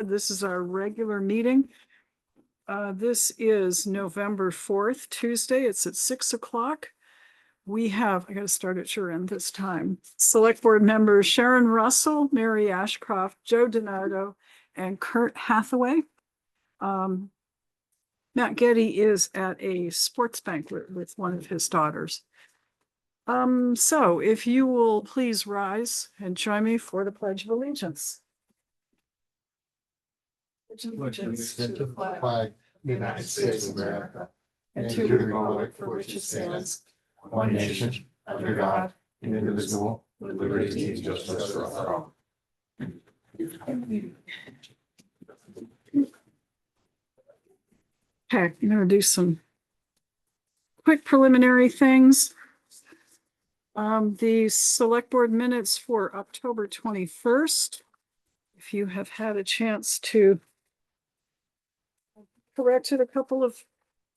This is our regular meeting. This is November 4th, Tuesday. It's at 6 o'clock. We have, I got to start at your end this time. Select board members Sharon Russell, Mary Ashcroft, Joe Denardo, and Kurt Hathaway. Matt Getty is at a sports banquet with one of his daughters. So if you will please rise and join me for the Pledge of Allegiance. Allegiance to the flag of the United States of America and to the republic for which it stands, one nation, under God, indivisible, with liberty and justice for all. Okay, I'm gonna do some quick preliminary things. The select board minutes for October 21st. If you have had a chance to corrected a couple of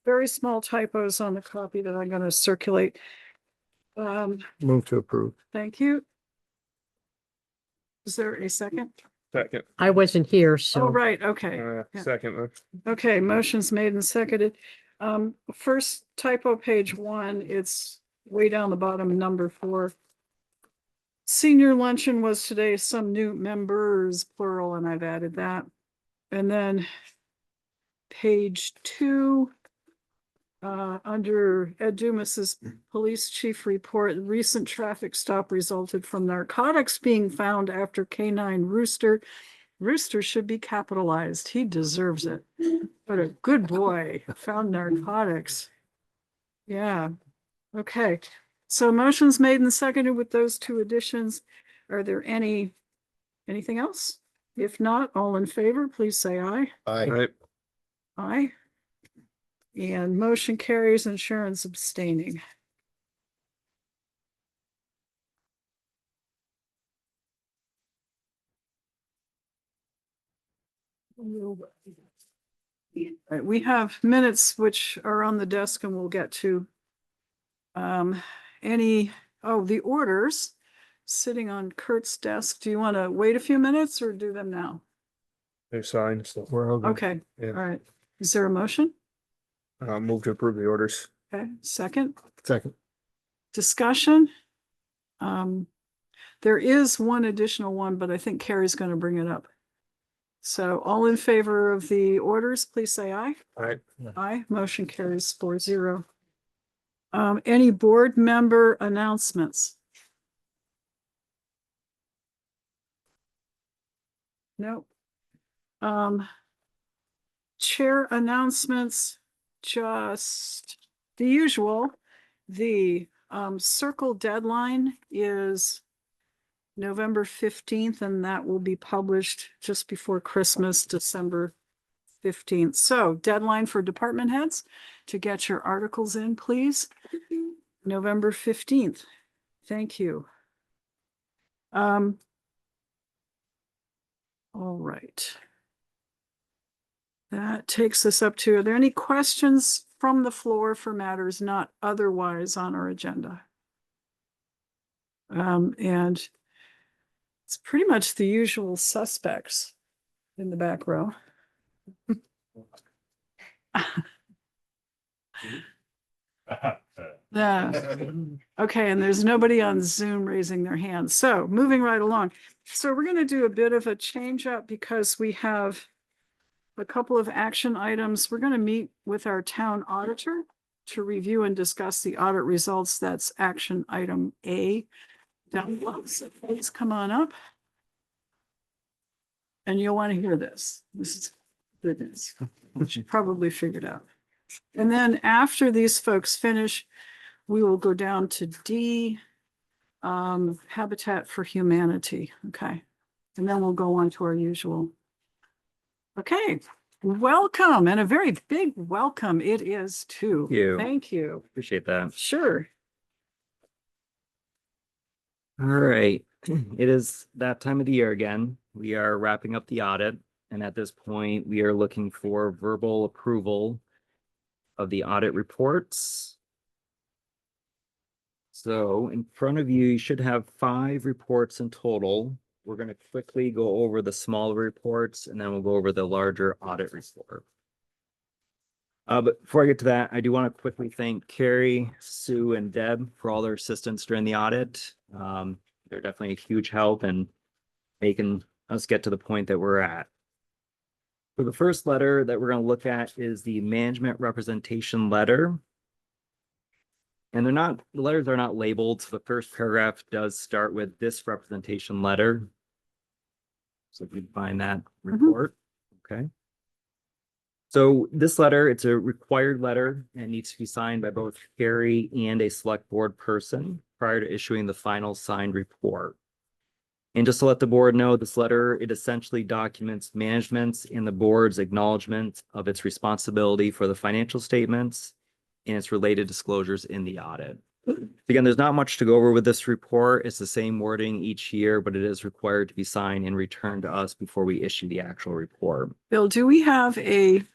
very small typos on the copy that I'm going to circulate. Move to approve. Thank you. Is there a second? Second. I wasn't here, Oh, so right, okay. Yeah. Second. Okay, motion's made and seconded. First typo, page 1, it's way down the bottom, number 4. Senior luncheon was today, some new members, plural, and I've added that. And then page 2, under Ed Dumas's police chief report, recent traffic stop resulted from narcotics being found after canine Rooster. Rooster should be capitalized. He deserves it. But a good boy, found narcotics. Yeah. Okay. So motions made and seconded with those 2 additions. Are there anything else? If not, all in favor, please say aye. Aye. Right. Aye. And motion carries and Sharon's abstaining. All right, we have minutes which are on the desk and we'll get to the orders sitting on Kurt's desk. Do you want to wait a few minutes or do them now? They're signed, so We're all good. Okay, Yeah. all right. Is there a motion? move to approve the orders. Okay, second. Second. Discussion. There is one additional one, but I think Carrie's going to bring it up. So all in favor of the orders, please say aye. All right. Aye, motion carries 4-0. Any board member announcements? Nope. Chair announcements, just the usual. The circle deadline is November 15th, and that will be published just before Christmas, December 15th. So deadline for department heads to get your articles in, please. November 15th. Thank you. All right. That takes us up to, are there any questions from the floor for matters not otherwise on our agenda? And it's pretty much the usual suspects in the back row. Yeah. Okay, and there's nobody on Zoom raising their hand. So moving right along. So we're going to do a bit of a change up because we have a couple of action items. We're going to meet with our town auditor to review and discuss the audit results. That's action item A. Down below. So please come on up. And you'll want to hear this. This is goodness, which you probably figured out. And then after these folks finish, we will go down to D, Habitat for Humanity. Okay. And then we'll go on to our usual. Okay. Welcome, and a very big welcome it is too. Thank you. Appreciate that. Sure. All right. It is that time of the year again. We are wrapping up the audit, and at this point, we are looking for verbal approval of the audit reports. So in front of you, you should have 5 reports in total. we're gonna quickly go over the smaller reports and then we'll go over the larger audit report. But before I get to that, I do want to quickly thank Carrie, Sue, and Deb for all their assistance during the audit. They're definitely a huge help in making us get to the point that we're at. So the first letter that we're going to look at is the management representation letter. And the letters are not labeled. So the first paragraph does start with this representation letter. So if you find that report, okay. So this letter, it's a required letter and needs to be signed by both Carrie and a select board person prior to issuing the final signed report. And just to let the board know, this letter, it essentially documents management's and the board's acknowledgement of its responsibility for the financial statements and its related disclosures in the audit. Again, there's not much to go over with this report. It's the same wording each year, but it is required to be signed and returned to us before we issue the actual report. Bill, do we have that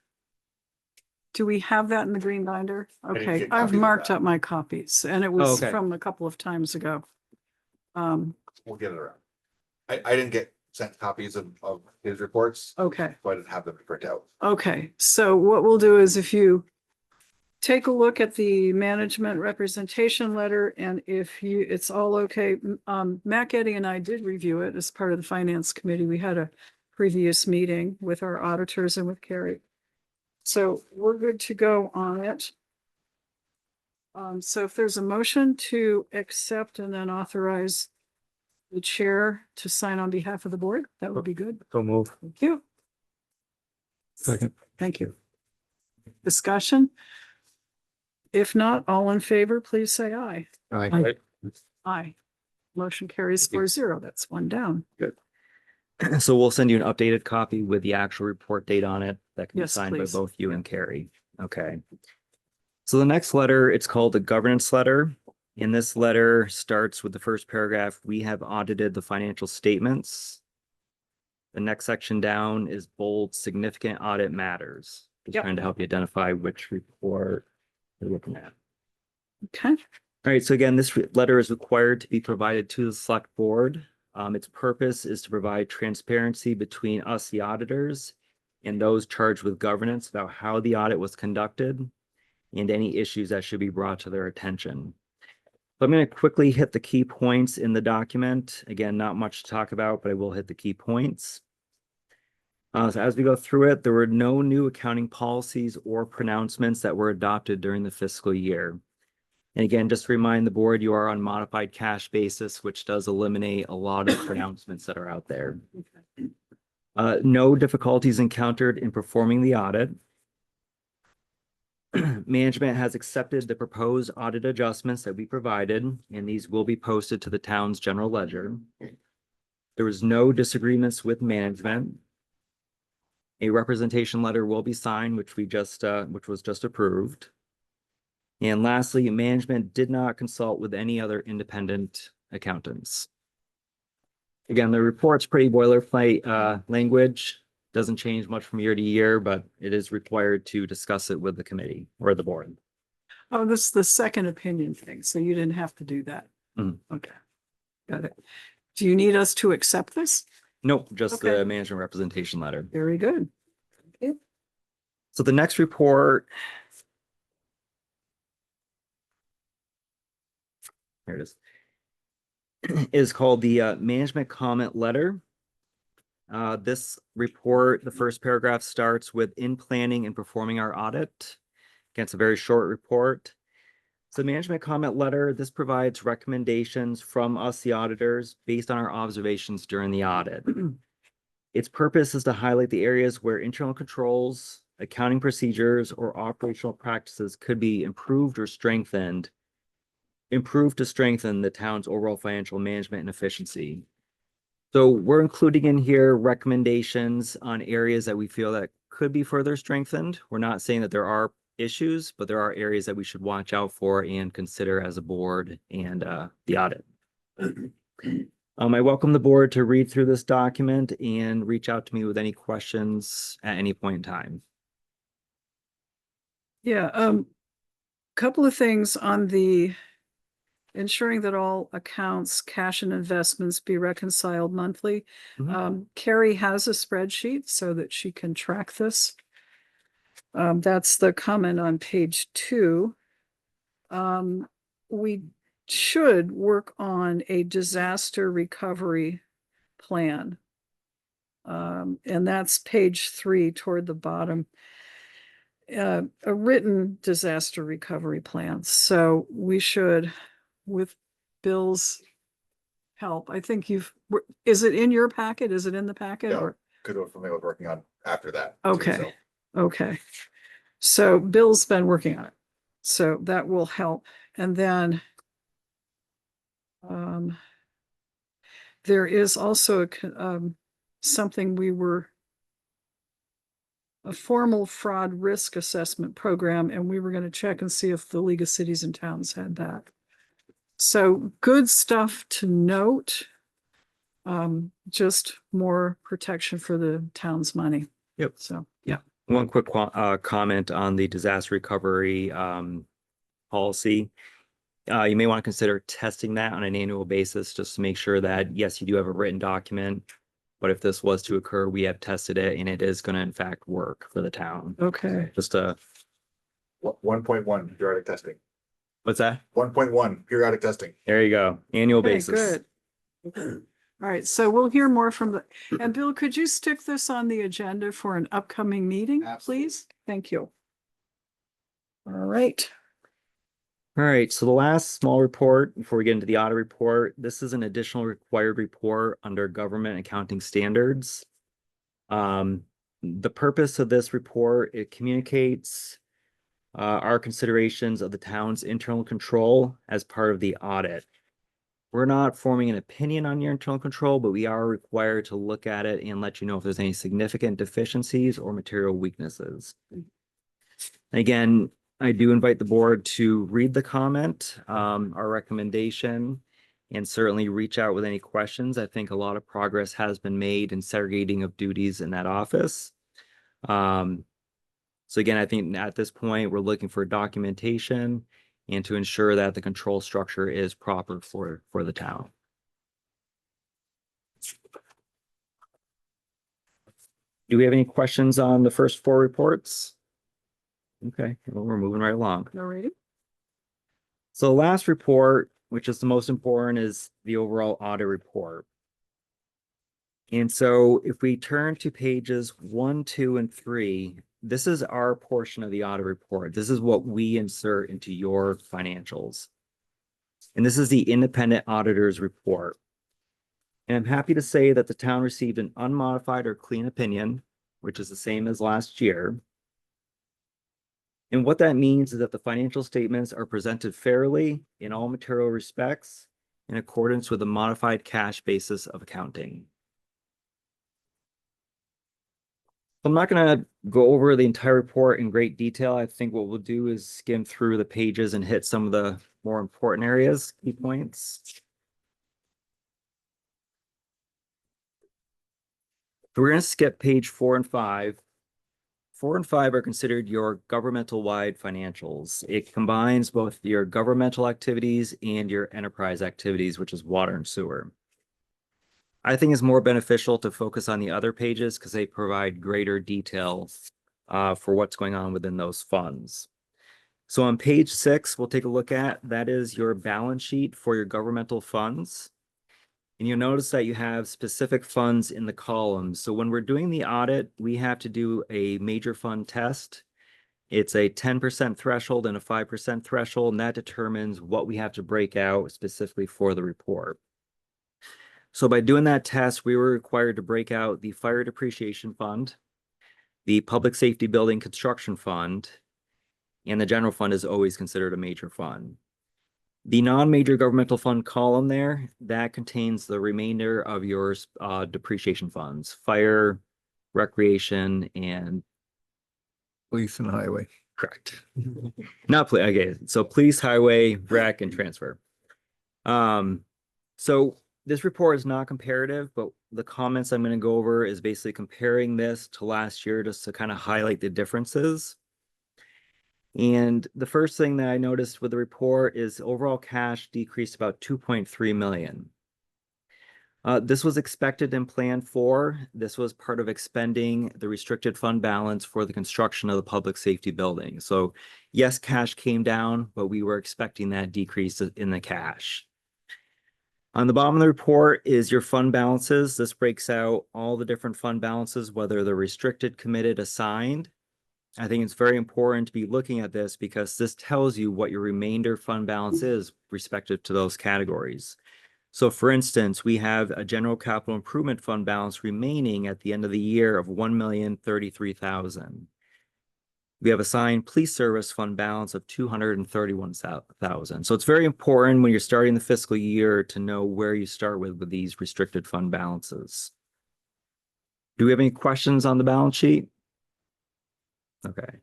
in the green binder? didn't Okay, get I've copies of marked that. up my copies and it was okay. from a couple of times ago. We'll get it around. I didn't get sent copies of his reports, Okay. so I didn't have them to print out. Okay, so what we'll do is if you take a look at the management representation letter and if it's all okay, Matt Getty and I did review it as part of the finance committee. We had a previous meeting with our auditors and with Carrie. So we're good to go on it. So if there's a motion to accept and then authorize the chair to sign on behalf of the board, that would be good. So move. Thank you. Second. Thank you. Discussion? If not, all in favor, please say aye. Aye. Aye. Motion carries 4-0. That's one down. So we'll send you an updated copy with the actual report date on it that can be Yes, signed by please. both you and Carrie. Okay. So the next letter, it's called the governance letter. And this letter starts with the first paragraph. We have audited the financial statements. The next section down is bold significant audit matters. Just Yep. trying to help you identify which report you're looking at. Okay. All right, so again, this letter is required to be provided to the select board. Its purpose is to provide transparency between us, the auditors, and those charged with governance about how the audit was conducted and any issues that should be brought to their attention. So I'm going to quickly hit the key points in the document. Again, not much to talk about, but I will hit the key points. So as we go through it, there were no new accounting policies or pronouncements that were adopted during the fiscal year. And again, just to remind the board, you are on modified cash basis, which does eliminate a lot of pronouncements that are out there. No difficulties encountered in performing the audit. Management has accepted the proposed audit adjustments that we provided, and these will be posted to the town's general ledger. There was no disagreements with management. A representation letter will be signed, which was just approved. And lastly, management did not consult with any other independent accountants. Again, the report's pretty boilerplate language. Doesn't change much from year to year, but it is required to discuss it with the committee or the board. Oh, this is the second opinion thing, so you didn't have to do that. Mhm. Okay. Got it. Do you need us to accept this? Nope, just Okay. the management representation letter. Very good. Okay. So the next report. Here it is. Is called the management comment letter. This report, the first paragraph starts with in planning and performing our audit. Again, it's a very short report. So management comment letter, this provides recommendations from us, the auditors, based on our observations during the audit. Its purpose is to highlight the areas where internal controls, accounting procedures, or operational practices could be improved or strengthened. Improved to strengthen the town's overall financial management and efficiency. So we're including in here recommendations on areas that we feel that could be further strengthened. We're not saying that there are issues, but there are areas that we should watch out for and consider as a board and the audit. I welcome the board to read through this document and reach out to me with any questions at any point in time. Yeah, couple of things on the ensuring that all accounts, cash and investments be reconciled monthly. Mhm. Carrie has a spreadsheet so that she can track this. That's the comment on page 2. We should work on a disaster recovery plan. And that's page 3 toward the bottom. A written disaster recovery plan. So we should, with Bill's help, I think is it in your packet? Is it in the packet Yeah. or? Good one for me, I was working on after that. too, Okay, so. okay. So Bill's been working on it. So that will help. And then there is also something a formal fraud risk assessment program, and we were going to check and see if the League of Cities and Towns had that. So good stuff to note. Just more protection for the town's money. Yep. So, One quick comment on the disaster recovery policy. You may want to consider testing that on an annual basis just to make sure that, yes, you do have a written document, but if this was to occur, we have tested it and it is going to in fact work for the town. okay. Just a, 1.1 periodic testing. what's that? 1.1 periodic testing. There you go. Annual Okay, basis. good. All right, so we'll hear more from and Bill, could you stick this on the agenda for an upcoming meeting, Absolutely. please? Thank you. All right. All right, so the last small report before we get into the audit report, this is an additional required report under government accounting standards. The purpose of this report, it communicates our considerations of the town's internal control as part of the audit. We're not forming an opinion on your internal control, but we are required to look at it and let you know if there's any significant deficiencies or material weaknesses. Again, I do invite the board to read the comment, our recommendation, and certainly reach out with any questions. I think a lot of progress has been made in segregating of duties in that office. So again, I think at this point, we're looking for documentation and to ensure that the control structure is proper for the town. Do we have any questions on the first 4 reports? Okay, well, we're moving right along. All righty. So the last report, which is the most important, is the overall audit report. And so if we turn to pages 1, 2, and 3, this is our portion of the audit report. This is what we insert into your financials. And this is the independent auditor's report. And I'm happy to say that the town received an unmodified or clean opinion, which is the same as last year. And what that means is that the financial statements are presented fairly in all material respects in accordance with the modified cash basis of accounting. I'm not going to go over the entire report in great detail. I think what we'll do is skim through the pages and hit some of the more important areas, key points. So we're going to skip page 4 and 5. 4 and 5 are considered your governmental-wide financials. It combines both your governmental activities and your enterprise activities, which is water and sewer. I think it's more beneficial to focus on the other pages because they provide greater detail for what's going on within those funds. So on page 6, we'll take a look at, that is your balance sheet for your governmental funds. And you'll notice that you have specific funds in the columns. So when we're doing the audit, we have to do a major fund test. It's a 10% threshold and a 5% threshold, and that determines what we have to break out specifically for the report. So by doing that test, we were required to break out the fire depreciation fund, the public safety building construction fund, and the general fund is always considered a major fund. The non-major governmental fund column there, that contains the remainder of your depreciation funds, fire, recreation, and Police and highway. correct. Not play. Okay, so police, highway, rec, and transfer. So this report is not comparative, but the comments I'm going to go over is basically comparing this to last year just to kind of highlight the differences. And the first thing that I noticed with the report is overall cash decreased about 2.3 million. This was expected and planned for. This was part of expending the restricted fund balance for the construction of the public safety building. So yes, cash came down, but we were expecting that decrease in the cash. On the bottom of the report is your fund balances. This breaks out all the different fund balances, whether they're restricted, committed, assigned. I think it's very important to be looking at this because this tells you what your remainder fund balance is respective to those categories. So for instance, we have a general capital improvement fund balance remaining at the end of the year of 1,033,000. We have assigned police service fund balance of 231,000. So it's very important when you're starting the fiscal year to know where you start with these restricted fund balances. Do we have any questions on the balance sheet? Okay.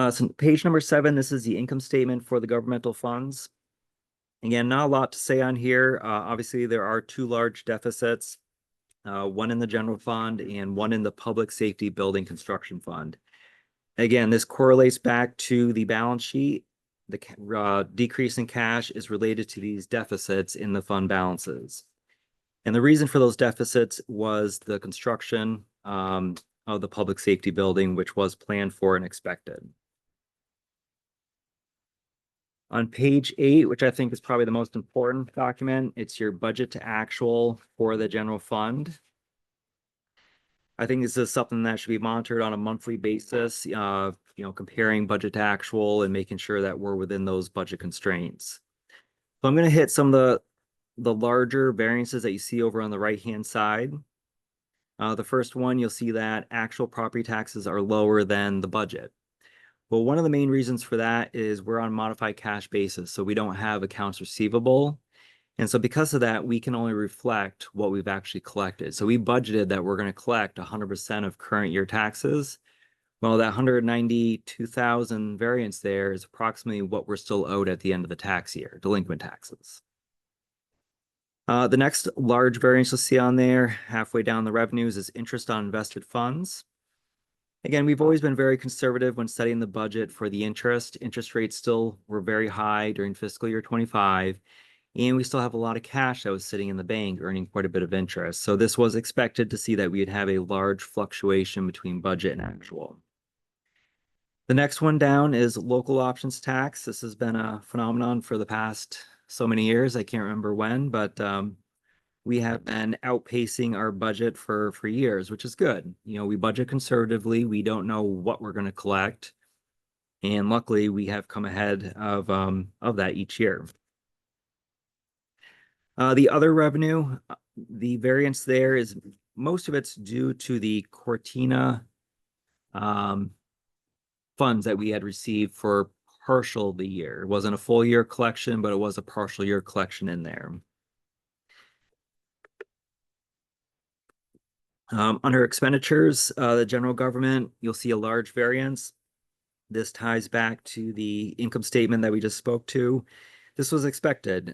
So page number 7, this is the income statement for the governmental funds. Again, not a lot to say on here. Obviously, there are 2 large deficits, one in the general fund and one in the public safety building construction fund. Again, this correlates back to the balance sheet. The decrease in cash is related to these deficits in the fund balances. And the reason for those deficits was the construction of the public safety building, which was planned for and expected. On page 8, which I think is probably the most important document, it's your budget to actual for the general fund. I think this is something that should be monitored on a monthly basis, comparing budget to actual and making sure that we're within those budget constraints. So I'm going to hit some of the larger variances that you see over on the right-hand side. The first one, you'll see that actual property taxes are lower than the budget. Well, one of the main reasons for that is we're on a modified cash basis, so we don't have accounts receivable. And so because of that, we can only reflect what we've actually collected. So we budgeted that we're going to collect 100% of current year taxes. Well, that 192,000 variance there is approximately what we're still owed at the end of the tax year, delinquent taxes. The next large variance you'll see on there, halfway down the revenues, is interest on invested funds. Again, we've always been very conservative when setting the budget for the interest. Interest rates still were very high during fiscal year 25, and we still have a lot of cash that was sitting in the bank earning quite a bit of interest. So this was expected to see that we'd have a large fluctuation between budget and actual. The next one down is local options tax. This has been a phenomenon for the past so many years. I can't remember when, but we have been outpacing our budget for years, which is good. We budget conservatively. We don't know what we're going to collect. And luckily, we have come ahead of that each year. The other revenue, the variance there is most of it's due to the Cortina funds that we had received for partial the year. It wasn't a full year collection, but it was a partial year collection in there. Under expenditures, the general government, you'll see a large variance. This ties back to the income statement that we just spoke to. This was expected.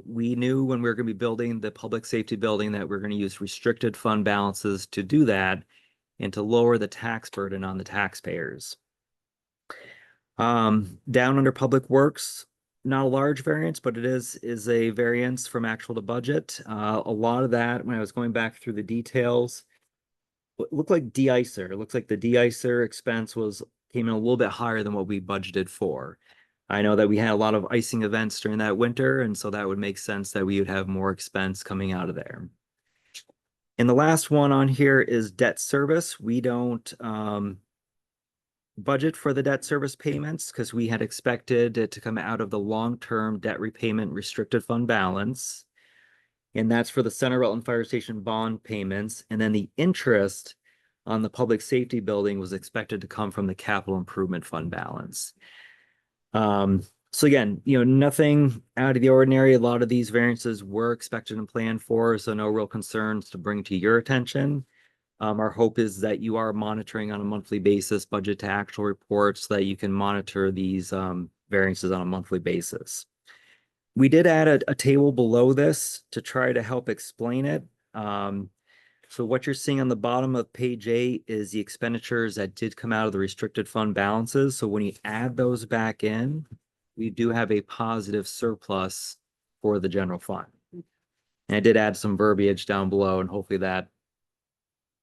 We knew when we were going to be building the public safety building that we're going to use restricted fund balances to do that and to lower the tax burden on the taxpayers. Down under public works, not a large variance, but it is a variance from actual to budget. A lot of that, when I was going back through the details, it looked like de-icer. It looks like the de-icer expense came in a little bit higher than what we budgeted for. I know that we had a lot of icing events during that winter, and so that would make sense that we would have more expense coming out of there. And the last one on here is debt service. We don't budget for the debt service payments because we had expected it to come out of the long-term debt repayment restricted fund balance. And that's for the Center Rutland Fire Station bond payments. And then the interest on the public safety building was expected to come from the capital improvement fund balance. So again, nothing out of the ordinary. A lot of these variances were expected and planned for, so no real concerns to bring to your attention. Our hope is that you are monitoring on a monthly basis budget to actual reports so that you can monitor these variances on a monthly basis. We did add a table below this to try to help explain it. So what you're seeing on the bottom of page 8 is the expenditures that did come out of the restricted fund balances. So when you add those back in, we do have a positive surplus for the general fund. And I did add some verbiage down below, and hopefully that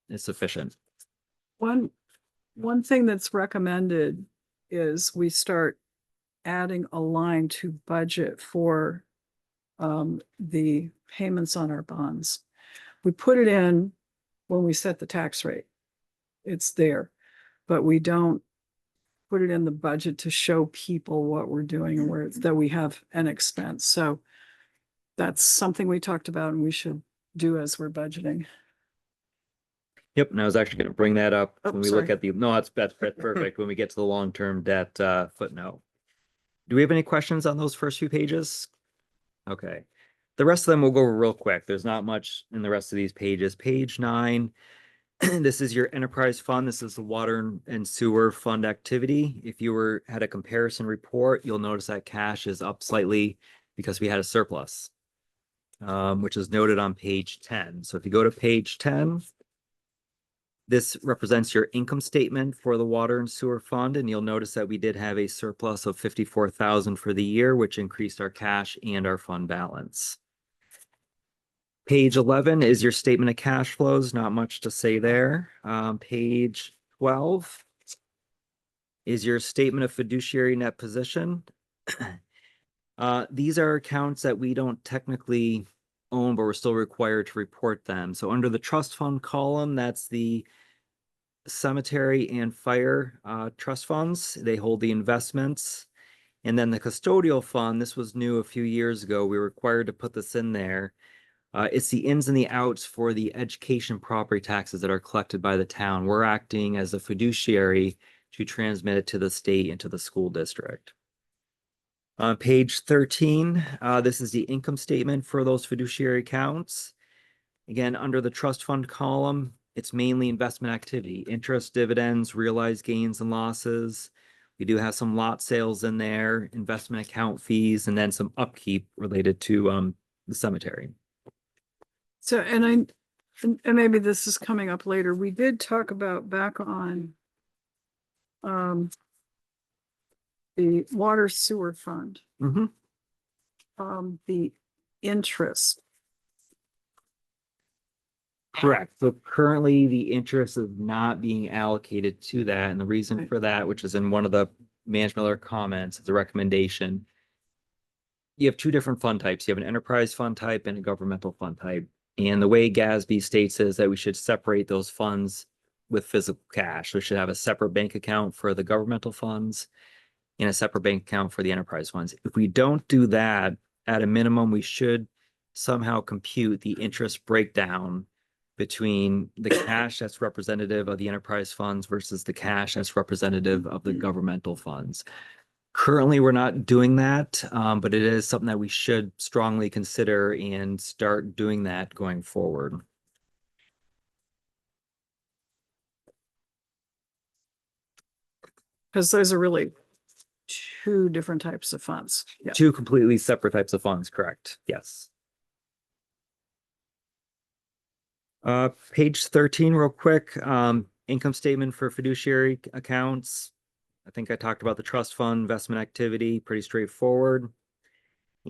is sufficient. One thing that's recommended is we start adding a line to budget for the payments on our bonds. We put it in when we set the tax rate. It's there, but we don't put it in the budget to show people what we're doing and where it's that we have an expense. So that's something we talked about and we should do as we're budgeting. Yep, and I was actually going to bring that up Oh, when we look sorry. at the, no, that's perfect, when we get to the long-term debt footnote. Do we have any questions on those first few pages? Okay. The rest of them we'll go over real quick. There's not much in the rest of these pages. Page 9, this is your enterprise fund. This is the water and sewer fund activity. If you had a comparison report, you'll notice that cash is up slightly because we had a surplus, which is noted on page 10. So if you go to page 10, this represents your income statement for the water and sewer fund, and you'll notice that we did have a surplus of 54,000 for the year, which increased our cash and our fund balance. Page 11 is your statement of cash flows. Not much to say there. Page 12 is your statement of fiduciary net position. These are accounts that we don't technically own, but we're still required to report them. So under the trust fund column, that's the cemetery and fire trust funds. They hold the investments. And then the custodial fund, this was new a few years ago. We were required to put this in there. It's the ins and the outs for the education property taxes that are collected by the town. We're acting as a fiduciary to transmit it to the state and to the school district. On page 13, this is the income statement for those fiduciary accounts. Again, under the trust fund column, it's mainly investment activity, interest, dividends, realized gains and losses. We do have some lot sales in there, investment account fees, and then some upkeep related to the cemetery. So, and maybe this is coming up later. We did talk about back on the water sewer fund, the interest. Correct. So currently the interest is not being allocated to that. And the reason Right. for that, which is in one of the Miller comments, is a recommendation. You have two different fund types. You have an enterprise fund type and a governmental fund type. And the way GASB states is that we should separate those funds with physical cash. We should have a separate bank account for the governmental funds and a separate bank account for the enterprise funds. If we don't do that, at a minimum, we should somehow compute the interest breakdown between the cash that's representative of the enterprise funds versus the cash that's representative of the governmental funds. Currently, we're not doing that, but it is something that we should strongly consider and start doing that going forward. Because those are really two different types of funds. Yeah. Two completely separate types of funds, correct? Yes. Page 13, real quick, income statement for fiduciary accounts. I think I talked about the trust fund investment activity, pretty straightforward.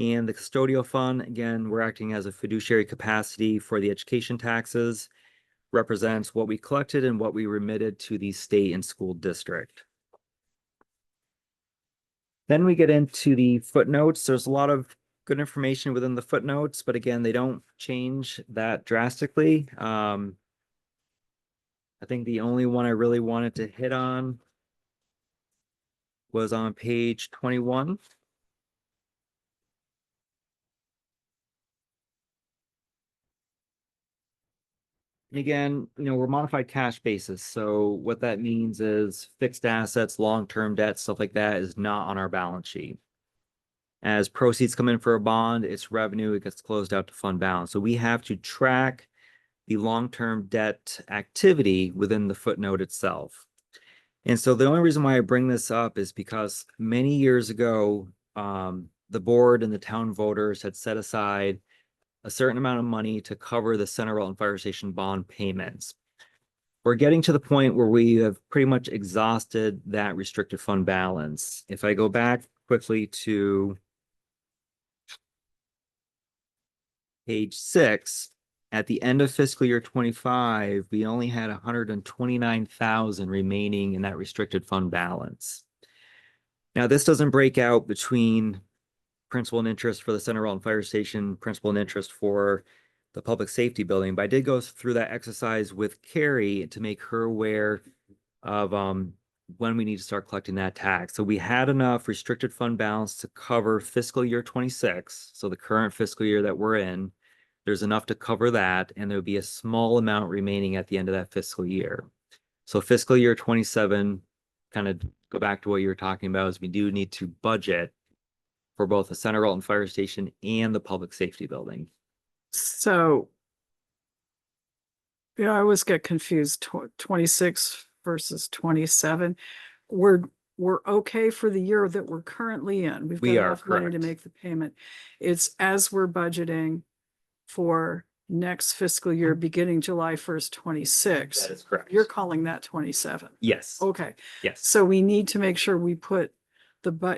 And the custodial fund, again, we're acting as a fiduciary capacity for the education taxes, represents what we collected and what we remitted to the state and school district. Then we get into the footnotes. There's a lot of good information within the footnotes, but again, they don't change that drastically. I think the only one I really wanted to hit on was on page 21. Again, we're modified cash basis. So what that means is fixed assets, long-term debt, stuff like that is not on our balance sheet. As proceeds come in for a bond, it's revenue, it gets closed out to fund balance. So we have to track the long-term debt activity within the footnote itself. And so the only reason why I bring this up is because many years ago, the board and the town voters had set aside a certain amount of money to cover the Center Rutland Fire Station bond payments. We're getting to the point where we have pretty much exhausted that restricted fund balance. If I go back quickly to page 6, at the end of fiscal year 25, we only had 129,000 remaining in that restricted fund balance. Now, this doesn't break out between principal and interest for the Center Rutland Fire Station, principal and interest for the public safety building, but I did go through that exercise with Carrie to make her aware of when we need to start collecting that tax. So we had enough restricted fund balance to cover fiscal year 26. So the current fiscal year that we're in, there's enough to cover that, and there'll be a small amount remaining at the end of that fiscal year. So fiscal year 27, kind of go back to what you were talking about, is we do need to budget for both the Center Rutland Fire Station and the public safety building. So, yeah, I always get confused, 26 versus 27. We're okay for the year that we're currently in. We've got We are, enough money to correct. make the payment. It's as we're budgeting for next fiscal year, beginning July 1st, 26. That is correct. You're calling that 27. Yes, Okay, yes, so we need to make sure we put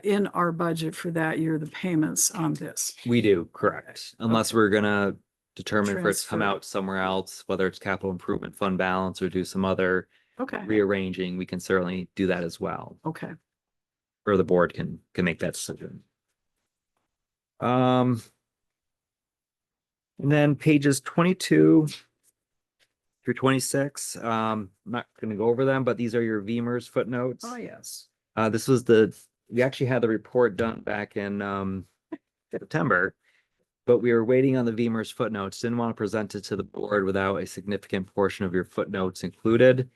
in our budget for that year, the payments on this. we do, correct. Unless Okay. we're gonna determine if it's come Transfer. out somewhere else, whether it's capital improvement fund balance or do some other Okay, rearranging, we can certainly do that as well. okay. Or the board can make that decision. And then pages 22 through 26, I'm not gonna go over them, but these are your VEMR's footnotes. Oh, yes. This was we actually had the report done back in September, but we were waiting on the VEMR's footnotes. Didn't want to present it to the board without a significant portion of your footnotes included.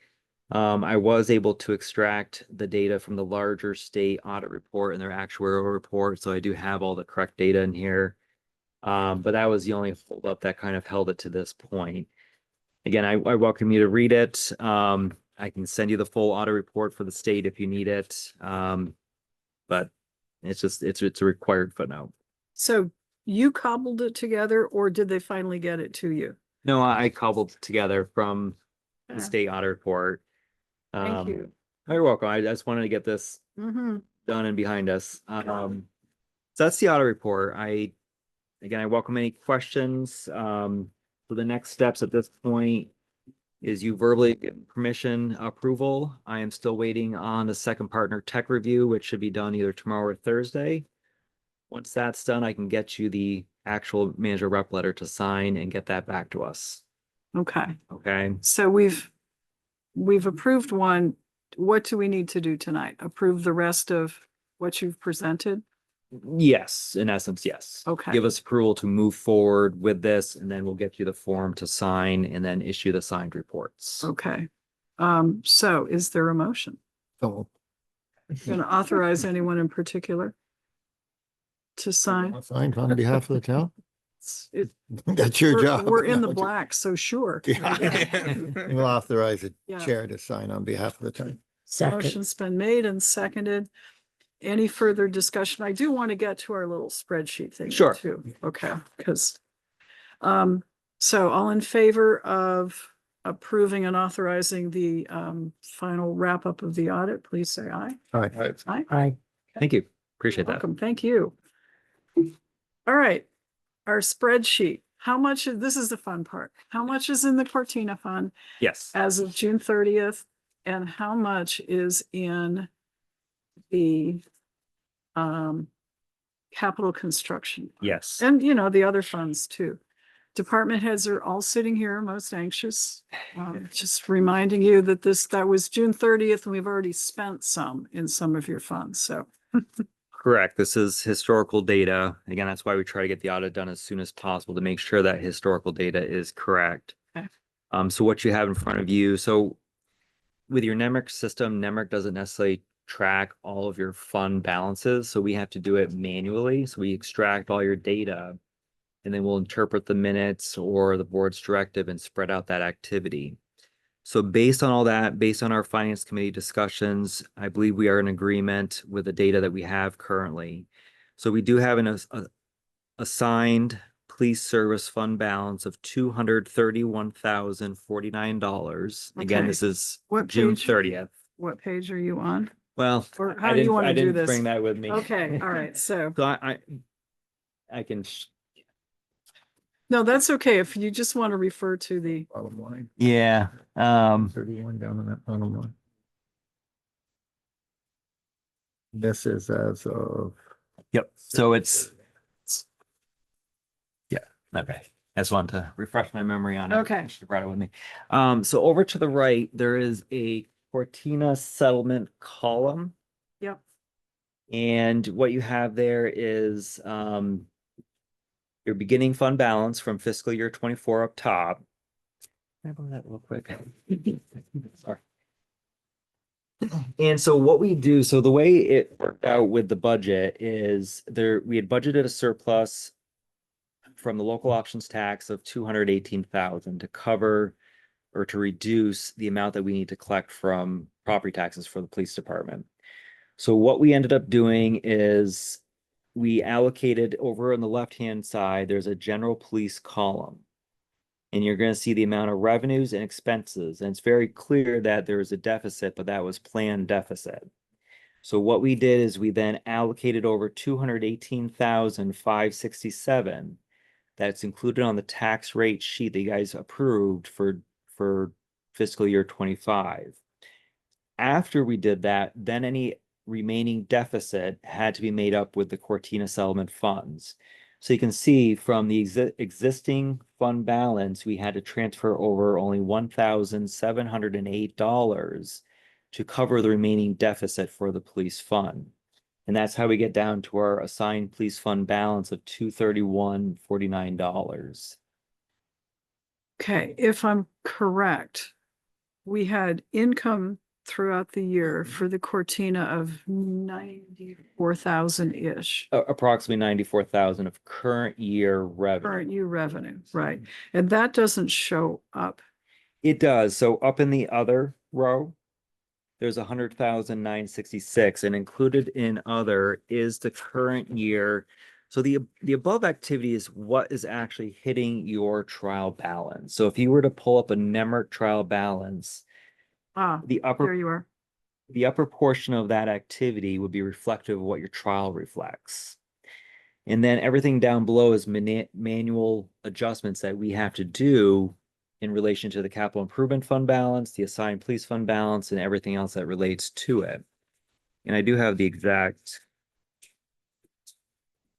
I was able to extract the data from the larger state audit report and their actuarial report, so I do have all the correct data in here. But that was the only holdup that kind of held it to this point. Again, I welcome you to read it. I can send you the full audit report for the state if you need it. But it's a required footnote. So you cobbled it together, or did they finally get it to you? No, I cobbled it together from the Yeah. state audit report. Thank you. You're welcome. I just wanted to get this Mm-hmm. done and behind us. So that's the audit report. I welcome any questions. So the next steps at this point is you verbally get permission approval. I am still waiting on the second partner tech review, which should be done either tomorrow or Thursday. Once that's done, I can get you the actual manager rep letter to sign and get that back to us. Okay, Okay. so we've approved one. What do we need to do tonight? Approve the rest of what you've presented? Yes, in essence, yes. Okay. Give us approval to move forward with this, and then we'll get you the form to sign and then issue the signed reports. Okay. So is there a motion? So, Going to authorize anyone in particular to sign? Signed on behalf of the town? It- That's your job. We're in the black, so sure. Yeah. We'll authorize the Yeah. chair to sign on behalf of the town. Motion's been made and seconded. Any further discussion? I do want to get to our little spreadsheet thing Sure. too. Okay, because so all in favor of approving and authorizing the final wrap up of the audit, please say aye. All right. Aye. Thank you. Appreciate that. Welcome. Thank you. All right, our spreadsheet. How much, this is the fun part. How much is in the Cortina fund Yes. as of June 30th? And how much is in the capital construction? Yes. And, you know, the other funds too. Department heads are all sitting here most anxious. Just reminding you that that was June 30th and we've already spent some in some of your funds, so. Correct. This is historical data. Again, that's why we try to get the audit done as soon as possible to make sure that historical data is correct. Okay. So what you have in front of you, so with your NEMRIC system, NEMRIC doesn't necessarily track all of your fund balances, so we have to do it manually. So we extract all your data and then we'll interpret the minutes or the board's directive and spread out that activity. So based on all that, based on our finance committee discussions, I believe we are in agreement with the data that we have currently. So we do have an assigned police service fund balance of $231,049. Again, Okay. this is What June page? 30th. What page are you on? Well, Or how I do you didn't, wanna I do didn't this? bring that with me. Okay, all right, so, So I can, no, that's okay. If you just want to refer to the, Bottom line, yeah, 31 down on that bottom line. This is as of. yep, so it's. Yeah, okay. I just wanted to refresh my memory on it. Okay. I should have brought it with me. So over to the right, there is a Cortina settlement column. yep, And what you have there is your beginning fund balance from fiscal year 24 up top. Can I borrow that real quick? Sorry. And so what we do, so the way it worked out with the budget is we had budgeted a surplus from the local options tax of 218,000 to cover or to reduce the amount that we need to collect from property taxes for the police department. So what we ended up doing is we allocated over on the left-hand side, there's a general police column. And you're going to see the amount of revenues and expenses. And it's very clear that there was a deficit, but that was planned deficit. So what we did is we then allocated over 218,567. That's included on the tax rate sheet that you guys approved for fiscal year 25. After we did that, then any remaining deficit had to be made up with the Cortina settlement funds. So you can see from the existing fund balance, we had to transfer over only $1,708 to cover the remaining deficit for the police fund. And that's how we get down to our assigned police fund balance of $231,49. okay, if I'm correct, we had income throughout the year for the Cortina of 94,000-ish. Approximately 94,000 of current year revenue. Current year revenue, right? And that doesn't show up. It does. So up in the other row, there's 100,966, and included in other is the current year. So the above activity is what is actually hitting your trial balance. So if you were to pull up a NEMRC trial balance, Ah, the there you are. upper portion of that activity would be reflective of what your trial reflects. And then everything down below is manual adjustments that we have to do in relation to the capital improvement fund balance, the assigned police fund balance, and everything else that relates to it. And I do have the exact.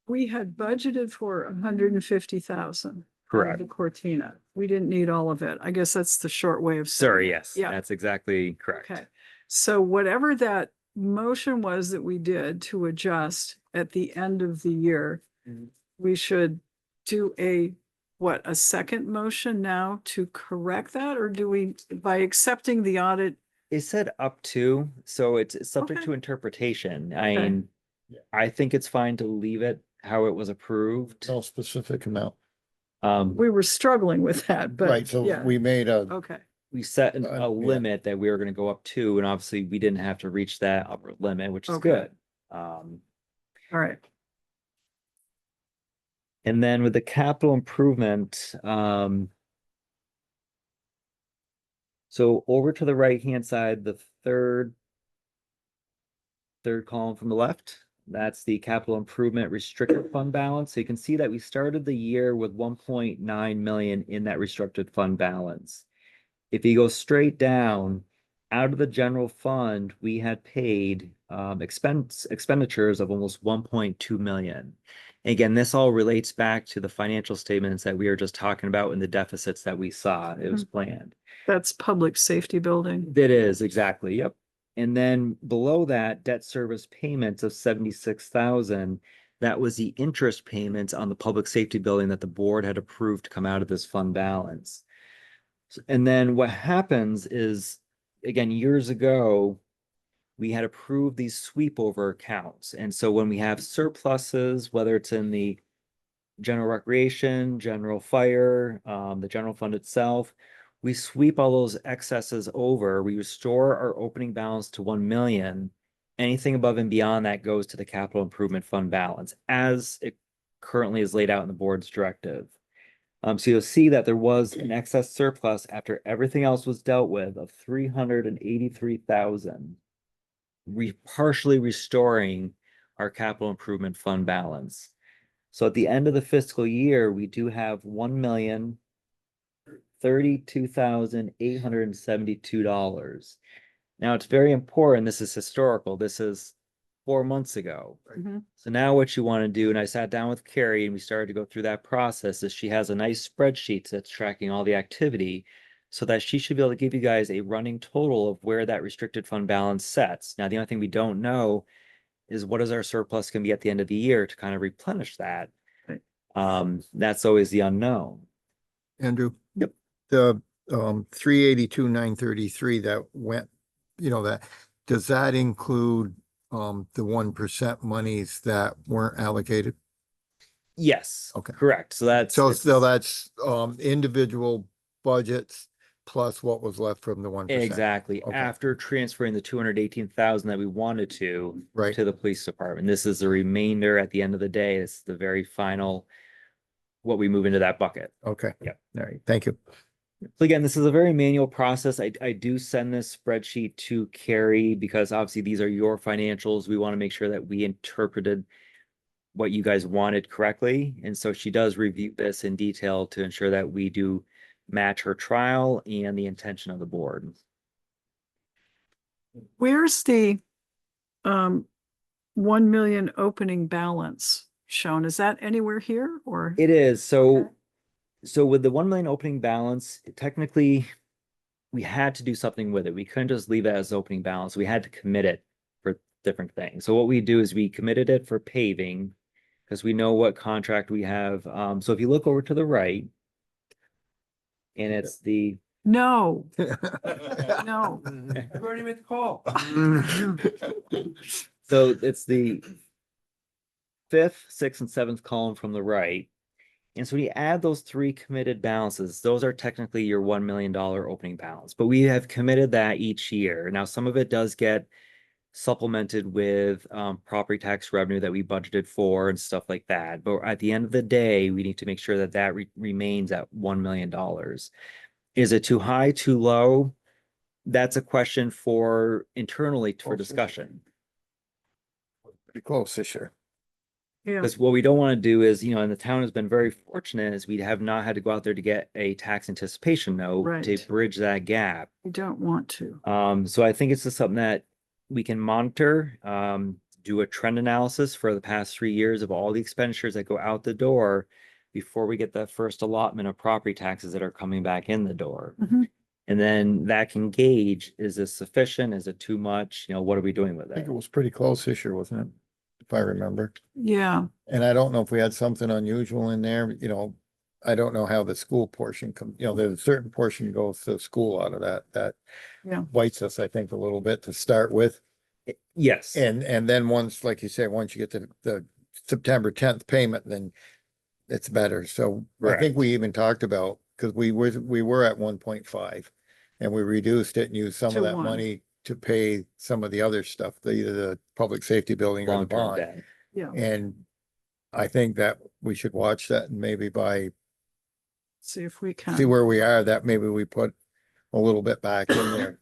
We had budgeted for 150,000. Correct. The Cortina. We didn't need all of it. I guess that's the short way of saying. Sorry, it. yes, Yeah. that's exactly correct. Okay. So whatever that motion was that we did to adjust at the end of the year, Mhm. we should do a second motion now to correct that? Or do we, by accepting the audit? It said up to, so it's subject Okay. to interpretation. Okay. I mean, I think it's fine to leave it how it was approved. No specific amount. We were struggling with that, but. Right, so yeah. we made a, Okay, We set a Yeah. limit that we were gonna go up to, and obviously we didn't have to reach that upper limit, which is Okay. good. all right. And then with the capital improvement, so over to the right-hand side, the third column from the left, that's the capital improvement restricted fund balance. So you can see that we started the year with 1.9 million in that restricted fund balance. If you go straight down, out of the general fund, we had paid expenditures of almost 1.2 million. Again, this all relates back to the financial statements that we were just talking about and the deficits that we saw. It was planned. That's public safety building. It is, exactly, yep. And then below that, debt service payments of 76,000, that was the interest payments on the public safety building that the board had approved to come out of this fund balance. And then what happens is, again, years ago, we had approved these sweep over accounts. And so when we have surpluses, whether it's in the general recreation, general fire, the general fund itself, we sweep all those excesses over. We restore our opening balance to 1 million. Anything above and beyond that goes to the capital improvement fund balance as it currently is laid out in the board's directive. So you'll see that there was an excess surplus after everything else was dealt with of 383,000. Partially restoring our capital improvement fund balance. So at the end of the fiscal year, we do have $1,032,872. Now, it's very important. This is historical. This is 4 months ago. Mhm. So now what you want to do, and I sat down with Carrie and we started to go through that process, is she has a nice spreadsheet that's tracking all the activity so that she should be able to give you guys a running total of where that restricted fund balance sets. Now, the only thing we don't know is what is our surplus going to be at the end of the year to kind of replenish that. Right. That's always the unknown. Andrew? Yep. The 382,933 that went, does that include the 1% monies that weren't allocated? Yes. Okay. Correct. So that's So that's individual budgets plus what was left from the 1%. exactly Okay. after transferring the 218,000 that we wanted to Right. to the police department. This is the remainder at the end of the day. It's the very final what we move into that bucket. Okay. Yep. All right. Thank you. So again, this is a very manual process. I do send this spreadsheet to Carrie because obviously these are your financials. We want to make sure that we interpreted what you guys wanted correctly. And so she does review this in detail to ensure that we do match her trial and the intention of the board. Where's the 1 million opening balance shown? Is that anywhere here or? It is. So, Okay. so with the 1 million opening balance, technically we had to do something with it. We couldn't just leave it as opening balance. We had to commit it for different things. So what we do is we committed it for paving because we know what contract we have. So if you look over to the right, and it's the No, no. I've already made the call. so it's the 5th, 6th, and 7th column from the right. And so we add those 3 committed balances. Those are technically your $1 million opening balance, but we have committed that each year. Now, some of it does get supplemented with property tax revenue that we budgeted for and stuff like that. But at the end of the day, we need to make sure that that remains at $1 million. Is it too high, too low? That's a question for internally for discussion. Pretty close this year. Yeah, Because what we don't want to do is, and the town has been very fortunate is we have not had to go out there to get a tax anticipation note to Right. bridge that gap. we don't want to. So I think it's just something that we can monitor, do a trend analysis for the past 3 years of all the expenditures that go out the door before we get the first allotment of property taxes that are coming back in the door. Mhm. And then that can gauge, is this sufficient? Is it too much? What are we doing with I think it? it was pretty close this year, wasn't it? If I remember. Yeah, And I don't know if we had something unusual in there, I don't know how the school portion there's a certain portion goes to school out of that Yeah. bites us, I think, a little bit to start with. Yes. And then once, like you say, once you get to the September 10th payment, then it's better. So I think Correct. we even talked about, because we were at 1.5 and we reduced it and used some To of that 1. money to pay some of the other stuff, either the public safety building or the Long-term bond. debt. yeah. And I think that we should watch that and maybe See if we see can. where we are, that maybe we put a little bit back in there,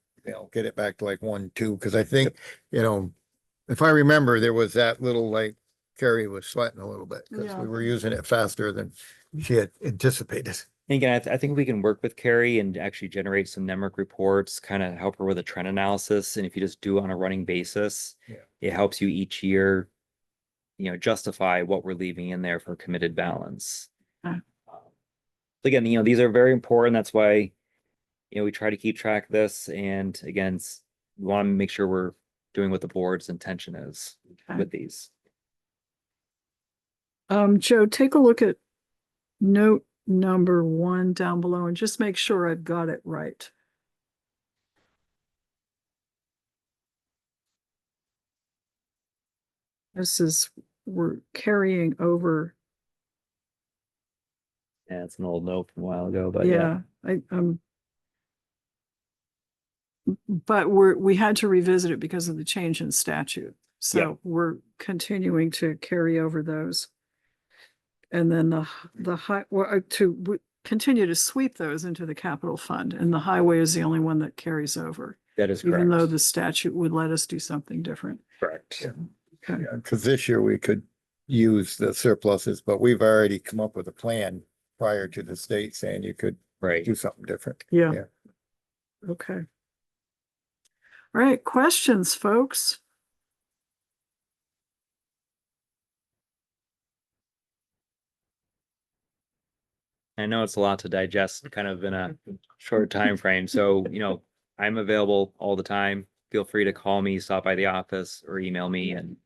get it back to like 1, 2, because I think, if I remember, there was that little like Carrie was sweating a little bit because Yeah. we were using it faster than she had anticipated. And again, I think we can work with Carrie and actually generate some NEMRIC reports, kind of help her with a trend analysis. And if you just do it on a running basis, Yeah. it helps you each year, justify what we're leaving in there for committed balance. Okay. Again, these are very important. That's why, we try to keep track of this. And again, we want to make sure we're doing what the board's intention is Okay. with these. Joe, take a look at note number 1 down below and just make sure I've got it right. We're carrying over. Yeah, it's an old note from a while ago, but yeah. But we had to revisit it because of the change in statute. So Yeah. we're continuing to carry over those. And then the high, continue to sweep those into the capital fund, and the highway is the only one that carries over, That is even though correct. the statute would let us do something different. Correct. Okay. Yeah, because this year we could use the surpluses, but we've already come up with a plan prior to the state saying you could Right. do something different. Yeah. Okay. All right, questions, folks? I know it's a lot to digest kind of in a short time frame. So, I'm available all the time. Feel free to call me, stop by the office or email me, and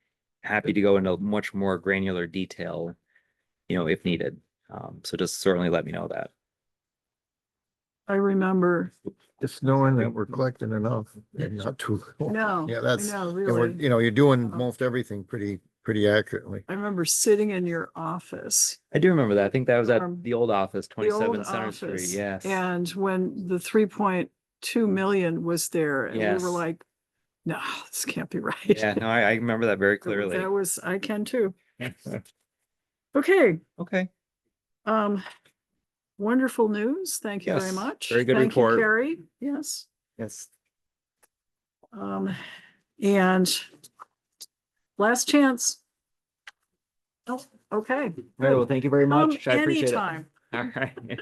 happy to go into much more granular detail, if needed. So just certainly let me know that. I remember, Just knowing that we're collecting enough and not too. no, Yeah, I that's, know, and we're, really. you're doing most everything pretty accurately. I remember sitting in your office. I do remember that. I think that was at Um, the old office, The old 27 Center Street. office, Yes. and when the 3.2 million was there, and we Yes. were like, no, this can't be right. Yeah, no, I remember that very clearly. That was, I can too. Okay, Okay. wonderful news. Thank you very Yes, much. very good Thank you, report. Carrie. Yes. Yes. And last chance. Oh, okay. All right. Well, thank you very much. I appreciate it. Anytime. All right.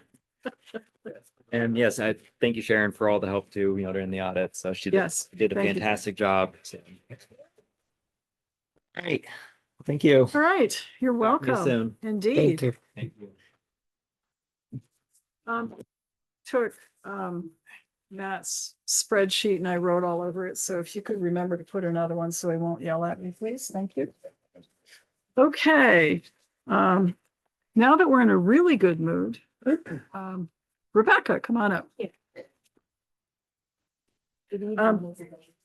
And yes, I thank you, Sharon, for all the help too, during the audit. So she Yes, did a thank you. fantastic job. So. All right. Well, thank you. All right, you're Talk to you welcome. soon. Indeed. Thank you. Took Matt's spreadsheet and I wrote all over it. So if you could remember to put another one so he won't yell at me, please. Thank you. Okay. Now that we're in a really good mood, Rebecca, come on up.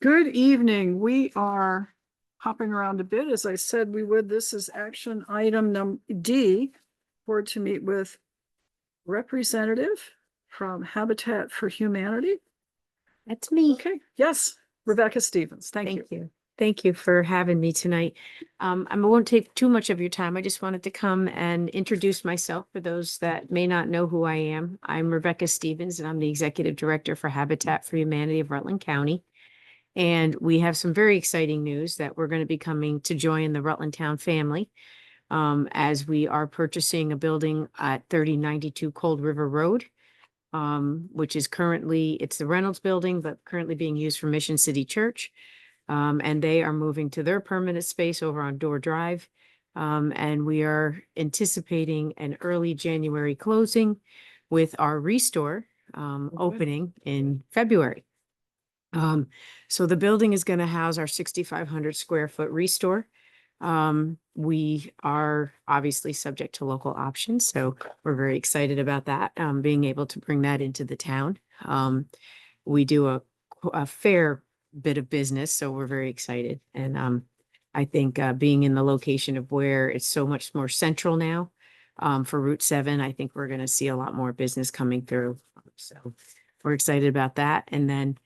Good evening. We are hopping around a bit. As I said, we would. This is action item number D, board to meet with representative from Habitat for Humanity. That's me. Okay, yes, Rebecca Stevens. Thank you. Thank you. Thank you for having me tonight. I won't take too much of your time. I just wanted to come and introduce myself for those that may not know who I am. I'm Rebecca Stevens, and I'm the Executive Director for Habitat for Humanity of Rutland County. And we have some very exciting news that we're going to be coming to join the Rutland Town family as we are purchasing a building at 3092 Cold River Road, which is currently, it's the Reynolds building, but currently being used for Mission City Church. And they are moving to their permanent space over on Door Drive. And we are anticipating an early January closing with our Restore opening in February. So the building is going to house our 6,500 square foot Restore. We are obviously subject to local options, so we're very excited about that, being able to bring that into the town. We do a fair bit of business, so we're very excited. And I think being in the location of where it's so much more central now for Route 7, I think we're going to see a lot more business coming through. So we're excited about that. And then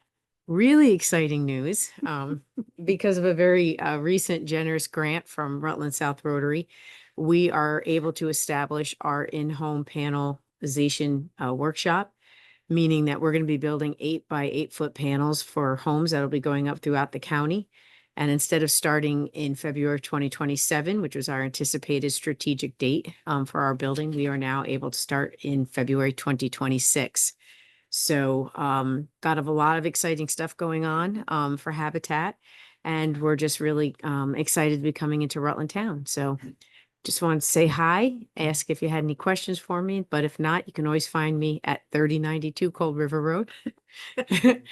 really exciting news, because of a very recent generous grant from Rutland South Rotary, we are able to establish our in-home panelization workshop, meaning that we're going to be building 8 by 8 foot panels for homes that'll be going up throughout the county. And instead of starting in February 2027, which was our anticipated strategic date for our building, we are now able to start in February 2026. So got a lot of exciting stuff going on for Habitat, and we're just really excited to be coming into Rutland Town. So just wanted to say hi, ask if you had any questions for me, but if not, you can always find me at 3092 Cold River Road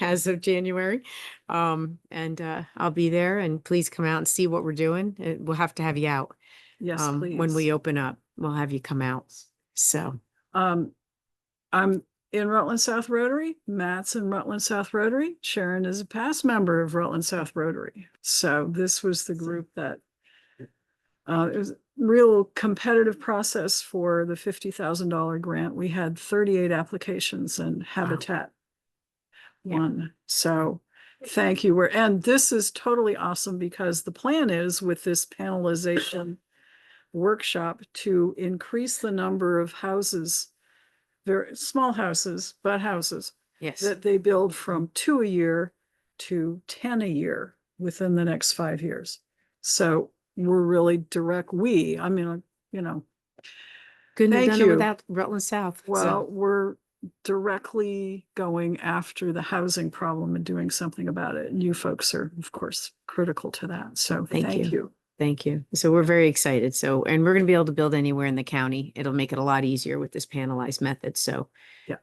as of January. And I'll be there, and please come out and see what we're doing. We'll have to have you out. Yes, please. When we open up, we'll have you come out. So I'm in Rutland South Rotary. Matt's in Rutland South Rotary. Sharon is a past member of Rutland South Rotary. So this was the group that it was a real competitive process for the $50,000 grant. We had 38 applications and Habitat won. So thank you. And this is totally awesome because the plan is with this panelization workshop to increase the number of houses, very small houses, but houses Yes. that they build from 2 a year to 10 a year within the next 5 years. So we're really I mean, you know, Couldn't have Thank done it you. without Rutland South. so- well, we're directly going after the housing problem and doing something about it. And you folks are, of course, critical to that. So Thank thank you. you. Thank you. So we're very excited. So, and we're gonna be able to build anywhere in the county. It'll make it a lot easier with this panelized method. So. Yeah.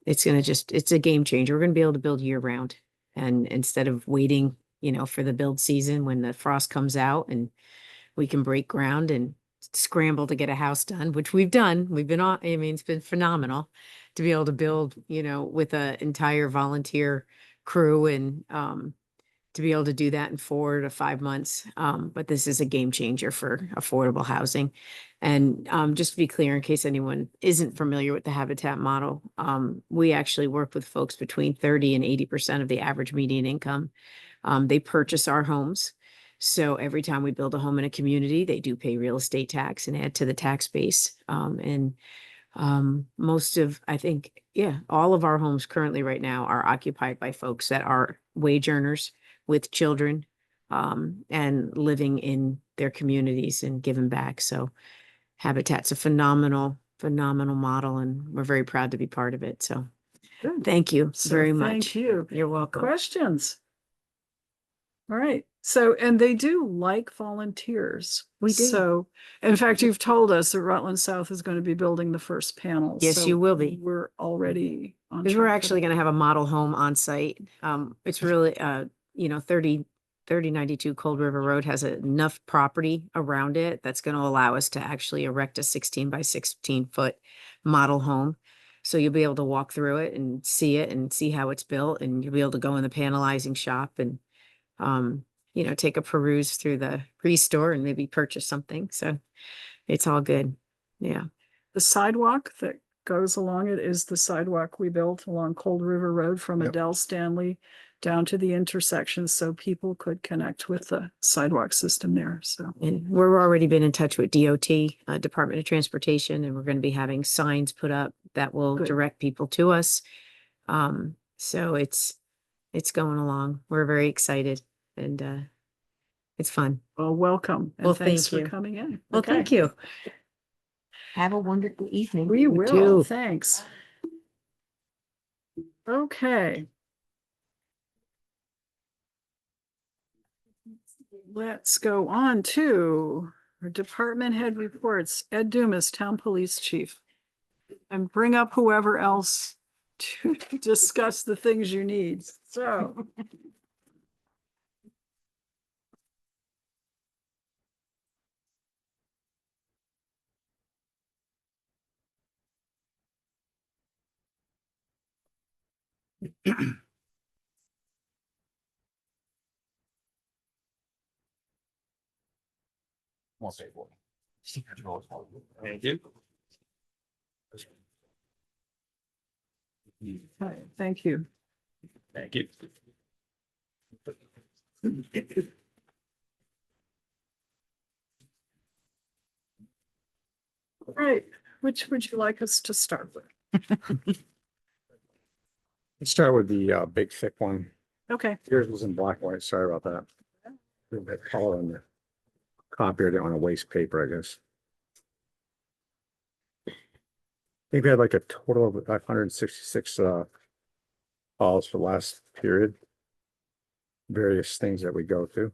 It's gonna it's a game changer. We're gonna be able to build year round. And instead of waiting, for the build season when the frost comes out and we can break ground and scramble to get a house done, which we've done. We've been on, I mean, it's been phenomenal to be able to build, with an entire volunteer crew and, to be able to do that in 4 to 5 months. But this is a game changer for affordable housing. And just to be clear, in case anyone isn't familiar with the Habitat model, we actually work with folks between 30 and 80% of the average median income. They purchase our homes. So every time we build a home in a community, they do pay real estate tax and add to the tax base. Most of, I think, all of our homes currently right now are occupied by folks that are wage earners with children, and living in their communities and giving back. So Habitat's a phenomenal model, and we're very proud to be part of it. So Good. thank you So very thank much. you. You're welcome. Questions? All right. So, and they do like volunteers. We do. So, in fact, you've told us that Rutland South is going to be building the first panel. Yes, so you will be. We're already on. Because we're track for actually that. going to have a model home on site. It's really, 3092 Cold River Road has enough property around it that's going to allow us to actually erect a 16 by 16 foot model home. So you'll be able to walk through it and see how it's built, and you'll be able to go in the panelizing shop and, take a peruse through the pre-store and maybe purchase something. So it's all good. Yeah. The sidewalk that goes along it is the sidewalk we built along Cold River Road from Yep. Dell Stanley down to the intersection so people could connect with the sidewalk system there. So And we're already been in touch with DOT, Department of Transportation, and we're going to be having signs put up that will Good. direct people to us. So it's going along. We're very excited, and it's fun. well, welcome. And Well, thanks thank for you. coming in. Well, Okay. thank you. Have a wonderful evening. We You will. too. Thanks. Okay. Let's go on to our department head reports. Ed Dumas, Town Police Chief. And bring up whoever else to discuss the things you need. So. Won't say for it. Thank you. Okay, thank you. Thank you. Right, which would you like us to start with? Let's start with the big thick one. Okay, Yours was in black and white. Sorry about that. A little bit color on the copier on a waste paper, I guess. I think we had like a total of 566 calls for last period. Various things that we go to.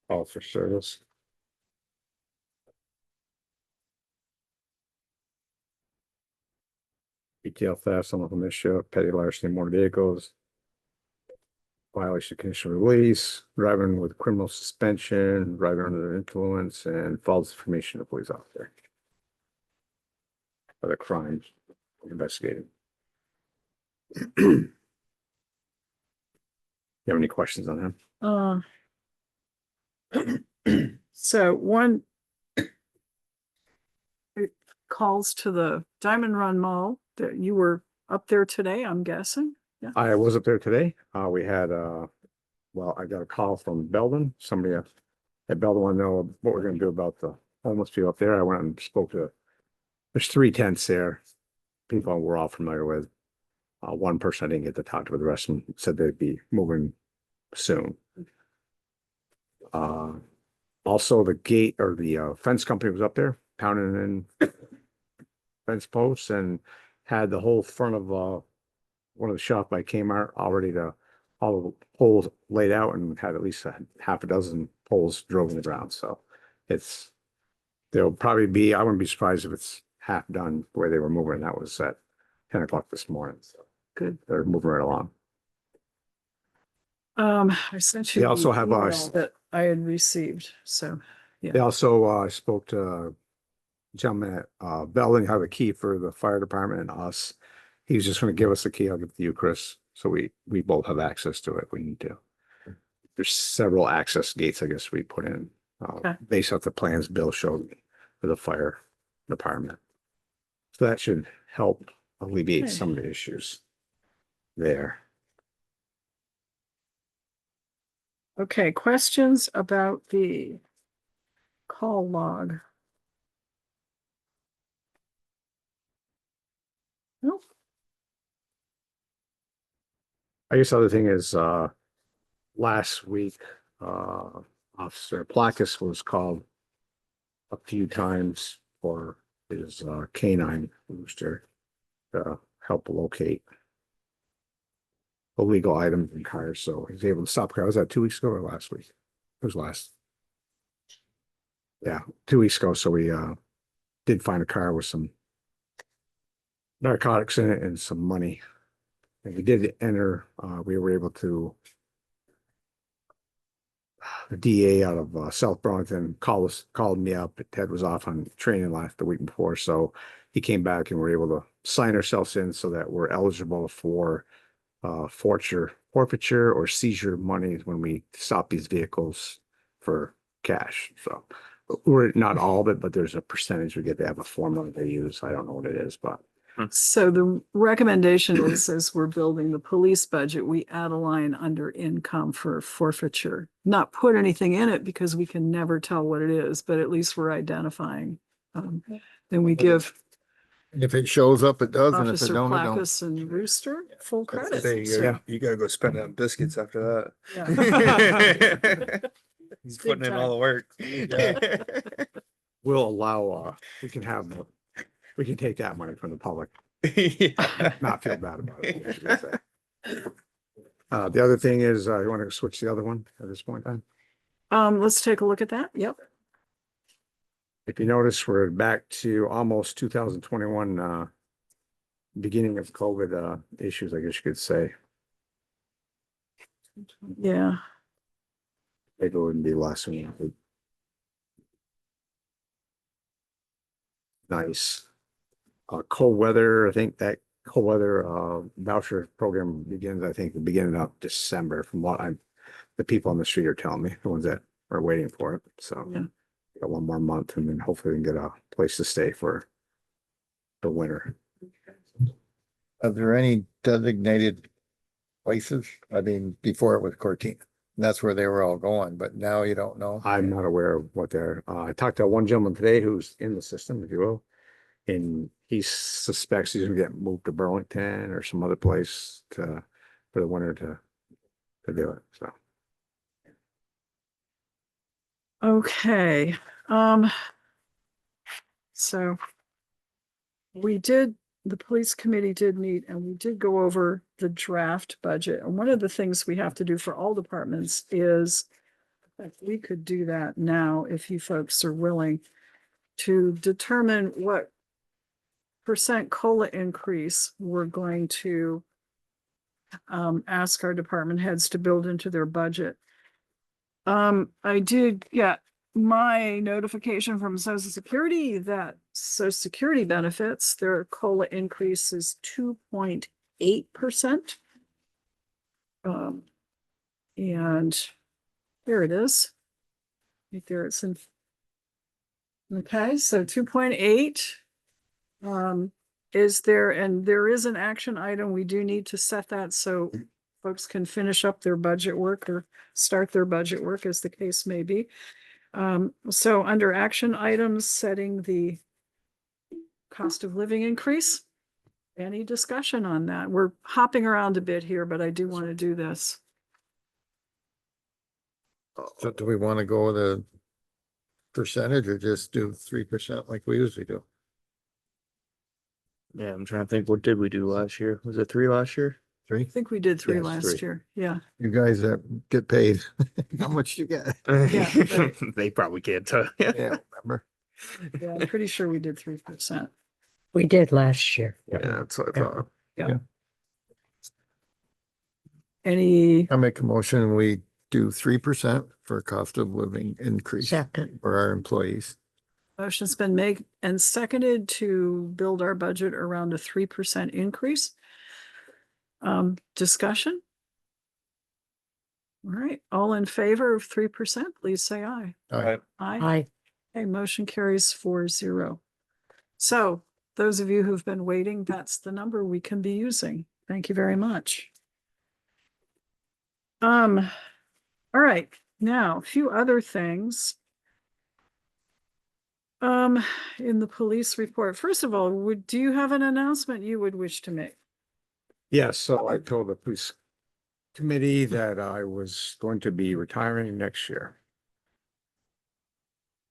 All for service. Retail theft, unlawful mischief, petty larceny, motor vehicles. Violation of conditional release, driving with criminal suspension, driving under the influence, and false information of police officer. Other crimes investigated. You have any questions on that? so one. It calls to the Diamond Run Mall that you were up there today, I'm guessing. Yeah. I was up there today. We had, well, I got a call from Belden. Somebody Hey, Bill, I want to know what we're gonna do about the homeless people up there. I went and spoke to, there's 3 tents there. People we're all familiar with. One person I didn't get to talk to, but the rest of them said they'd be moving soon. Also the gate or the fence company was up there pounding in fence posts and had the whole front of one of the shop by Kmart already all the poles laid out and had at least a half a dozen poles drove in the ground. So there'll probably be, I wouldn't be surprised if it's half done where they were moving. That was at 10 o'clock this morning. So Good. they're moving right along. I sent you. They also the have, email that I had received, so. They also spoke to a gentleman at Bell, and have a key for the fire department and us. He was just gonna give us the key. I'll give it to you, Chris. So we both have access to it. if We need to. There's several access gates, I guess, we put in, Okay. based off the plans Bill showed me for the fire department. So that should help alleviate Okay. some of the issues there. Okay, questions about the call log? Nope. I guess the other thing is, last week, Officer Placus was called a few times for his canine rooster to help locate illegal items in cars. So he's able to stop a car. Was that 2 weeks ago or last week? It was last. Yeah, 2 weeks ago. So we did find a car with some narcotics in it and some money. And we did enter, we were able to, the DA out of South Burlington called me up. Ted was off on training last the week before. So he came back and we were able to sign ourselves in so that we're eligible for forfeiture or seizure money when we stop these vehicles for cash. So we're not all of it, but there's a percentage we get. They have a formula they use. I don't know what it is, but So the recommendation is, as we're building the police budget, we add a line under income for forfeiture. Not put anything in it because we can never tell what it is, but at least we're identifying. Then we give If it shows up, it does, and if it Officer don't, it don't. Placus and Rooster full credit. Say, So, you gotta go spend it on biscuits after yeah. that. He's Big putting in all the work. we'll allow, we can take that money from the public, Yeah. not feel bad about it. I should say. The other thing is, you want to switch the other one at this point in time? Let's take a look at that. Yep. If you notice, we're back to almost 2021, beginning of COVID, issues, I guess you could say. Yeah. Maybe it wouldn't be less than that. Nice. Cold weather, I think that cold weather, voucher program begins, I think, the beginning of December, from what the people on the street are telling me, the ones that are waiting for it. So Yeah. got 1 more month and then hopefully we can get a place to stay for the winter. Are there any designated places? I mean, before it was Cortina, that's where they were all going, but now you don't know. I'm not aware of what they're, I talked to one gentleman today who's in the system, if you will. And he suspects he's gonna get moved to Burlington or some other place for the winter to do it, so. Okay, so the police committee did meet and we did go over the draft budget. And one of the things we have to do for all departments is, if we could do that now, if you folks are willing, to determine what percent COLA increase we're going to ask our department heads to build into their budget. I did get my notification from Social Security that Social Security benefits, their COLA increase is 2.8%. And here it is. Right there, it's in. Okay, so 2.8. Is there, and there is an action item, we do need to set that so folks can finish up their budget work or start their budget work, as the case may be. So under action items, setting the cost of living increase. Any discussion on that? We're hopping around a bit here, but I do want to do this. So do we want to go with a percentage or just do 3% like we usually do? Yeah, I'm trying to think, what did we do last year? Was it 3 last year? Three? I think we did 3 Yes, last 3. year. Yeah. You guys that get paid, how much you get? right. They probably can't tell. Yeah, remember? Yeah, I'm pretty sure we did 3%. We did last year. Yeah, that's what I thought. Any, I make a motion, we do 3% for cost of living increase Second. for our employees. motion's been made and seconded to build our budget around a 3% increase. Discussion? All right, all in favor of 3%, please say aye. Aye. Aye. Okay, motion carries 4-0. So those of you who've been waiting, that's the number we can be using. Thank you very much. All right, now a few other things. In the police report, first of all, do you have an announcement you would wish to make? Yes, so I told the police committee that I was going to be retiring next year.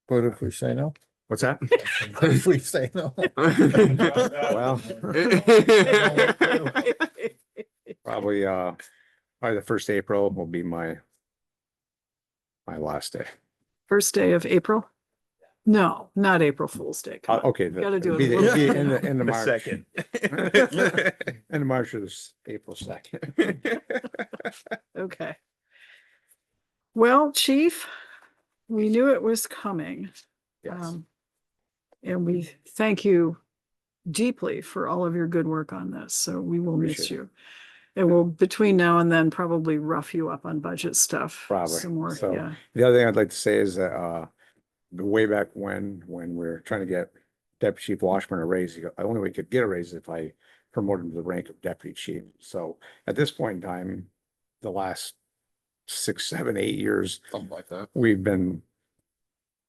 What if we say no? What's that? What if we say no? Well, probably the 1st April will be my last day. First day of April? No, not April Fool's Day. Come on. Okay. Gotta do it be a the- little be bit. in the The March. second. In March or April 2nd. Okay. Well, Chief, we knew it was coming. Yes. And we thank you deeply for all of your good work on this. So we will miss Appreciate it. you. And we'll, between now and then, probably rough you up on budget stuff. Probably. Some more, So- yeah. The other thing I'd like to say is that way back when we're trying to get Deputy Chief Washburn a raise, the only way we could get a raise is if I promoted him to the rank of Deputy Chief. So at this point in time, the last 6, 7, 8 years, Something like that. we've been,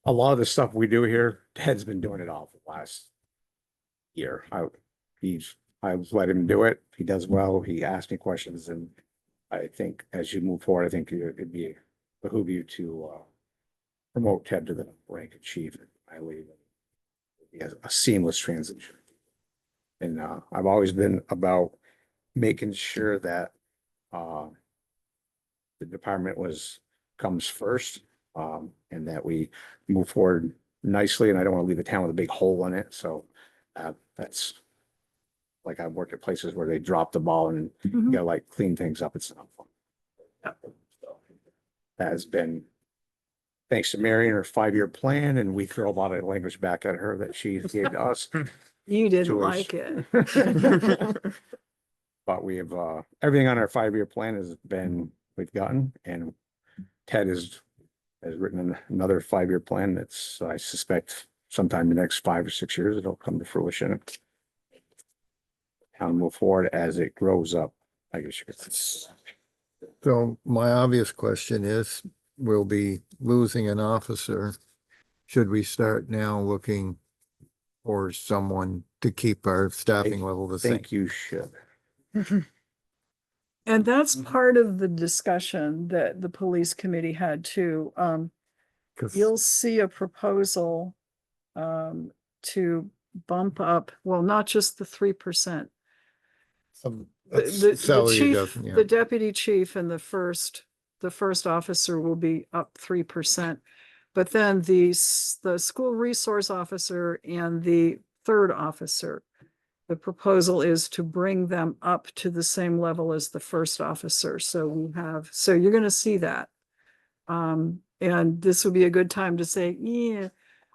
a lot of the stuff we do here, Ted's been doing it all for the last year. I've let him do it. He does well. He asks me questions, and I think as you move forward, I think it'd behoove you to promote Ted to the rank of chief. I believe he has a seamless transition. And I've always been about making sure that the department comes first, and that we move forward nicely. And I don't want to leave the town with a big hole in it. So that's like, I've worked at places where they drop the ball and you Mhm. gotta like clean things up. It's not fun. So that has been thanks to Mary and her 5-year plan, and we throw a lot of language back at her that she gave to us. You didn't Tours. like it. But we have, everything on our 5-year plan we've gotten, and Ted has written another 5-year plan that's, I suspect sometime in the next 5 or 6 years, it'll come to fruition. And move forward as it grows up, I guess you could say. So my obvious question is, we'll be losing an officer. Should we start now looking for someone to keep our staffing level the I same? think you should. And that's part of the discussion that the police committee had too. 'Cause You'll see a proposal to bump up, well, not just the 3%. some- The salary chief, doesn't, yeah. the deputy chief and the first officer will be up 3%. But then the school resource officer and the 3rd officer, the proposal is to bring them up to the same level as the 1st officer. So you're gonna see that. And this would be a good time to say, yeah,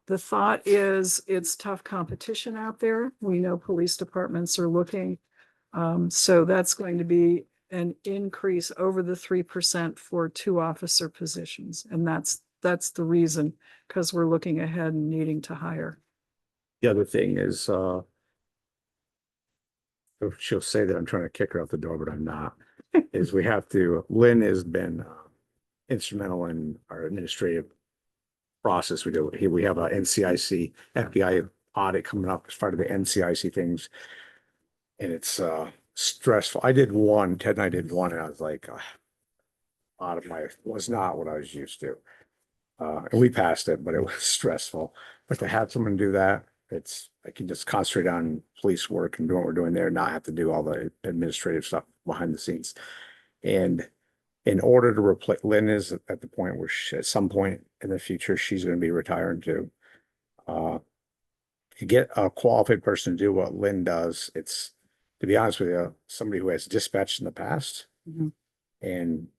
the thought is it's tough competition out there. We know police departments are looking. So that's going to be an increase over the 3% for 2 officer positions. And that's the reason, because we're looking ahead and needing to hire. The other thing is, she'll say that I'm trying to kick her out the door, but I'm not, is Lynn has been instrumental in our administrative process we do. Here we have a NCIC FBI audit coming up as part of the NCIC things. And it's stressful. I did one, Ted and I did one, and I was like, was not what I was used to. And we passed it, but it was stressful. But to have someone do that, I can just concentrate on police work and doing what we're doing there, not have to do all the administrative stuff behind the scenes. And in order to replace, Lynn is at the point where at some point in the future, she's going to be retiring too. To get a qualified person to do what Lynn does, it's, to be honest with you, somebody who has dispatched in the past. Mhm. And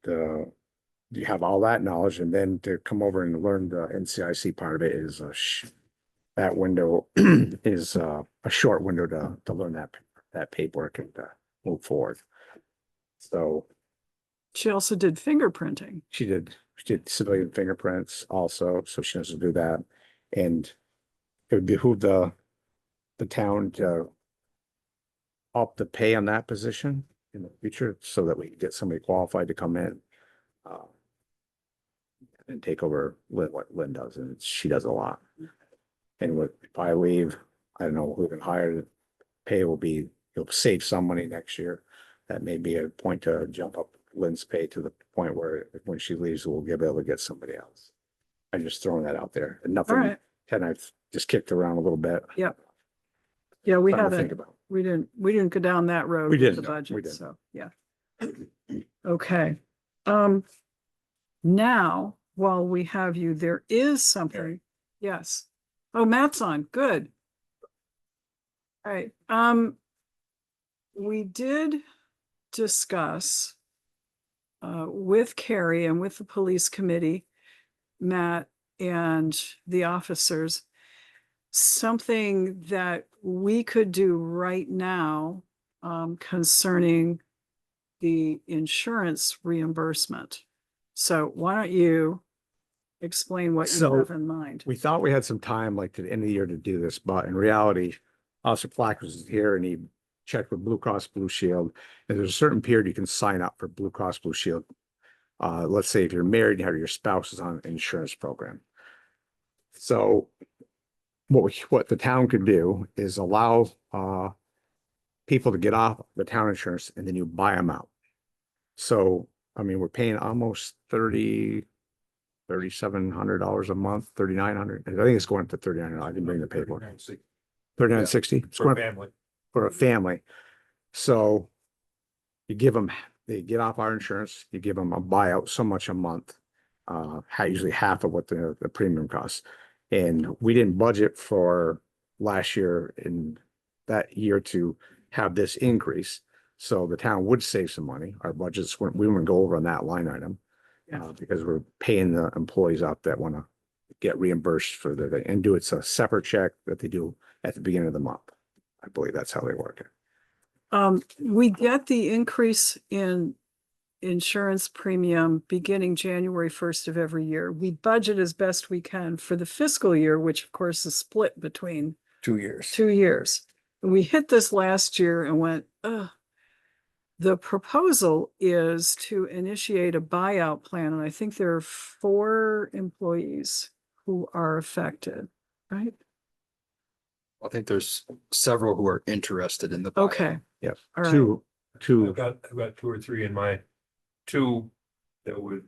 you have all that knowledge, and then to come over and learn the NCIC part of it is that window is a short window to learn that paperwork and move forward. So She also did fingerprinting. she did civilian fingerprints also, so she knows to do that. And it would behoove the town to up the pay on that position in the future so that we can get somebody qualified to come in and take over what Lynn does, and she does a lot. And if I leave, I don't know who can hire, pay will be, you'll save some money next year. That may be a point to jump up Lynn's pay to the point where when she leaves, we'll be able to get somebody else. I'm just throwing that out there, and All nothing, right. Ted and I've just kicked around a little bit. Yep. Yeah, we Something to think haven't, about. we didn't go down that road. We with didn't, The no, we budget, didn't. so, yeah. Okay. Now, while we have you, there is something, yes. Oh, Matt's on, good. All right, we did discuss with Carrie and with the police committee, Matt and the officers, something that we could do right now concerning the insurance reimbursement. So why don't you explain what you So, have in mind? We thought we had some time, like to the end of the year, to do this, but in reality, Officer Flack was here and he checked with Blue Cross Blue Shield. And there's a certain period you can sign up for Blue Cross Blue Shield. Let's say if you're married, you have your spouse is on an insurance program. So what the town could do is allow people to get off the town insurance and then you buy them out. So, I mean, we're paying almost $3,700 a month, $3,900. I think it's going up to $3,900. I didn't bring the paperwork. $3,960. It's For a going family. for a family. So you give them, they get off our insurance, you give them a buyout so much a month, usually half of what the premium costs. And we didn't budget for last year in that year to have this increase. So the town would save some money. Our budgets weren't, we wouldn't go over on that line item. Because we're paying the employees up that want to get reimbursed for and do it's a separate check that they do at the beginning of the month. I believe that's how they work it. We get the increase in insurance premium beginning January 1st of every year. We budget as best we can for the fiscal year, which of course is split between 2 years. 2 years. And we hit this last year and went, ugh. The proposal is to initiate a buyout plan, and I think there are 4 employees who are affected, right? I think there's several who are interested in the. buyout. Okay, Yep. all right. Two. I've got 2 or 3 in my 2 that would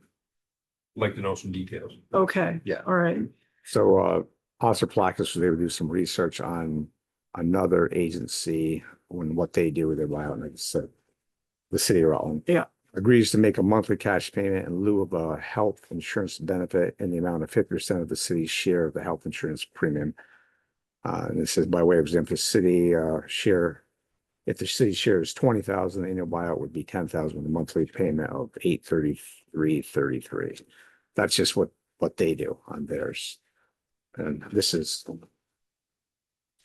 like to know some details. Okay. Yeah. All right. So Officer Placus was able to do some research on another agency when what they do with their buyout, and like I said, the city of Rutland. Yeah. Agrees to make a monthly cash payment in lieu of a health insurance benefit in the amount of 50% of the city's share of the health insurance premium. And it says by way of example, the city share, if the city share is 20,000, the annual buyout would be 10,000 with a monthly payment of $833.33. That's just what they do on theirs. And this is,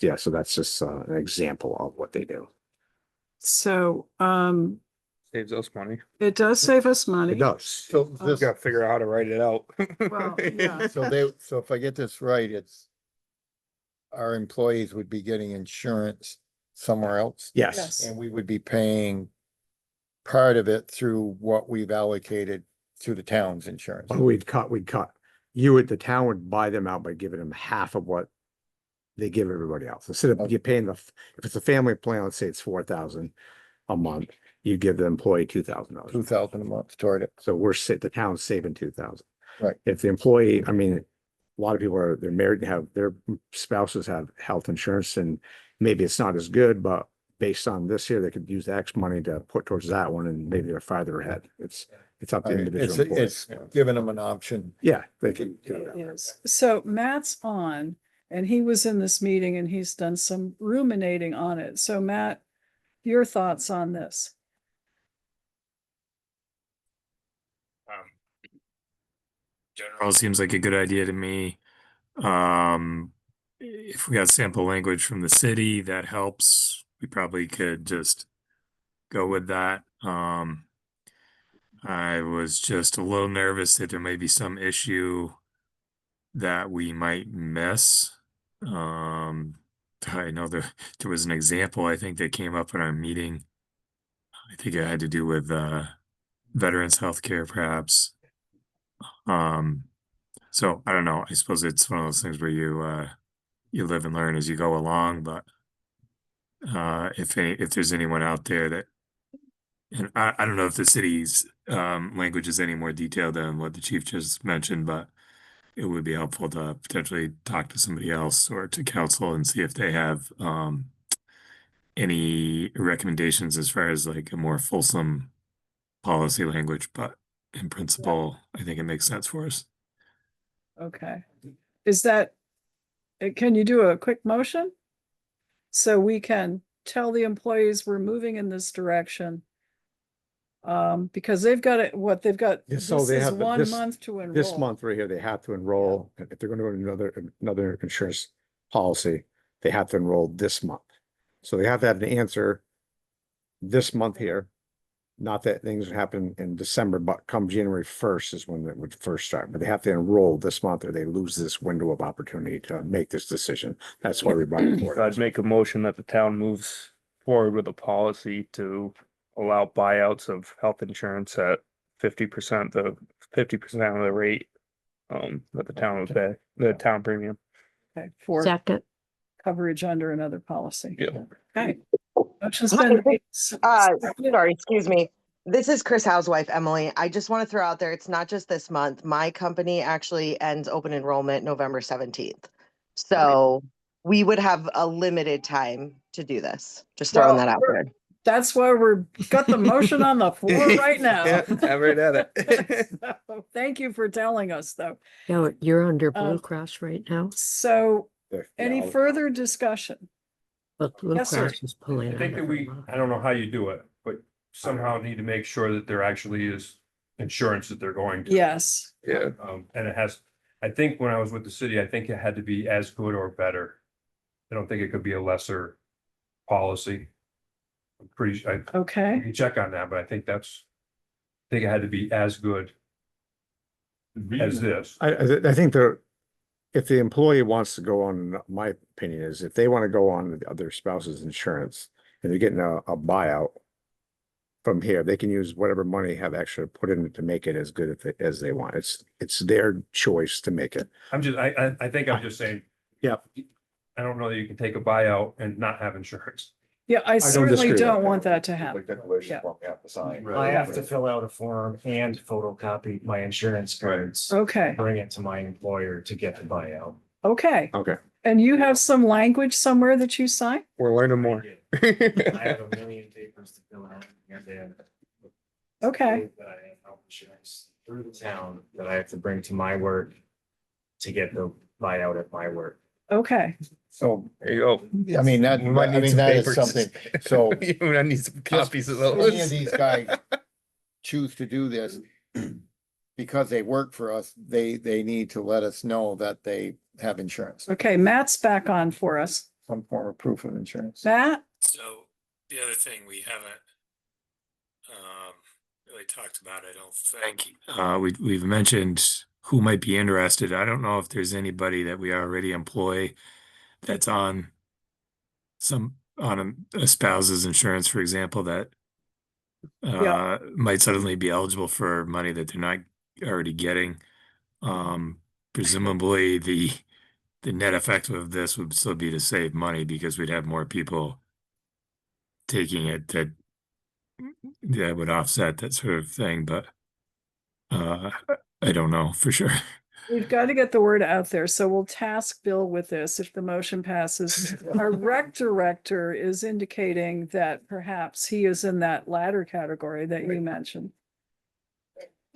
yeah, so that's just an example of what they do. So, Saves us money. it does save us money. It does. So Just gotta figure out how to write it out. Well, yeah. so if I get this right, it's our employees would be getting insurance somewhere else, Yes. Yes. and we would be paying part of it through what we've allocated through the town's insurance. We'd cut the town would buy them out by giving them half of what they give everybody else. Instead of you paying if it's a family plan, let's say it's 4,000 a month, you give the employee $2,000. 2,000 a month toward it. So the town's saving 2,000. Right. If the employee, I mean, a lot of people they're married and have their spouses have health insurance, and maybe it's not as good, but based on this here, they could use X money to put towards that one, and maybe they're farther ahead. It's up to the individual. employee. It's giving them an option. Yeah, they can. It is. So Matt's on, and he was in this meeting and he's done some ruminating on it. So Matt, your thoughts on this? General seems like a good idea to me. If we got sample language from the city, that helps. We probably could just go with that. I was just a little nervous that there may be some issue that we might miss. I know there was an example, I think, that came up in our meeting. I think it had to do with veterans healthcare, perhaps. So I don't know. I suppose it's one of those things where you live and learn as you go along. But if there's anyone out there that, and I don't know if the city's language is any more detailed than what the chief just mentioned, but it would be helpful to potentially talk to somebody else or to council and see if they have any recommendations as far as like a more fulsome policy language. But in principle, I think it makes sense for us. Okay. Can you do a quick motion? So we can tell the employees we're moving in this direction. Because they've got it, they've got, Yeah, this so they is have 1 month to enroll. This month right here, they have to enroll. If they're going to go to another insurance policy, they have to enroll this month. So they have to have an answer this month here. Not that things happen in December, but come January 1st is when it would first start. But they have to enroll this month or they lose this window of opportunity to make this decision. That's why we brought it forward. I'd make a motion that the town moves forward with a policy to allow buyouts of health insurance at 50% of the rate that the town would pay, the town premium. Okay, for Second. coverage under another policy. Yeah. Okay. Motion's been made. Sorry, excuse me. This is Chris Housewife, Emily. I just want to throw out there, it's not just this month. My company actually ends open enrollment November 17th. So we would have a limited time to do this. Just throwing that out there. That's why got the motion on the floor right now. Yeah, I'm right at it. So, thank you for telling us though. No, you're under Blue Cross right now, So There- any yeah, further discussion? but Blue Yes, sir. Cross is pulling. I think that out. I don't know how you do it, but somehow need to make sure that there actually is insurance that they're going to. Yes. Yeah. And it has, I think when I was with the city, I think it had to be as good or better. I don't think it could be a lesser policy. I'm pretty sure, I Okay. can check on that, but I think I think it had to be as good as this. I think if the employee wants to go on, my opinion is if they want to go on the other spouse's insurance and they're getting a buyout from here, they can use whatever money have extra put in it to make it as good as they want. It's their choice to make it. I think I'm just saying. Yeah. I don't know that you can take a buyout and not have insurance. Yeah, I certainly disagree with don't that. want that to happen. declaration Yeah. form we have to sign. I have to fill out a form and photocopy my insurance cards, Okay, bring it to my employer to get the buyout. okay. Okay. And you have some language somewhere that you sign? We're learning more. I have a million papers to fill out and then. Okay. That I have health insurance through the town that I have to bring to my work to get the buyout at my work. Okay, So, There you go. I mean, that is something, so You might need some copies of any of those. these guys choose to do this because they work for us, they need to let us know that they have insurance, okay, Matt's back on for us. some form of proof of insurance. Matt? So the other thing we haven't really talked about, I don't think, we've mentioned who might be interested. I don't know if there's anybody that we already employ that's on a spouse's insurance, for example, that might suddenly be eligible for money that they're not already getting. presumably the net effect of this would still be to save money because we'd have more people taking it that would offset that sort of thing, but I don't know for sure. We've got to get the word out there, so we'll task Bill with this if the motion passes. Our rec director is indicating that perhaps he is in that latter category that you mentioned.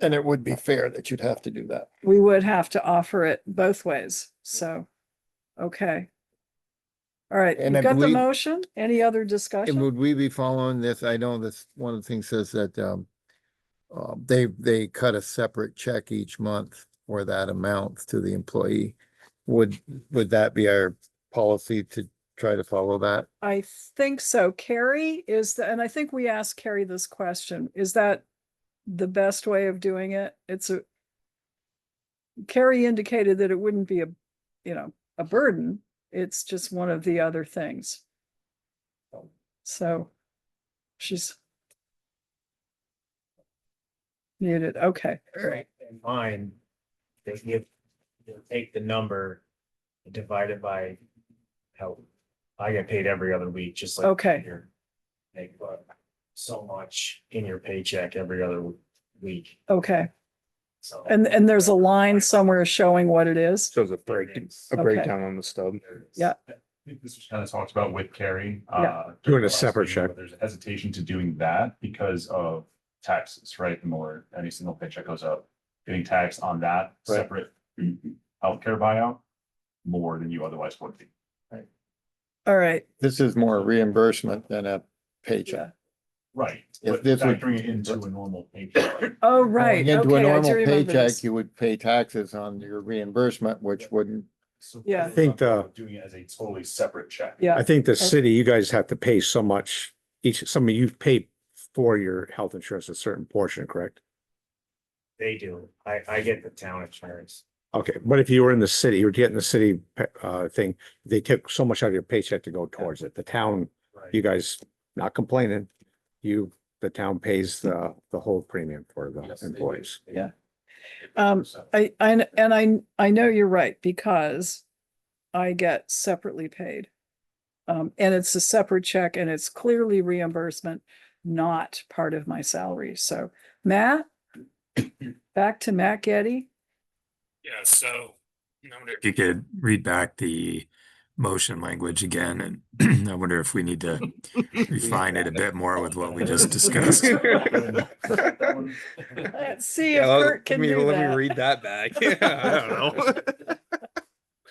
And it would be fair that you'd have to do that. We would have to offer it both ways, so, okay. All right, And you I got the believe- motion? Any other And discussion? would we be following this? I know this, one of the things says that, they cut a separate check each month for that amount to the employee. Would that be our policy to try to follow that? I think so. Carrie and I think we asked Carrie this question, is that the best way of doing it? Carrie indicated that it wouldn't be a burden. It's just one of the other things. So she's muted. Okay. Right. And mine, they take the number and divide it by how I get paid every other week, just like. Okay. You're make so much in your paycheck every other week. Okay. So. And there's a line somewhere showing what it is. Shows a Okay. breakdown on the stub. Yeah. I think this was kind of talked about with Carrie. Yeah. Doing a separate check. There's a hesitation to doing that because of taxes, right? The more any single paycheck goes up, getting taxed on that Right. separate healthcare buyout more than you otherwise would be. All right. This is more reimbursement than a paycheck. Right. If But this would- factoring it into a normal paycheck. Oh, right. Going into a Okay, I normal do remember paycheck, this. you would pay taxes on your reimbursement, which wouldn't. So Yeah. I think doing it as a totally separate check. Yeah. I think the city, you guys have to pay so much, some of you pay for your health insurance a certain portion, correct? They do. I get the town insurance. Okay, but if you were in the city, you're getting the city thing, they took so much out of your paycheck to go towards it. The town, Right. you guys not complaining, the town pays the whole premium for the Yes, they do. employees. Yeah. I know you're right, because I get separately paid. And it's a separate check and it's clearly reimbursement, not part of my salary. So Matt, back to Matt Getty. Yeah, so I wonder if you could read back the motion language again, and I wonder if we need to refine it a bit more with what we just discussed. Let's see if Kurt can do let me that. read that back. I don't know.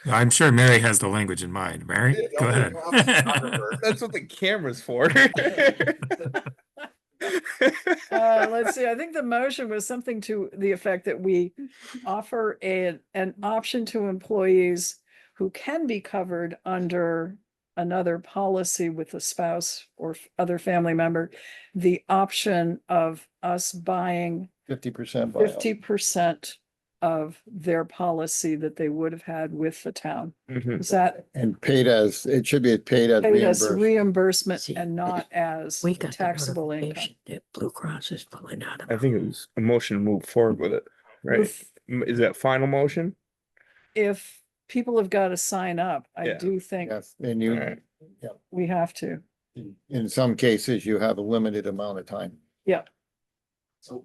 I'm sure Mary has the language in mind. Mary, go ahead. That's what the camera's for. Let's see, I think the motion was something to the effect that we offer an option to employees who can be covered under another policy with a spouse or other family member, the option of us buying 50% 50% of their policy that they would have had with the town. Mhm. Is that And paid as, it should be paid as paid as reimbursement. reimbursement See, and not as We got the taxable income? notification that Blue Cross is pulling out of. I think it was a motion to move forward with it, right? If- Is that final motion? If people have got to sign up, I Yeah. do think Yes, and you, Alright. we have to. in some cases, you have a limited amount of time. So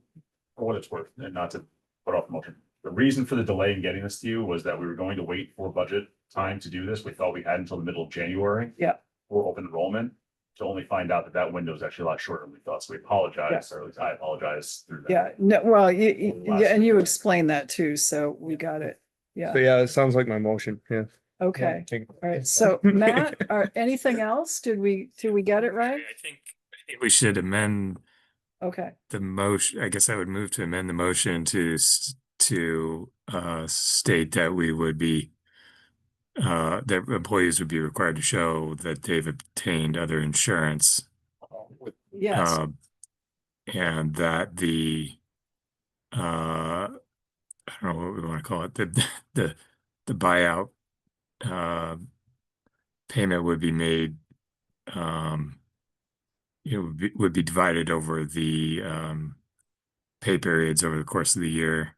for what it's worth, and not to put off the motion, the reason for the delay in getting this to you was that we were going to wait for budget time to do this. We thought we had until the middle of January. Yeah. For open enrollment, to only find out that window is actually a lot shorter than we thought. So we apologize, or at least I apologize through that. Yeah, no, well, Last yeah, and you year. explained that too, so we got it. So yeah, it sounds like my motion, yeah. Okay, Think- all right, so Matt, anything else? Did we get it right? I think we should amend Okay, the motion. I guess I would move to amend the motion to state that we would be that employees would be required to show that they've obtained other insurance. yes, And that I don't know what we want to call it, the buyout payment would be made, would be divided over the pay periods over the course of the year.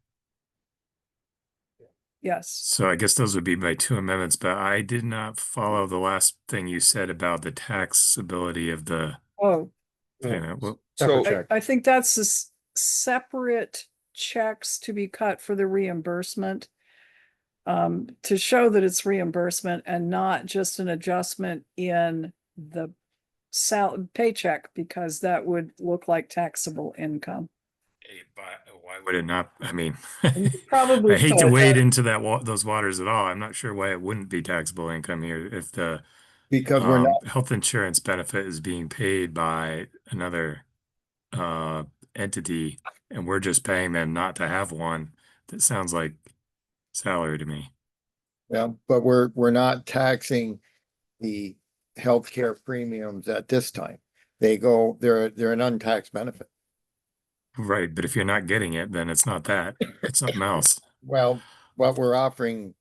Yes. So I guess those would be my two amendments, but I did not follow the last thing you said about the taxability of the, Oh, well, So, I think that's separate checks to be cut for the reimbursement. To show that it's reimbursement and not just an adjustment in the paycheck, because that would look like taxable income. why would it not? I mean, Probably I hate to could, wade but- into those waters at all. I'm not sure why it wouldn't be taxable income here if the Because we're not, health insurance benefit is being paid by another entity and we're just paying them not to have one. That sounds like salary to me. yeah, but we're not taxing the healthcare premiums at this time. They're an untaxed benefit. Right, but if you're not getting it, then it's not that. It's something else. Well, what we're offering,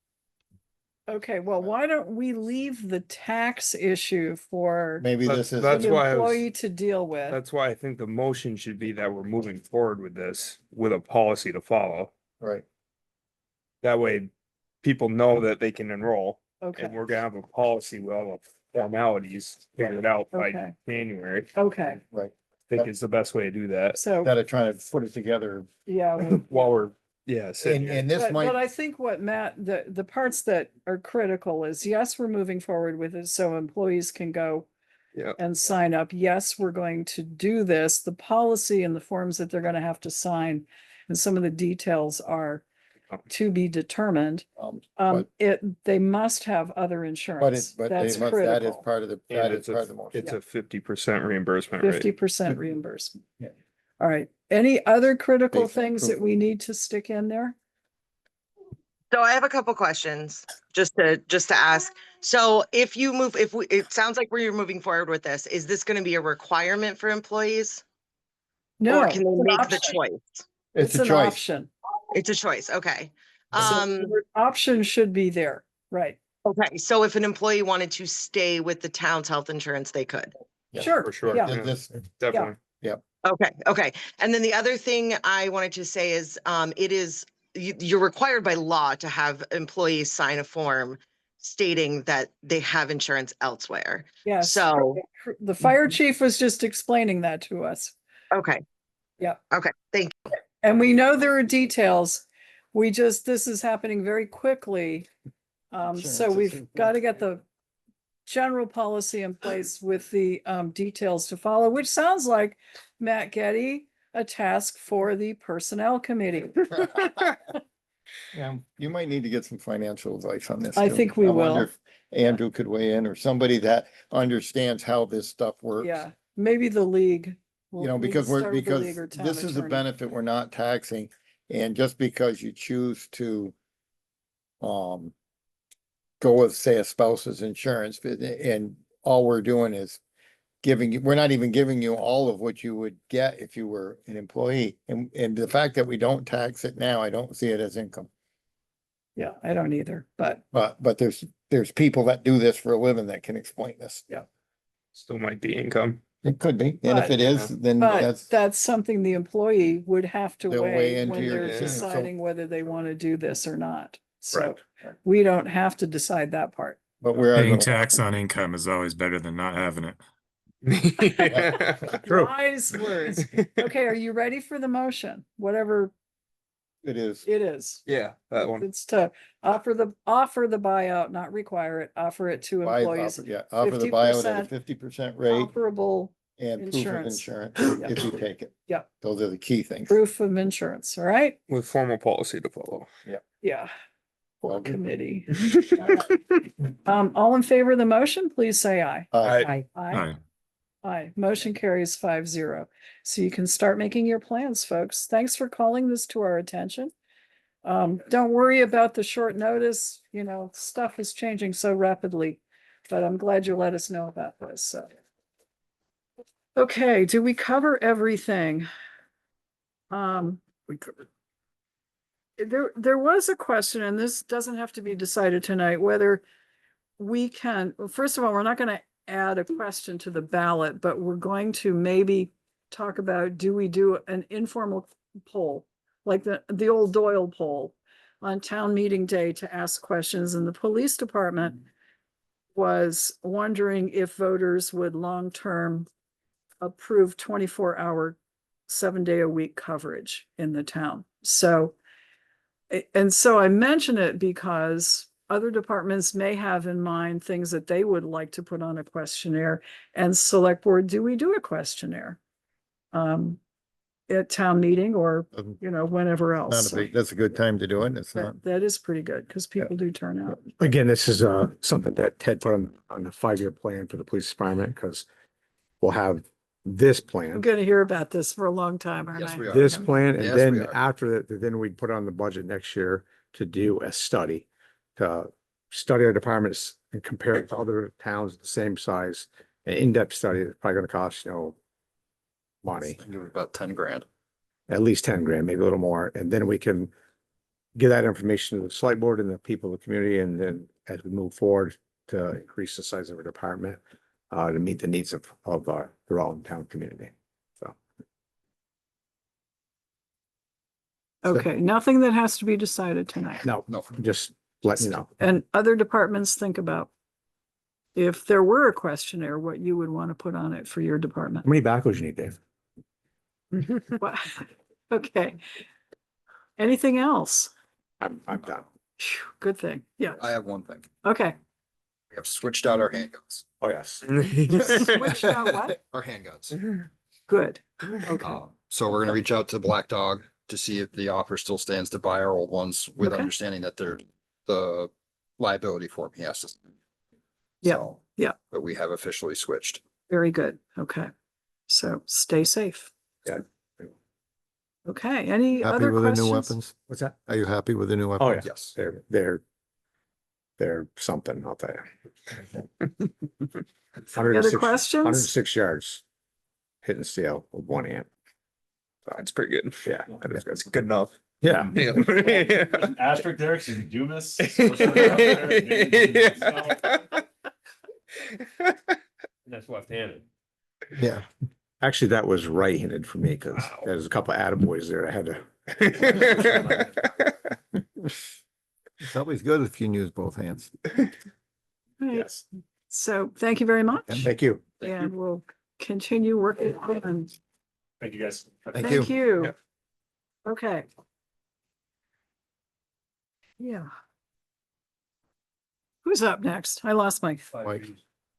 Okay, well, why don't we leave the tax issue for maybe this is. That's the why I was- employee to deal with? that's why I think the motion should be that we're moving forward with this with a policy to follow. Right. That way, people know that they can enroll, Okay, and we're gonna have a policy with all the formalities figured out by Okay. January. okay, I think it's the best way to do that so, Instead of trying to put it together. yeah. while we're, sitting And, here. and this But might, I think what Matt, the parts that are critical is, yes, we're moving forward with it so employees can go Yeah. and sign up. Yes, we're going to do this. The policy and the forms that they're gonna have to sign and some of the details are to be determined. but They must have other insurance. but That's they must, that is critical. part of the, And that is it's part a, of the motion. it's a 50% reimbursement rate. 50% reimbursement. Yeah. All right. Any other critical Based on things that approval. we need to stick in there? So I have a couple questions just to ask. So if you move, it sounds like you're moving forward with this, is this going to be a requirement for employees? No. Or can they it's an make the option. choice? It's a an choice. option. It's a choice. Okay. So the word option should be there, right? Okay. So if an employee wanted to stay with the town's health insurance, they could. Yeah, Sure. For sure. Yeah. Yeah, This, definitely. Okay, okay. And then the other thing I wanted to say is, you're required by law to have employees sign a form stating that they have insurance elsewhere. Yes. So, The fire chief was just explaining that to us. okay. Yeah. Okay, thank you. And we know there are details. This is happening very quickly. So Insurance we've is got to get the general policy in place with the details to follow, which sounds like, Matt Getty, a task for the personnel committee. yeah, you might need to get some financial advice on this. I too. think we wonder will. if Andrew could weigh in, or somebody that understands how this stuff works. Yeah, maybe the league. You know, because this is a benefit we're not taxing, and just because you choose to go with, say, a spouse's insurance, and all we're doing is we're not even giving you all of what you would get if you were an employee. And the fact that we don't tax it now, I don't see it as income. Yeah, I don't either, but But there's people that do this for a living that can explain this. Still might be income. It could be, and if But- it is, then that's something the employee would have to They'll weigh weigh into when your they're decision. So- deciding whether they want to do this or not. So Right. we don't have to decide that part. but we're. Paying tax on income is always better than not having it. True. Wise words. Okay, are you ready for the motion? Whatever It is. it is. Yeah, that one. It's to offer the buyout, not require it, offer it to employees. Offer the buyout at a 50% 50% rate Operable and proof of insurance. insurance Yeah. if you take it. Yeah. Those are the key things. proof of insurance, all right? With formal policy to follow. Yeah. Full Well, committee. All in favor of the motion, please say aye. I, Aye. Aye. Aye. Motion carries 5-0. So you can start making your plans, folks. Thanks for calling this to our attention. Don't worry about the short notice, stuff is changing so rapidly, but I'm glad you let us know about this, so. Okay, do we cover everything? We covered. There was a question, and this doesn't have to be decided tonight, whether we can, well, first of all, we're not gonna add a question to the ballot, but we're going to maybe talk about, do we do an informal poll? Like the old Doyle poll, on town meeting day to ask questions, and the police department was wondering if voters would long-term approve 24-hour, 7-day-a-week coverage in the town. So, and so I mention it because other departments may have in mind things that they would like to put on a questionnaire, and select board, do we do a questionnaire? At town meeting or, whenever Not else. a big, that's a good time to do it. It's not. That is pretty good because people do turn out. Again, this is something that Ted put on the 5-year plan for the police department, because we'll have this I'm plan, gonna hear about this for a long time, aren't Yes, I? we are. this plan, and Yes, we then are. after that, then we'd put on the budget next year to do a study. To study our departments and compare it to other towns the same size. An in-depth study is probably gonna cost, money, Give it about 10 grand. at least 10 grand, maybe a little more, and then we can give that information to the select board and the people of the community, and then as we move forward to increase the size of our department, to meet the needs of our Rutland town community. So, Okay, nothing that has to be decided tonight. no, just letting you know. And other departments think about if there were a questionnaire, what you would want to put on it for your department. How many backhoes you need, Dave? What- Okay. Anything else? I'm done. Phew, good thing. Yeah, I have one thing. okay. We have switched out our handguns. Oh, yes. Switched out what? Our handguns. Good. Okay. So we're gonna reach out to Black Dog to see if the offer still stands to buy our old ones with Okay. understanding that they're the liability for him. He has to. Yeah, So, yeah. But we have officially switched. Very good. Okay. So stay safe. Yeah. Okay, any Happy other with the new questions? weapons? What's that? Are you happy with the new Oh, weapons? yeah. Yes. They're something, I'll tell you. Any other questions? 106 yards hitting steel with 1 amp. That's pretty good. Yeah. That's good enough. Yeah. Asterisk there, excuse me, Dumas. That's left-handed. Yeah. Actually, that was right-handed for me, because there's a couple of attaboys there. I had to. It's always good if you can use both hands. Right. Yes. So thank you very much. Thank you. And we'll continue working on. Thank you, guys. Thank you. Thank you. Yeah. Okay. Yeah. Who's up next? I lost my Mike.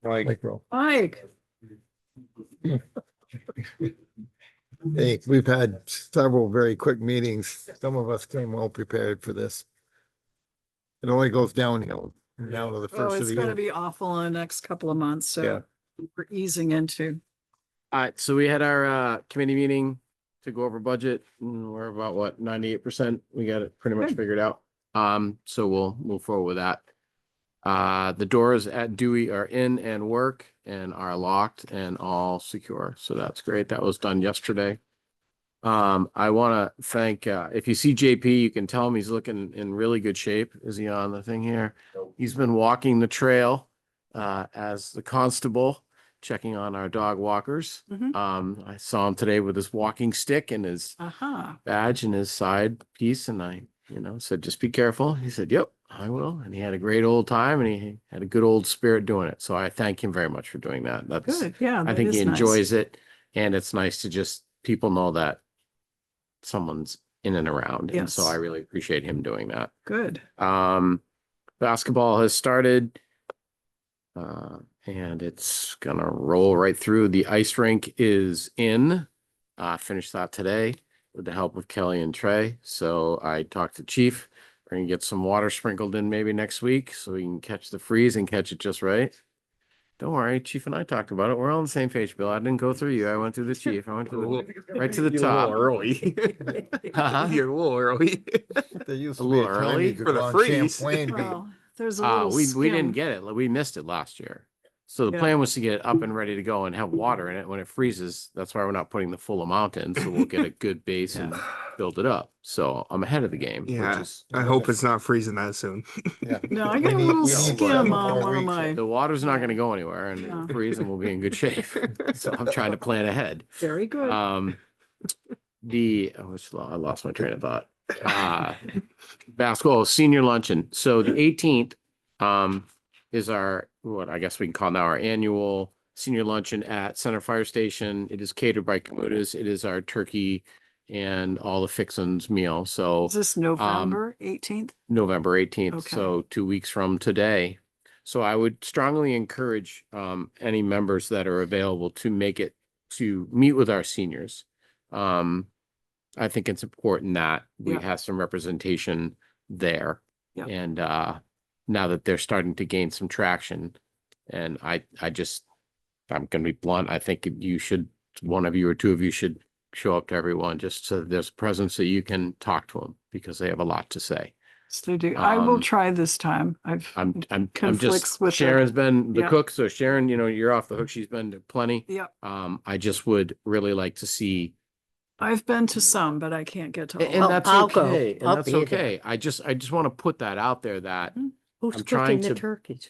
Like, Mike. Hey, we've had several very quick meetings. Some of us came well prepared for this. It only goes downhill now to the Oh, first of it's the gonna year. be awful in the next couple of months, Yeah. so we're easing into. All right, so we had our committee meeting to go over budget, and we're about what, 98%? We got it pretty much Good. figured out. So we'll move forward with that. The doors at Dewey are in and work and are locked and all secure, so that's great. That was done yesterday. I want to thank, if you see JP, you can tell him he's looking in really good shape. Is he on the thing here? He's been walking the trail as the constable, checking on our dog walkers. Mhm. I saw him today with his walking stick and his Aha, badge and his side piece, and I, said, just be careful. He said, yep, I will. And he had a great old time, and he had a good old spirit doing it. So I thank him very much for doing that. That's, good, yeah. I that think he is nice. enjoys it, and it's nice to just people know that someone's in and around. And so Yes. I really appreciate him doing that. Good, Basketball has started. And it's gonna roll right through. The ice rink is in. Finished that today with the help of Kelly and Trey. So I talked to Chief. We're gonna get some water sprinkled in maybe next week so we can catch the freeze and catch it just right. Don't worry, Chief and I talked about it. We're all on the same page, Bill. I didn't go through you. I went through the chief. I went to the right to the top. early. Uh-huh. You're a little early. There used A to be little a time early you could for the go on freeze. Champlain Beach. well, there's a little. We didn't skim. get it. We missed it last year. So the Yeah. plan was to get it up and ready to go and have water in it when it freezes. That's why we're not putting the full amount in. So we'll get a good base and build it up. So I'm ahead of the game. Which is, I hope it's not freezing that soon. Yeah. No, I We got a need- little we need skim four on one of weeks. my, the water's not going to go anywhere and Yeah. it'll freeze and we'll be in good shape. So I'm trying to plan ahead. very good. I lost my train of thought. basketball senior luncheon. So the 18th is our, what I guess we can call now our annual senior luncheon at Center Fire Station. It is catered by Kamutas. It is our turkey and all the fixins meal. So Is this November 18th? November 18th, Okay. so 2 weeks from today. So I would strongly encourage any members that are available to make it to meet with our seniors. I think it's important that we Yeah. have some representation there. Yeah. And now that they're starting to gain some traction, and I'm gonna be blunt, I think you should, one of you or two of you should show up to everyone, just so there's presence that you can talk to them, because they have a lot to say. So they do. I will Um, try this time. I'm conflicts just, with it. Sharon's been the Yeah. cook, so Sharon, you're off the hook. She's been to plenty. Yep. I just would really like to see, I've been to some, but I can't get to all. and of that's I'll go. okay, and I'll that's be there. okay. I just want to put that out there that Who's I'm trying cooking the to- turkeys?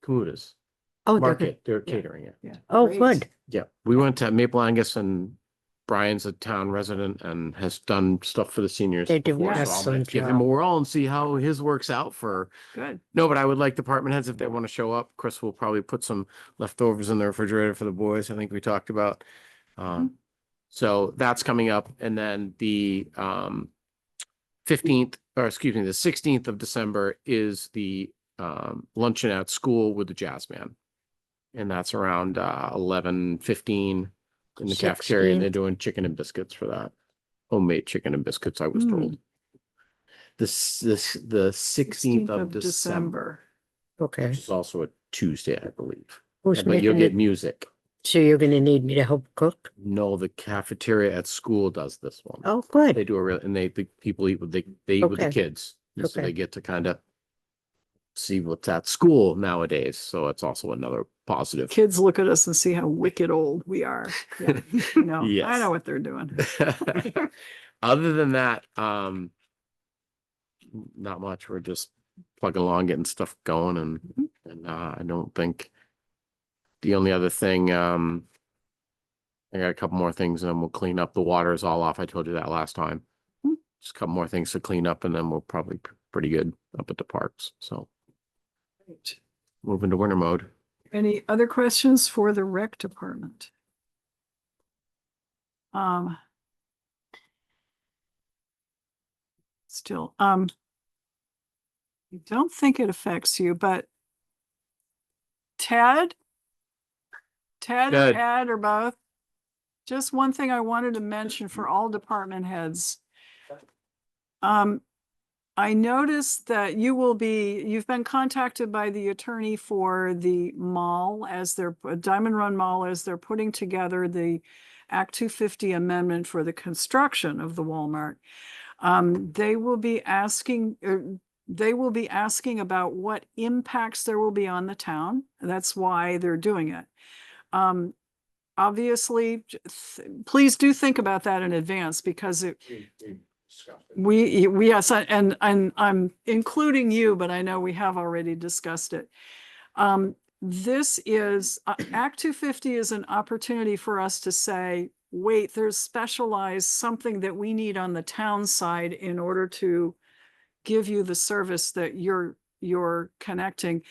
Kamutas Oh, they're market, they're Yeah. catering it. Yeah. Oh, Great. good. Yeah, we went to Maple Angus, and Brian's a town resident and has done stuff for the seniors. They do before, so I'm gonna excellent give him a job. whirl and see how his works out for. Good. No, but I would like department heads, if they want to show up. Chris will probably put some leftovers in the refrigerator for the boys. I think we talked about. So that's coming up. And then the 15th, or excuse me, the 16th of December is the luncheon at school with the jazz band. And that's around 11:15 in the cafeteria, and they're 16th. doing chicken and biscuits for that. Homemade chicken and biscuits, I was told. The 16th of December, Okay. which is also a Tuesday, I believe. Who's But you'll making get it? music. So you're gonna need me to help cook? No, the cafeteria at school does this one. Oh, They good. do a real, and the people eat with, they eat with the Okay. kids. And so Okay. they get to kind of see what's at school nowadays. So it's also another positive. Kids look at us and see how wicked old we are. Yeah. No, I Yes. know what they're doing. Other than that, not much. We're just plugging along, getting stuff going, and I don't think the only other thing, I got a couple more things, and then we'll clean up. The water is all off. I told you that last time. Just a couple more things to clean up, and then we'll probably pretty good up at the parks. So moving to winter mode. Any other questions for the rec department? Still, I don't think it affects you, but Ted or Ted. Ed or both, just one thing I wanted to mention for all department heads. I noticed that you've been contacted by the attorney for the mall as their Diamond Run Mall, as they're putting together the Act 250 amendment for the construction of the Walmart. They will be asking about what impacts there will be on the town. That's why they're doing it. Obviously, please do think about that in advance, because yes, and I'm including you, but I know we have already discussed it. This is Act 250 is an opportunity for us to say, wait, there's specialized something that we need on the town side in order to give you the service that you're connecting.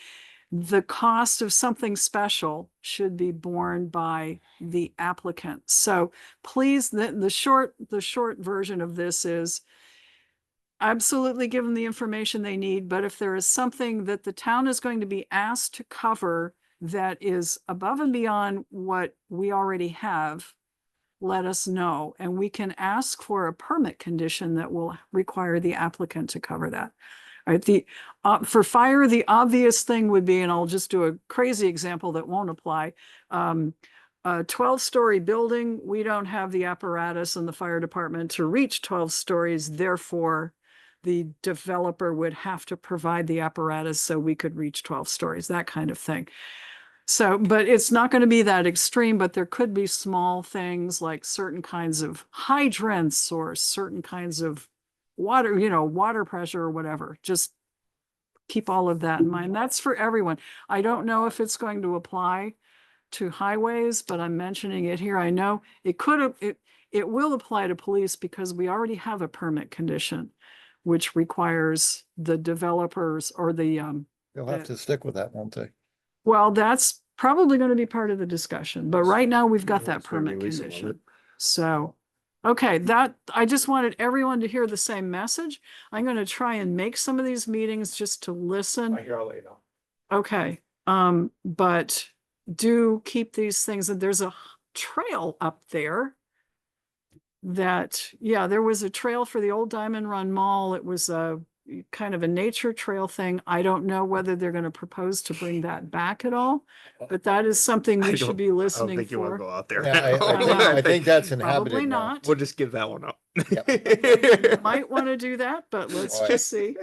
The cost of something special should be borne by the applicant. So please, the short version of this is absolutely give them the information they need, but if there is something that the town is going to be asked to cover that is above and beyond what we already have, let us know, and we can ask for a permit condition that will require the applicant to cover that. All right, for fire, the obvious thing would be, and I'll just do a crazy example that won't apply. A 12-story building, we don't have the apparatus in the fire department to reach 12 stories. Therefore, the developer would have to provide the apparatus so we could reach 12 stories, that kind of thing. So, but it's not going to be that extreme, but there could be small things like certain kinds of hydrants or certain kinds of water, water pressure or whatever. Just keep all of that in mind. That's for everyone. I don't know if it's going to apply to highways, but I'm mentioning it here. I know it could have, It will apply to police because we already have a permit condition, which requires the developers or They'll have to stick with that, won't they? well, that's probably going to be part of the discussion, but right now we've got that So permit release them, condition. So, okay, I just wanted everyone to hear the same message. I'm going to try and make some of these meetings just to listen. I hear all later. Okay, but do keep these things, and there's a trail up there that, yeah, there was a trail for the old Diamond Run Mall. It was a kind of a nature trail thing. I don't know whether they're going to propose to bring that back at all, but that is something we should be listening for. out there. Yeah, I think that's inhabited Probably now. not. We'll just give that one up. Might want to do that, but let's Boy. just see.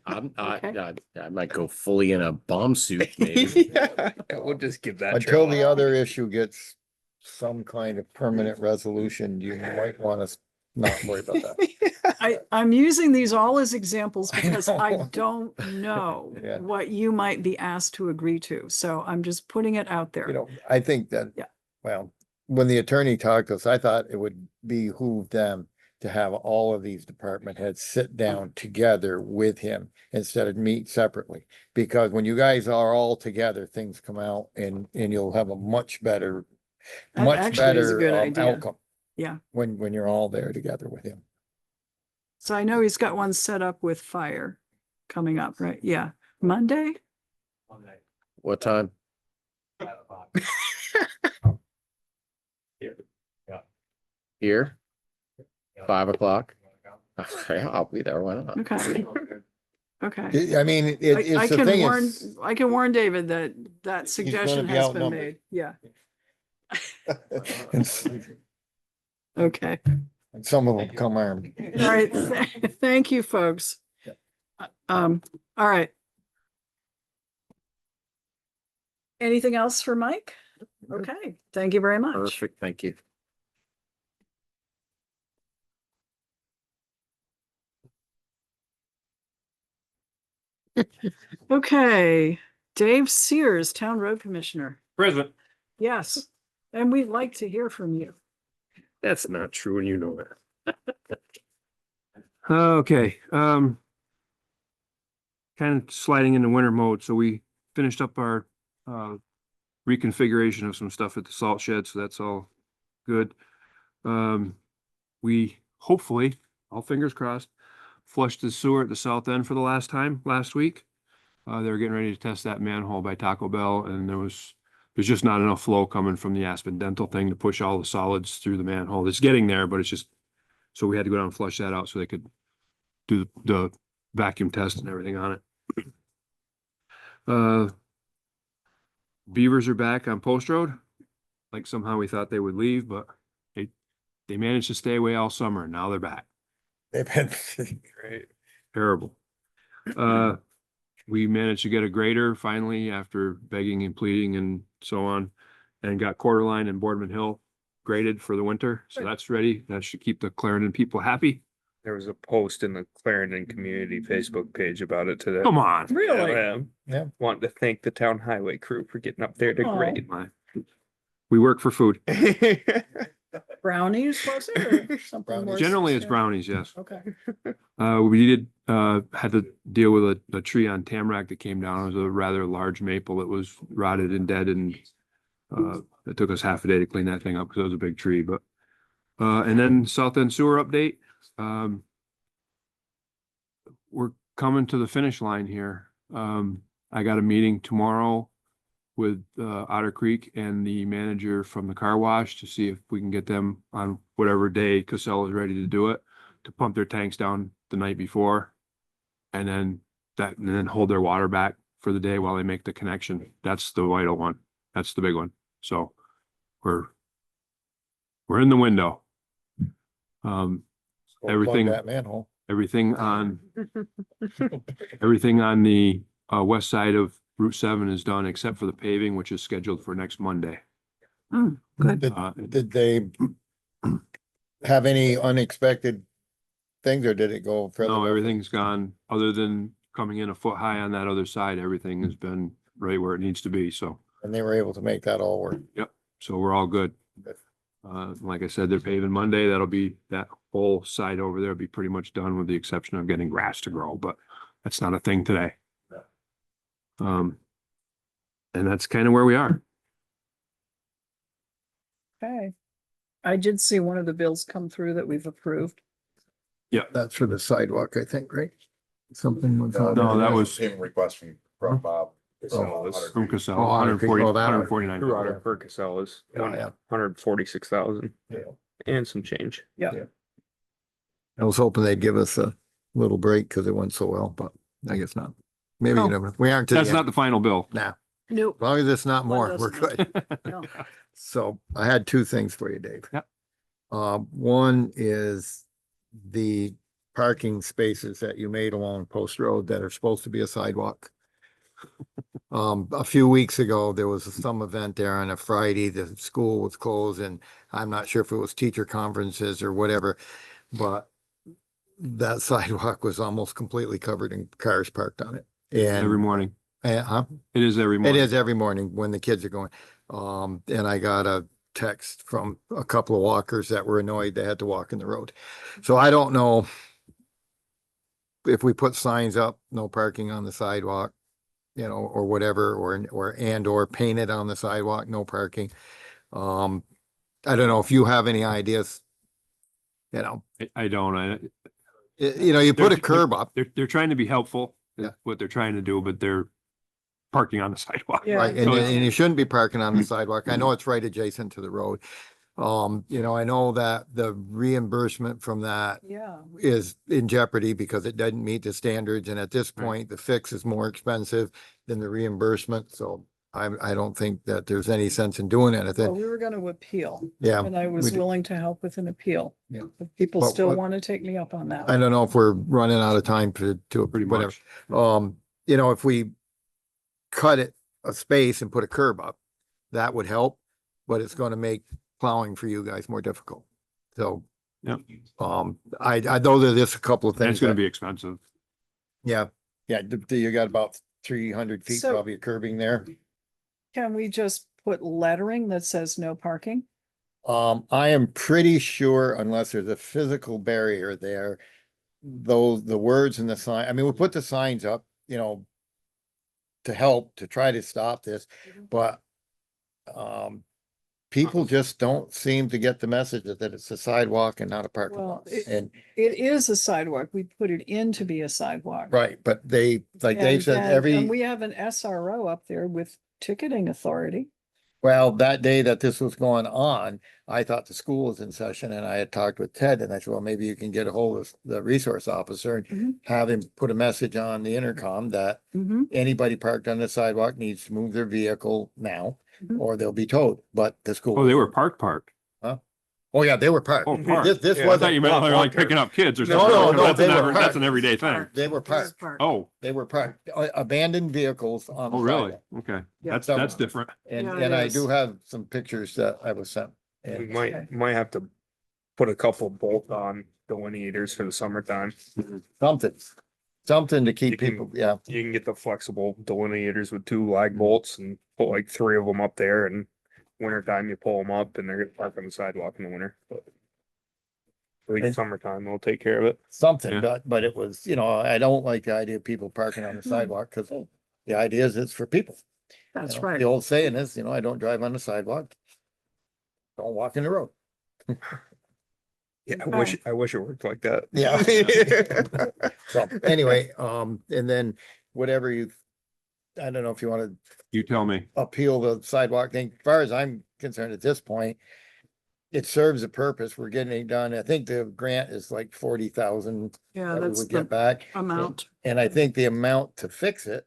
I might go fully in a bomb suit, maybe. Yeah, we'll just give that. Until trail the up. other issue gets some kind of permanent resolution, you might want to not worry about that. I'm using these all as examples I because know. I don't know Yeah. what you might be asked to agree to. So I'm just putting it out there. You know, I think that, Yeah. well, when the attorney talked to us, I thought it would behoove them to have all of these department heads sit down together with him instead of meet separately. Because when you guys are all together, things come out and you'll have a much better, That much actually is a better good idea. outcome Yeah. when you're all there together with him. So I know he's got one set up with fire coming up, right? Yeah. Monday? What time? 5 o'clock. Here. Here, Yeah. 5 o'clock. Okay, I'll be there. Why not? Okay. Okay. I mean, I it's the can thing warn, is. I can warn David that that suggestion be has been outnumbered. made. Yeah. And Okay. some of them come armed. All right. Thank you, folks. All right. Anything else for Mike? Okay, thank you very much. Perfect, thank you. Okay, Dave Sears, Town Road Commissioner. Present. Yes, and we'd like to hear from you. That's not true, and you know that. Okay, kind of sliding into winter mode, so we finished up our reconfiguration of some stuff at the salt shed, so that's all good. We hopefully, all fingers crossed, flushed the sewer at the south end for the last time last week. They were getting ready to test that manhole by Taco Bell, and there's just not enough flow coming from the Aspen Dental thing to push all the solids through the manhole. It's getting there, but it's just, so we had to go down and flush that out so they could do the vacuum test and everything on it. Beavers are back on Post Road. Like somehow we thought they would leave, but they managed to stay away all summer, and now they're back. They've been Great. Terrible. We managed to get a grader finally after begging and pleading and so on, and got Quarterline and Boardman Hill graded for the winter. So that's ready. That should keep the Clarendon people happy. There was a post in the Clarendon community Facebook page about it today. Come on. Really? Yeah. Wanting to thank the town highway crew for getting up there to Aw. grade. We work for food. Brownies, was it, or something more? Generally, it's substantial? brownies, yes. Okay. We did, had to deal with a tree on Tamarack that came down. It was a rather large maple that was rotted and dead, and it took us half a day to clean that thing up because it was a big tree, but and then South End Sewer update. We're coming to the finish line here. I got a meeting tomorrow with Otter Creek and the manager from the car wash to see if we can get them on whatever day Casella is ready to do it, to pump their tanks down the night before. And then hold their water back for the day while they make the connection. That's the vital one. That's the big one. So we're in the window. Everything, Plug that manhole. everything on the west side of Route 7 is done except for the paving, which is scheduled for next Monday. Good. Did they have any unexpected things, or did it go further? No, everything's gone, other than coming in a foot high on that other side, everything has been right where it needs to be, so. And they were able to make that all work. Yep, so we're all good. Good. Like I said, they're paving Monday. That'll be, that whole side over there will be pretty much done with the exception of getting grass to grow, but that's not a thing today. And that's kind of where we are. Okay. I did see one of the bills come through that we've approved. That's for the sidewalk, I think, right? Something was. on No, there. that was Payment request from Bob. from Casella, Oh, Otter Creek. Oh, that- 149. True audit for Casella's Oh, yeah. 146,000 Yeah. and some change. Yeah. I was hoping they'd give us a little break because it went so well, but I guess not. Maybe Oh. you never, we aren't. to the That's end. not the final bill. Nah, Nope. as long as it's not more, we're doesn't good. No. So I had two things for you, Dave. Yep. One is the parking spaces that you made along Post Road that are supposed to be a sidewalk. A few weeks ago, there was some event there on a Friday, the school was closed and I'm not sure if it was teacher conferences or whatever, but that sidewalk was almost completely covered in cars parked on it. Every And, morning. huh? It is every It morning. is every morning when the kids are going. And I got a text from a couple of walkers that were annoyed they had to walk in the road. So I don't know if we put signs up, no parking on the sidewalk, you know, or whatever, or paint it on the sidewalk, no parking. I don't know if you have any ideas. You know, I don't, you know, you put a They're- curb up, they're trying to be helpful. is Yeah. What they're trying to do, but they're parking on the sidewalk. Yeah. right? And, So it's- and you shouldn't be parking on the sidewalk. I know it's right adjacent to the road. You know, I know that the reimbursement from that Yeah. is in jeopardy because it doesn't meet the standards. And at this Right. point, the fix is more expensive than the reimbursement. So I don't think that there's any sense in doing Well, anything. we were going to appeal Yeah. and I was we- willing to help with an appeal. Yeah. If people But still what- want to take me up on that. I don't know if we're running out of time to Pretty whatever. much. You know, if we cut it a space and put a curb up, that would help, but it's going to make plowing for you guys more difficult. So, Yep. I know that there's a couple of And things. it's gonna that- be expensive. Yeah, you got about 300 feet So- probably of curbing there. Can we just put lettering that says no parking? I am pretty sure unless there's a physical barrier there, those, the words in the sign, I mean, we put the signs up, you know, to help, to try to stop this, but people just don't seem to get the message that it's a sidewalk and not a parking Well, lot. it- And, It is a sidewalk. We put it in to be a sidewalk. right, but they, like Dave And- said, and we have an SRO up there with ticketing authority. well, that day that this was going on, I thought the school was in session and I had talked with Ted and I said, well, maybe you can get a hold of the resource officer and Mhm. have him put a message on the intercom that Mm-hmm. anybody parked on the sidewalk needs to move their vehicle now Mhm. or they'll be towed, but the school. Oh, they were parked. Oh, yeah, they were parked. Oh, parked. This Yeah, I thought you wasn't, meant Not like long-term. picking up kids or No, something. no, That's they an were every- That's parked. an everyday thing. they were parked. Oh, They were parked, abandoned vehicles on the oh, really? sidewalk. Okay. Yeah. That's different. And, Yeah, and it I is. do have some pictures that I was sent. We And Okay. might have to put a couple bolt-on delineators for the summertime. something to You keep can- people, yeah. You can get the flexible delineators with 2 lag bolts and put like 3 of them up there, and wintertime you pull them up and they're gonna park on the sidewalk in the winter, but at least And- summertime will take care of it. Something, Yeah. but it was, you know, I don't like the idea of people parking on the sidewalk because the idea is it's for people. You That's know, right. The old saying is, you know, I don't drive on the sidewalk. Don't walk in the road. Yeah, Okay. I wish it worked like that. Yeah. So anyway, and then whatever you, I don't know if you want to You tell me. appeal the sidewalk thing. As far as I'm concerned at this point, it serves a purpose. We're getting it done. I think the grant is like 40,000 Yeah, that we that's would the get back. amount. And I think the amount to fix it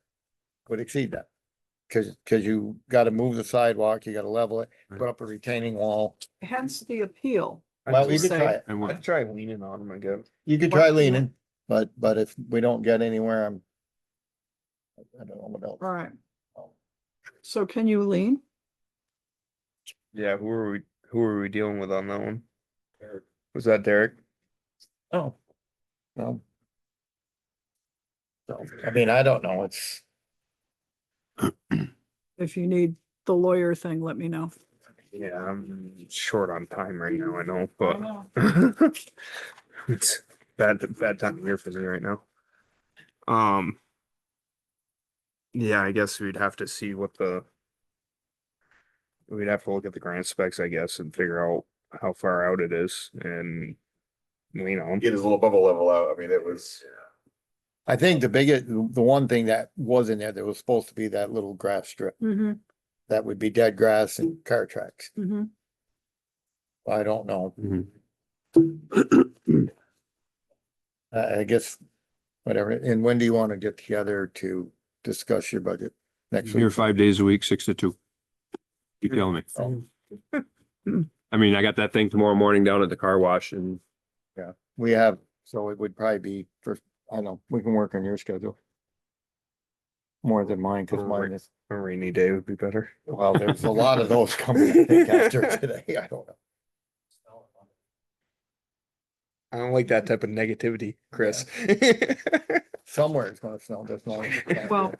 would exceed that. Cause you gotta move the sidewalk, you gotta level it, put up a retaining wall. Hence the appeal. Well, we would could say- try it. And what, I'd try leaning on them again. You could What- try leaning, but if we don't get anywhere, I don't know what else. All right. So can you lean? Yeah, who are we dealing with on that one? Was that Derek? Oh. Well. So, I mean, I don't know, it's, If you need the lawyer thing, let me know. Yeah, I'm short on time right now, I know, I but know. it's bad time of year for me right now. Um, yeah, I guess we'd have to see we'd have to look at the grant specs, I guess, and figure out how far out it is and, Get his little bubble level out. I mean, it was. I think the one thing that wasn't there, there was supposed to be that little grass strip. Mm-hmm, That would be dead grass and car tracks. mm-hmm. I don't know. Mhm. I guess, whatever. And when do you want to get together to discuss your budget? Next Here week? 5 days a week, 6 to 2. You tell me. I mean, I got that thing tomorrow morning down at the car wash and We have, so it would probably be for, I don't know, we can work on your schedule. More than mine, because mine is, a rainy day would be better. well, there's a lot of those coming, I think, after today. I don't know. I don't like that type of negativity, Chris. Somewhere it's gonna snow, just not. Well,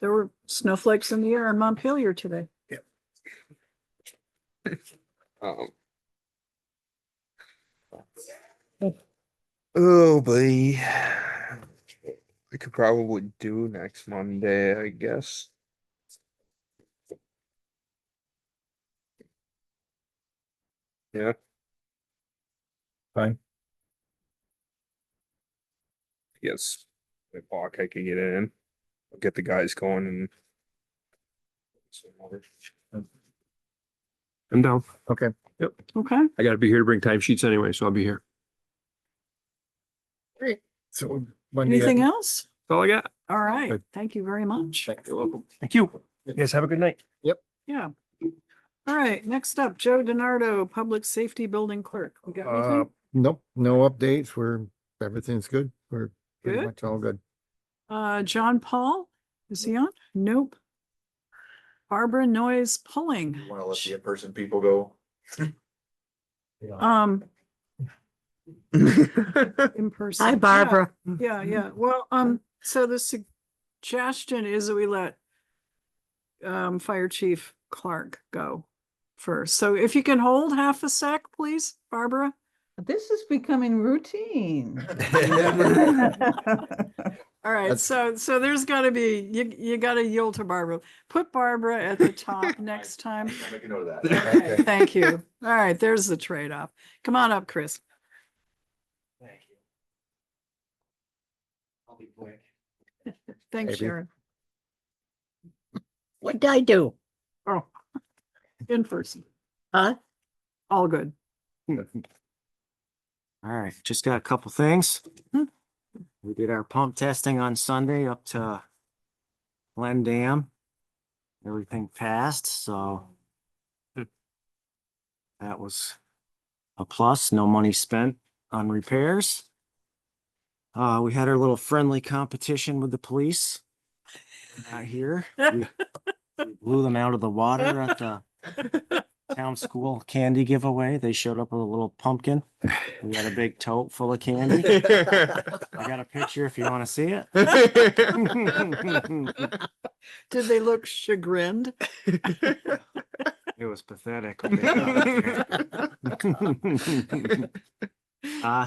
there were snowflakes in the air in Montpelier today. Um, oh, buddy. We could probably do next Monday, I guess. Yeah. Fine. Yes. The block I could get in. I'll get the guys going and. I'm down. Okay. Okay, I gotta be here to bring timesheets anyway, so I'll be here. great. So. when do you- Anything else? That's all I got. All right, Good. thank you very much. You're welcome. Thank you. You guys have a good night. Yeah. All right, next up, Joe Denardo, Public Safety Building Clerk. We got anything? Nope, no updates. Everything's good. We're pretty Good. much all good. John Paul, is he on? Nope. Barbara Noyes Pulling. Want to let the in-person people go? In person. Hi, Barbara. Yeah. Well, so the suggestion is that we let Fire Chief Clark go first. So if you can hold half a sec, please, Barbara. This is becoming routine. All right, so there's gotta be, you gotta yield to Barbara. Put Barbara at the top next time. I'll make a note of Okay, that. thank you. All right, there's the trade-off. Come on up, Chris. Thank you. I'll be quick. Thanks, Maybe. Sharon. What did I do? Oh, in person. Huh? All good. All right, just got a couple things. Hmm. We did our pump testing on Sunday up to Glen Dam. Everything passed, so that was a plus. No money spent on repairs. We had our little friendly competition with the police out here. We blew them out of the water at the town school candy giveaway. They showed up with a little pumpkin. We had a big tote full of candy. I got a picture if you want to see it. Did they look chagrined? It was pathetic.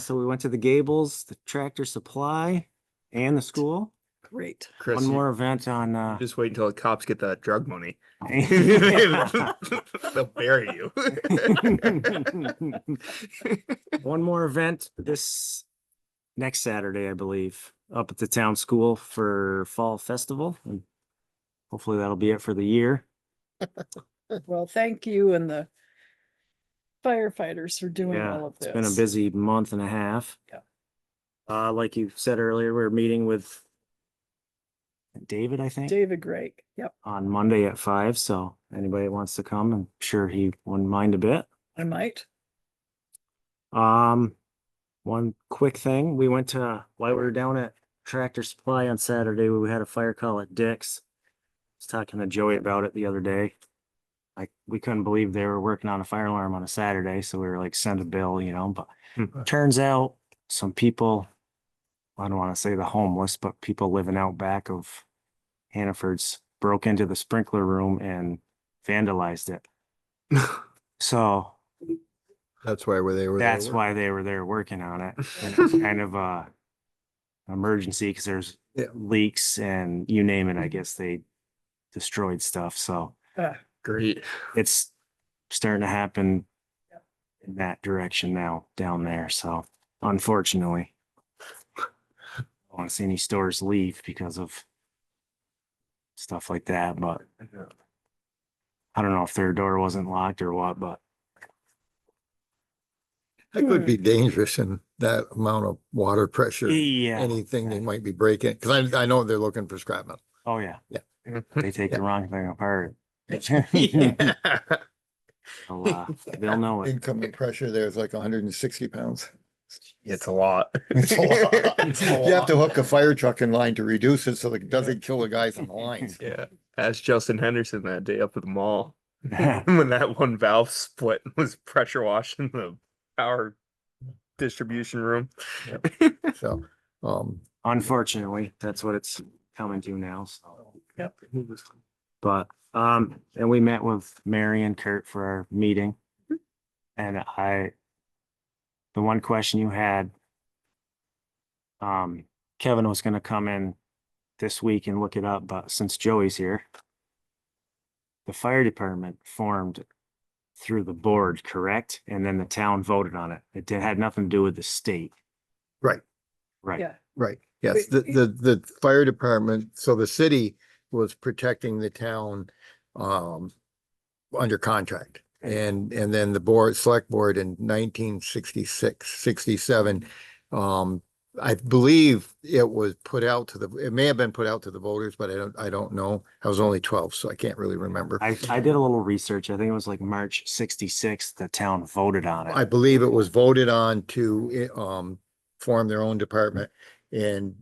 So we went to the Gables, the Tractor Supply, and the school. Great. Chris, One more event on just wait until the cops get that drug money. They'll bury you. one more event this next Saturday, I believe, up at the town school for fall festival. And hopefully that'll be it for the year. Well, thank you and the firefighters for doing Yeah, all of this. it's been a busy month and a half. Yeah. Like you said earlier, we're meeting with David, I think, David Gregg. Yep, on Monday at 5. So anybody that wants to come, I'm sure he wouldn't mind a bit. I might. One quick thing, we went to, while we were down at Tractor Supply on Saturday, we had a fire call at Dick's. I was talking to Joey about it the other day. We couldn't believe they were working on a fire alarm on a Saturday, so we were like, send a bill, but turns out some people, I don't want to say the homeless, but people living out back of Hannaford's broke into the sprinkler room and vandalized it. So That's why they were. that's why they were there working on it. And it's kind of a emergency because there's Yeah. leaks and you name it, I guess they destroyed stuff. So Great. it's starting to happen in that direction now down there. So unfortunately, I don't want to see any stores leave because of stuff like that, but I don't know if their door wasn't locked or what, but That could be dangerous in that amount of water pressure. yeah. Anything they might be breaking, because I know they're looking for scrap metal. Oh yeah. Yeah. They take the wrong thing apart. Yeah. They'll know it. Incoming pressure there is like 160 pounds. It's a lot. It's a lot. You have to hook a fire truck in line to reduce it so it doesn't kill the guys on the lines. Yeah. Ask Justin Henderson that day up at the mall when that one valve split and was pressure washing the power distribution room. So, Unfortunately, that's what it's coming to now. So. Yep. But and we met with Mary and Kurt for our meeting. And the one question you had, Kevin was gonna come in this week and look it up, but since Joey's here, the fire department formed through the board, correct? And then the town voted on it. Had nothing to do with the state. right, Right. Yeah. right. Yes, the fire department, so the city was protecting the town under contract. And then the select board in 1966, 67, I believe it was put out to it may have been put out to the voters, but I don't know. I was only 12, so I can't really remember. I did a little research. I think it was like March 66, the town voted on it. I believe it was voted on to form their own department, and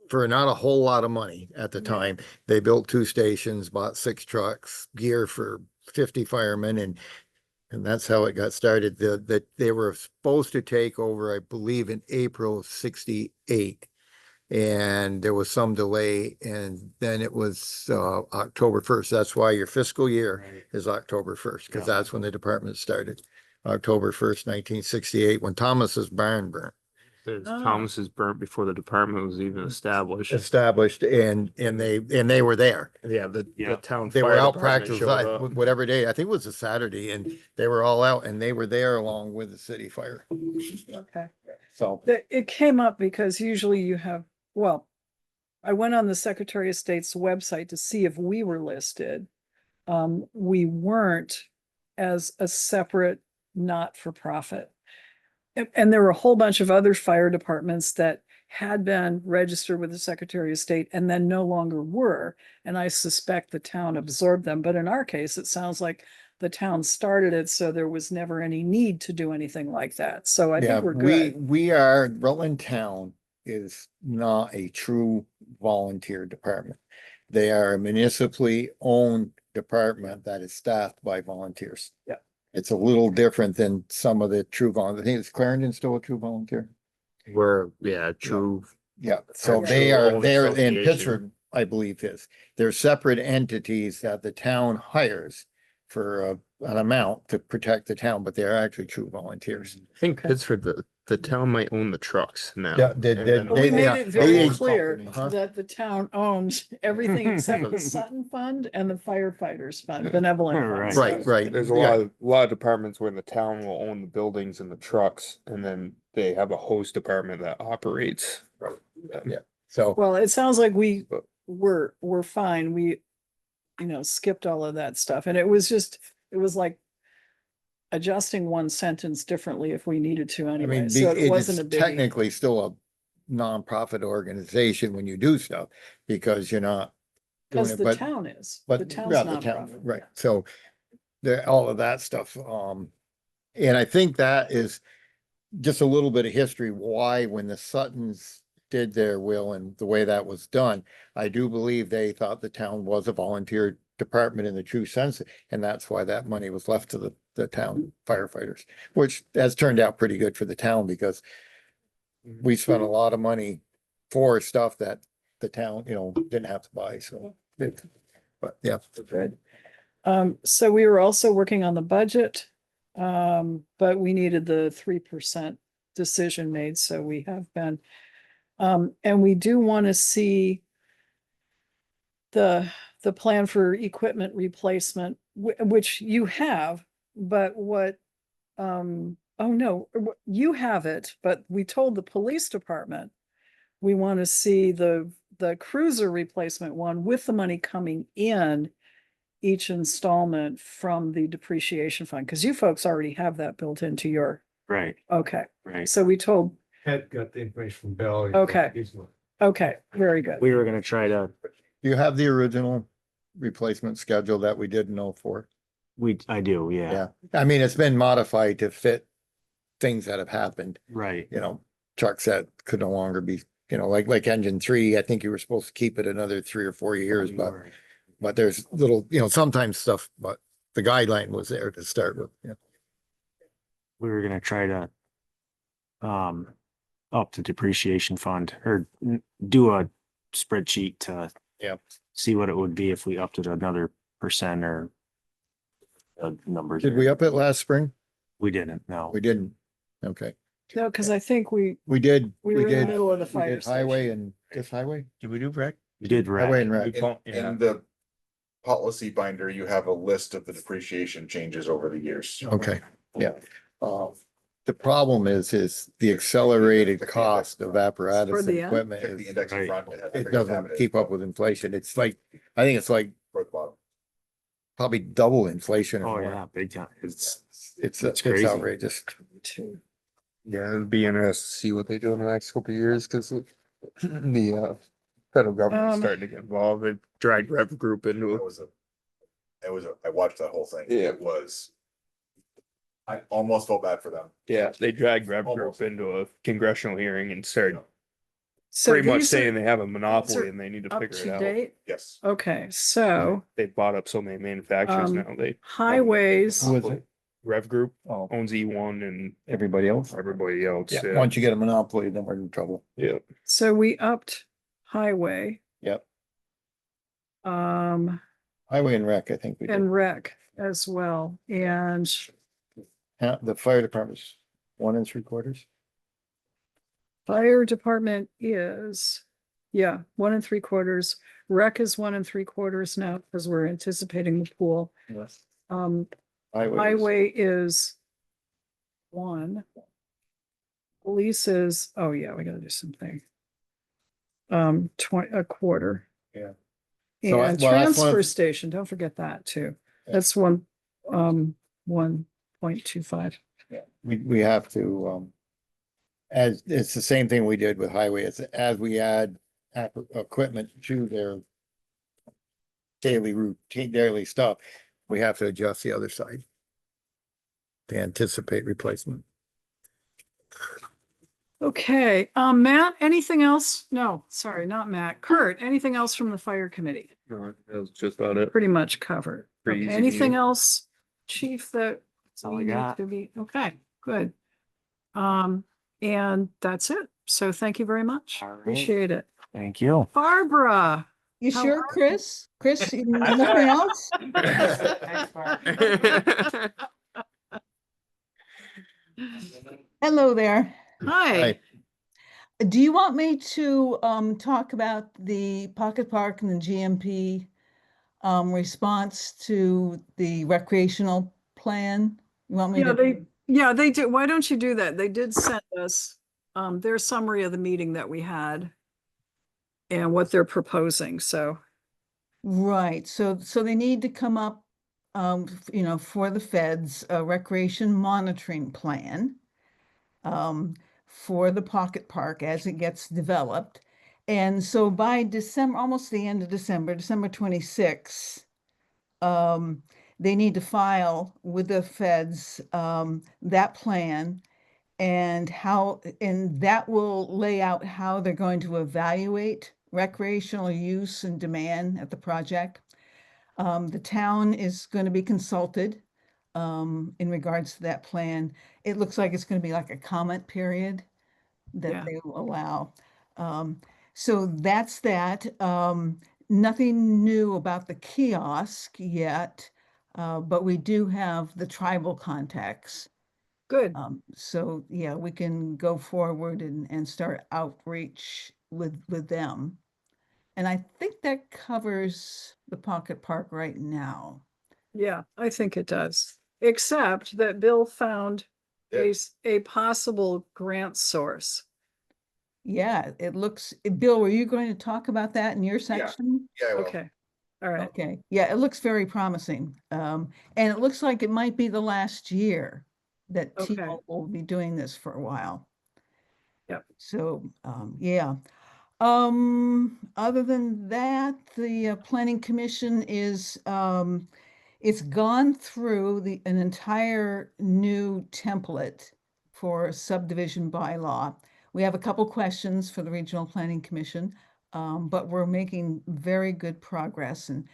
for not a whole lot of money at the time, they built 2 stations, bought 6 trucks, gear for 50 firemen, and that's how it got started. They were supposed to take over, I believe, in April of 68. And there was some delay, and then it was October 1st. That's why your fiscal year is October 1st, because that's when the department started. October 1st, 1968, when Thomas's barn burnt. Thomas is burnt before the department was even established. And they were there. Yeah, the town. They were fire out department practice, showed up. whatever day, I think it was a Saturday, and they were all out, and they were there along with the city fire. Okay. So, It came up because usually you have, well, I went on the Secretary of State's website to see if we were listed. We weren't as a separate not-for-profit. And there were a whole bunch of other fire departments that had been registered with the Secretary of State and then no longer were. And I suspect the town absorbed them. But in our case, it sounds like the town started it, so there was never any need to do anything like that. So I yeah, think we're good. Rutland Town is not a true volunteer department. They are a municipally owned department that is staffed by volunteers. Yeah. It's a little different than some of the true volunteers. I think it's Clarendon still a true volunteer. We're, true. Yeah, so True they're in association. Pittsburgh, I believe is. They're separate entities that the town hires for an amount to protect the town, but they're actually true volunteers. I think Pittsburgh, the town might own the trucks now. Yeah, But we they- made yeah, it very they- clear Huh? that the town owns everything except the Sutton Fund and the firefighters fund, benevolent funds. Right. There's a lot of departments where the town will own the buildings and the trucks, and then they have a host department that operates. Yeah. So, Well, it sounds like we're fine. We, skipped all of that stuff. And it was like adjusting one sentence differently if we needed to I anyway. mean, So it wasn't a it's big. technically still a nonprofit organization when you do stuff, because you're not doing Because it, the but. town is, But the town's yeah, the town, nonprofit. right, so there, all of that stuff, and I think that is just a little bit of history, why when the Suttons did their will and the way that was done, I do believe they thought the town was a volunteer department in the true sense, and that's why that money was left to the town firefighters, which has turned out pretty good for the town, because we spent a lot of money for stuff that the town, didn't have to buy, so. But yeah. Good. So we were also working on the budget. But we needed the 3% decision made, so we have been. And we do want to see the plan for equipment replacement, which you have, but what, oh no, you have it, but we told the police department we want to see the cruiser replacement one with the money coming in each installment from the depreciation fund, because you folks already have that built into your, Right, okay. right. So we told, Ted got the information from Bell. Okay. okay, very good. We were gonna try to, Do you have the original replacement schedule that we did in 04? I do, yeah, Yeah, I mean, it's been modified to fit things that have happened, right. you know, trucks that could no longer be, you know, like engine 3, I think you were supposed to keep it another 3 or 4 years, but there's little, you know, sometimes stuff, but the guideline was there to start with. Yeah. We were gonna try to up the depreciation fund or do a spreadsheet to see what it would be if we upped it another percent or a number. Did we up it last spring? We didn't, no. We didn't. Okay. No, because I think we did. We were in the middle of the we fire did highway station. and this highway. Did we do rec? We did Highway and rec. rec. In the policy binder, you have a list of the depreciation changes over the years. Okay, yeah. The problem is the accelerated cost of apparatus For and the end? equipment Check the is, index in Right. front. has it the doesn't cabinet keep up with inflation. It's like, I think it's like toward the bottom. probably double inflation or Oh, more. yeah, big time. It's crazy. outrageous. Yeah, it'd be interesting to see what they do in the next couple of years, because the federal government's starting to get involved. They dragged Rev Group into it. I watched that whole thing. Yeah. It was. I almost felt bad for them. Yeah, they dragged Rev Almost. Group into a congressional hearing and started So pretty much these are saying they have a are monopoly and they need to up figure it to out. date. Yes. Okay, so They bought up so many manufacturers Um, now. They highways, Rev Group Oh, owns E1 and everybody else. everybody else. Yeah, Yeah. once you get a monopoly, then we're in trouble. Yeah. so we upped highway, Yep. um, Highway and rec, I think we did. and rec as well, and The fire department's 1 3/4. fire department is, yeah, 1 3/4. Rec is 1 3/4 now, because we're anticipating the pool. Highway is 1. Police is, oh yeah, we gotta do something. 20, a quarter. Yeah. And So, well, that's one of- transfer station, don't forget that too. That's 1.25. We have to, as, it's the same thing we did with highway, it's as we add equipment to their daily routine, daily stuff, we have to adjust the other side to anticipate replacement. Okay, Matt, anything else? No, sorry, not Matt. Kurt, anything else from the fire committee? No, that was just about it. Pretty much covered. Pretty Okay, easy to anything do. else, chief, that all I we need got. to be, okay, good. And that's it. So thank you very much. All right. Appreciate it. Thank you. Barbara. You How sure, are Chris? Chris, nothing else? Hello there. Hi. Do you want me to talk about the Pocket Park and the GMP response to the recreational plan? You want me to? Yeah, they did. Why don't you do that? They did send us their summary of the meeting that we had and what they're proposing, so. Right, so they need to come up, you know, for the feds, a recreation monitoring plan for the Pocket Park as it gets developed. And so by December, almost the end of December, December 26th, they need to file with the feds that plan and that will lay out how they're going to evaluate recreational use and demand at the project. The town is going to be consulted in regards to that plan. It looks like it's going to be like a comment period that they will allow. So that's that. Nothing new about the kiosk yet. But we do have the tribal contacts. Good. So yeah, we can go forward and start outreach with them. And I think that covers the Pocket Park right now. Yeah, I think it does. Except that Bill found a possible grant source. Yeah, it looks, Bill, were you going to talk about that in your section? Yeah, I will. Okay. All right. Okay, yeah, it looks very promising. And it looks like it might be the last year that Okay. T-Mobile will be doing this for a while. Yep. So, yeah. Other than that, the planning commission is, it's gone through an entire new template for subdivision bylaw. We have a couple questions for the Regional Planning Commission, but we're making very good progress, and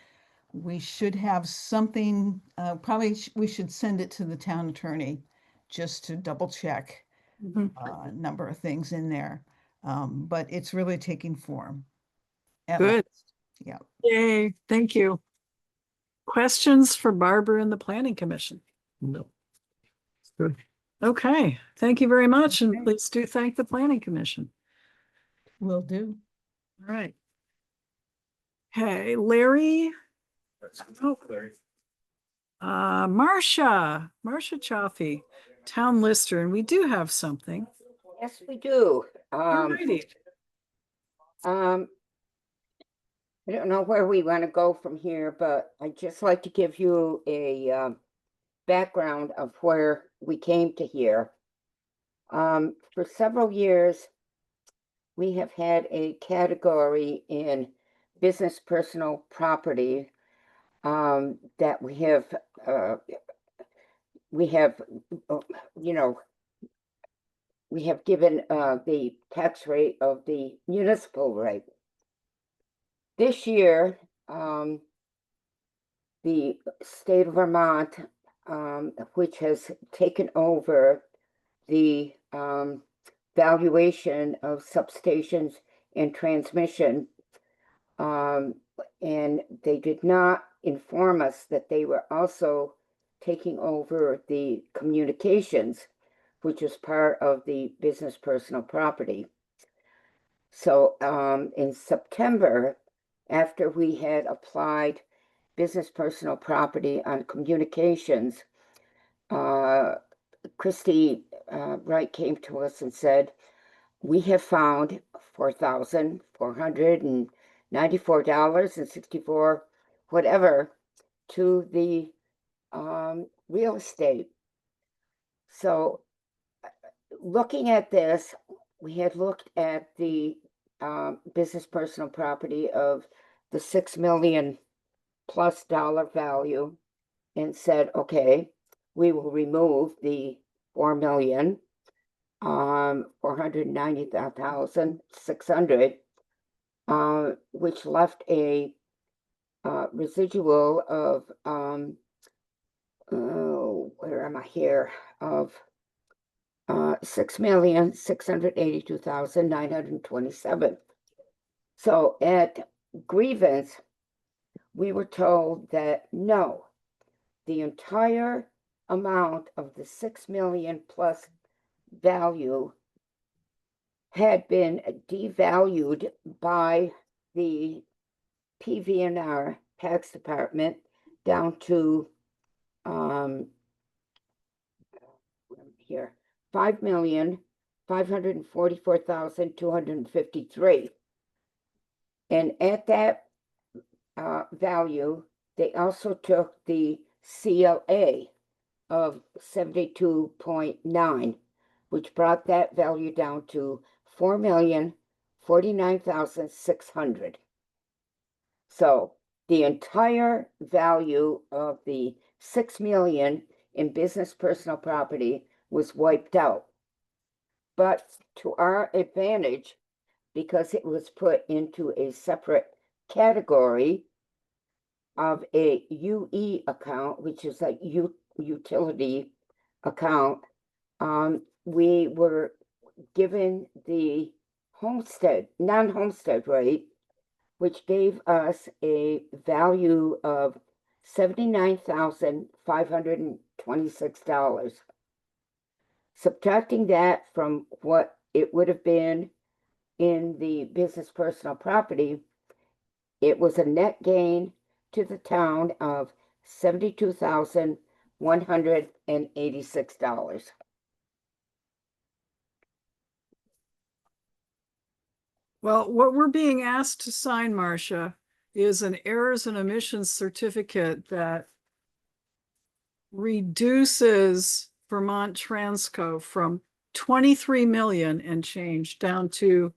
we should have something, probably we should send it to the town attorney just to double check a number of things in there. But it's really taking form. at Good. last. Yeah. Yay, thank you. Questions for Barbara and the Planning Commission? No. Good. Okay, thank you very much, and please do thank the Planning Commission. Will do. All right. Okay, Larry. Oh, Marcia Chioffi, Town Lister, and we do have something. Yes, we do. Alrighty. I don't know where we want to go from here, but I'd just like to give you a background of where we came to here. For several years, we have had a category in business personal property that we have, you know, we have given the tax rate of the municipal rate. This year, the state of Vermont, which has taken over the valuation of substations and transmission, and they did not inform us that they were also taking over the communications, which is part of the business personal property. So in September, after we had applied business personal property on communications, Christy Wright came to us and said, we have found $4,494.64 whatever to the real estate. So looking at this, we had looked at the business personal property of the $6 million+ value and said, okay, we will remove the $4,490,600, which left a residual of where am I here, of $6,682,927. So at grievance, we were told that no, the entire amount of the $6 million+ value had been devalued by the PVNR tax department down to here, $5,544,253. And at that value, they also took the CLA of 72.9, which brought that value down to $4,049,600. So the entire value of the $6 million in business personal property was wiped out. But to our advantage, because it was put into a separate category of a UE account, which is a utility account, we were given the non-homestead rate, which gave us a value of $79,526. Subtracting that from what it would have been in the business personal property, it was a net gain to the town of $72,186. Well, what we're being asked to sign, Marcia, is an errors and omissions certificate that reduces Vermont Transco from 23 million and change down to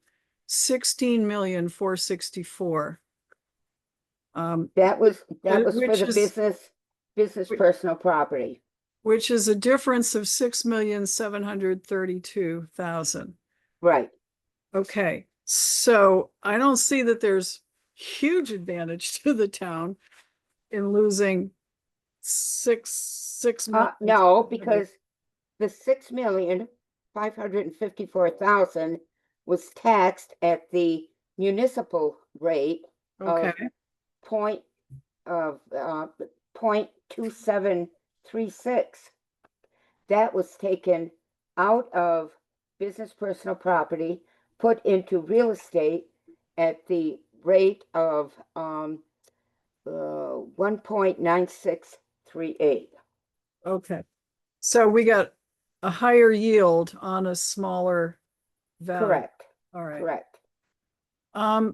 16,464,000. That was for which the is- business personal property. which is a difference of 6,732,000. Right. Okay, so I don't see that there's huge advantage to the town in losing six million. No, because the $6,554,000 was taxed at the municipal rate Okay, of .2736. That was taken out of business personal property, put into real estate at the rate of 1.9638. okay. So we got a higher yield on a smaller value. Correct. All right. Correct.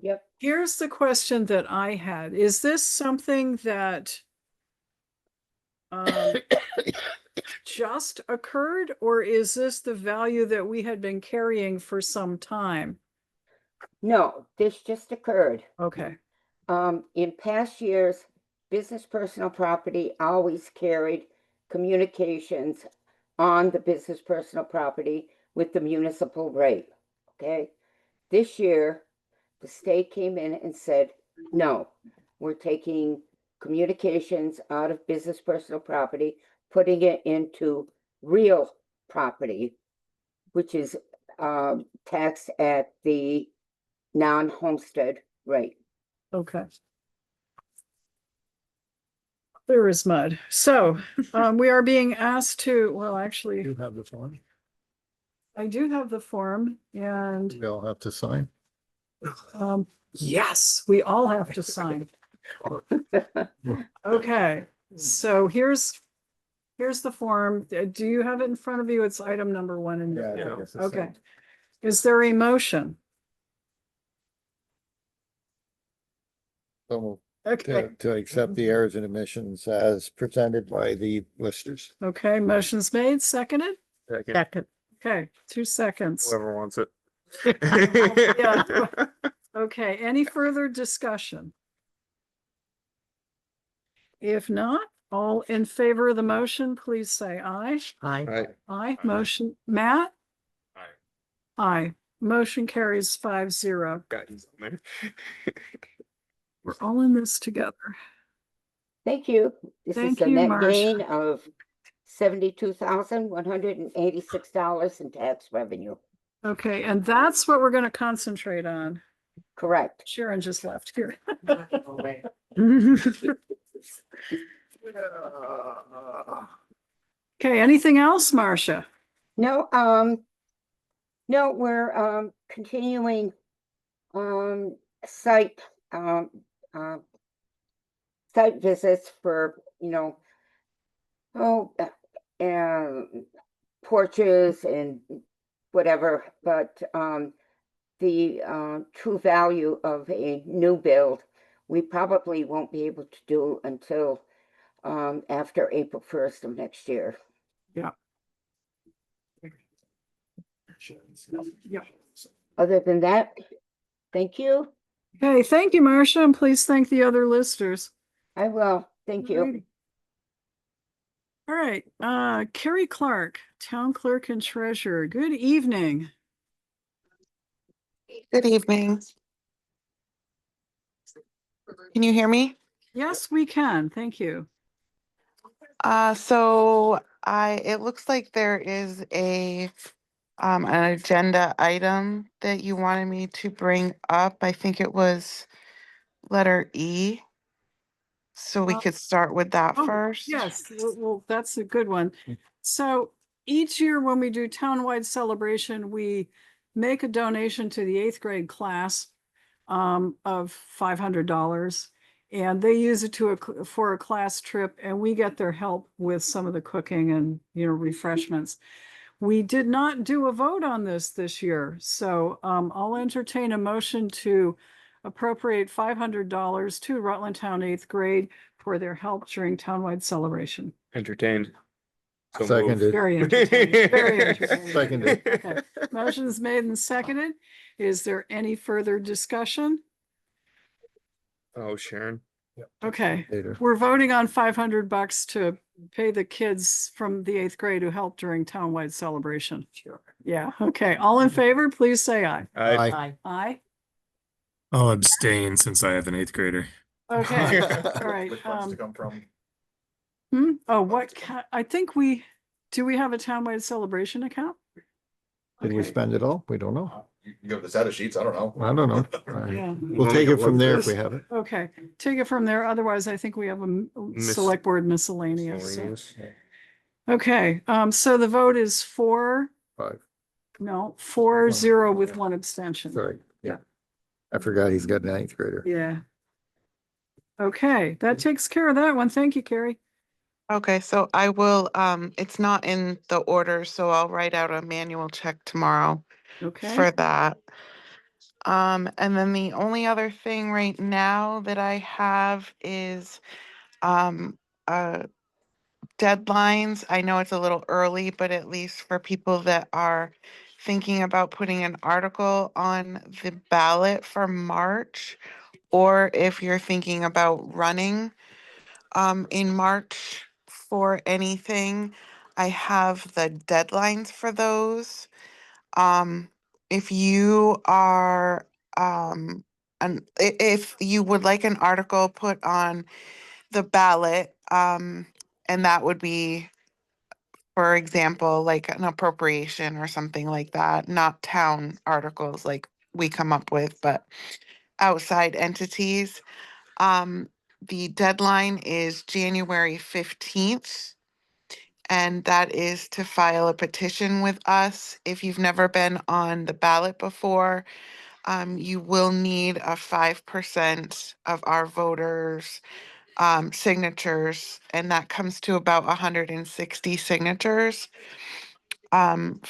Yep. Here's the question that I had. Is this something that just occurred, or is this the value that we had been carrying for some time? No, this just occurred. Okay. In past years, business personal property always carried communications on the business personal property with the municipal rate. Okay. This year, the state came in and said, no, we're taking communications out of business personal property, putting it into real property, which is taxed at the non-homestead rate. Okay. There is mud. So we are being asked to, well, actually, You have the form. I do have the form, and We all have to sign. yes, we all have to sign. Okay, so here's the form. Do you have it in front of you? It's item number 1 in Yeah, I your. guess it's Okay. same. Is there a motion? So Okay. to accept the errors and omissions as presented by the listers. Okay, motion's made, seconded? Second. Okay, 2 seconds. Whoever wants it. Yeah. Okay, any further discussion? If not, all in favor of the motion, please say aye. Aye. Right. Aye, motion, Matt? Aye, motion carries 5-0. Got you on there. We're all in this together. Thank you. This is Thank a you, net Marcia. gain of $72,186 in tax revenue. Okay, and that's what we're gonna concentrate on. Correct. Sharon just left here. Okay, anything else, Marcia? No, no, we're continuing site site visits for, porches and whatever, but the true value of a new build, we probably won't be able to do until after April 1st of next year. Yeah. Yeah. Other than that, thank you. Okay, thank you, Marcia, and please thank the other listers. I will. Thank you. All right, Carrie Clark, Town Clerk and Treasurer. Good evening. Good evening. Can you hear me? Yes, we can. Thank you. So it looks like there is an agenda item that you wanted me to bring up. I think it was letter E. So we Uh, could start with that Oh, first. yes, well, that's a good one. So each year when we do townwide celebration, we make a donation to the 8th grade class of $500. And they use it for a class trip, and we get their help with some of the cooking and, refreshments. We did not do a vote on this year, so I'll entertain a motion to appropriate $500 to Rutland Town 8th grade for their help during townwide celebration. Entertained. So Seconded. moved. Very entertaining, very entertaining. Seconded. Okay. Motion is made and seconded. Is there any further discussion? Oh, Sharon. Okay, Later. we're voting on $500 to pay the kids from the 8th grade who helped during townwide celebration. Sure. Yeah, okay. All in favor, please say aye. Aye. Aye. I'll abstain since I have an 8th grader. Okay, all right. Which ones to come from? Oh, I think do we have a townwide celebration account? Did we Okay. spend it all? We don't know. You give the set of sheets, I don't know. I don't know. Yeah. We'll take it from there if we have it. Okay, take it from there. Otherwise, I think we have a select board miscellaneous. Miscellaneous. Okay, so the vote is 4-0 with one abstention. Sorry. Yeah. I forgot he's got an 9th grader. Yeah. Okay, that takes care of that one. Thank you, Carrie. Okay, so I will, it's not in the order, so I'll write out a manual check tomorrow Okay. for that. And then the only other thing right now that I have is, deadlines. I know it's a little early, but at least for people that are thinking about putting an article on the ballot for March, or if you're thinking about running in March for anything, I have the deadlines for those. If you are if you would like an article put on the ballot, and that would be, for example, like an appropriation or something like that, not town articles like we come up with, but outside entities. The deadline is January 15th, and that is to file a petition with us. If you've never been on the ballot before, you will need a 5% of our voters' signatures, and that comes to about 160 signatures and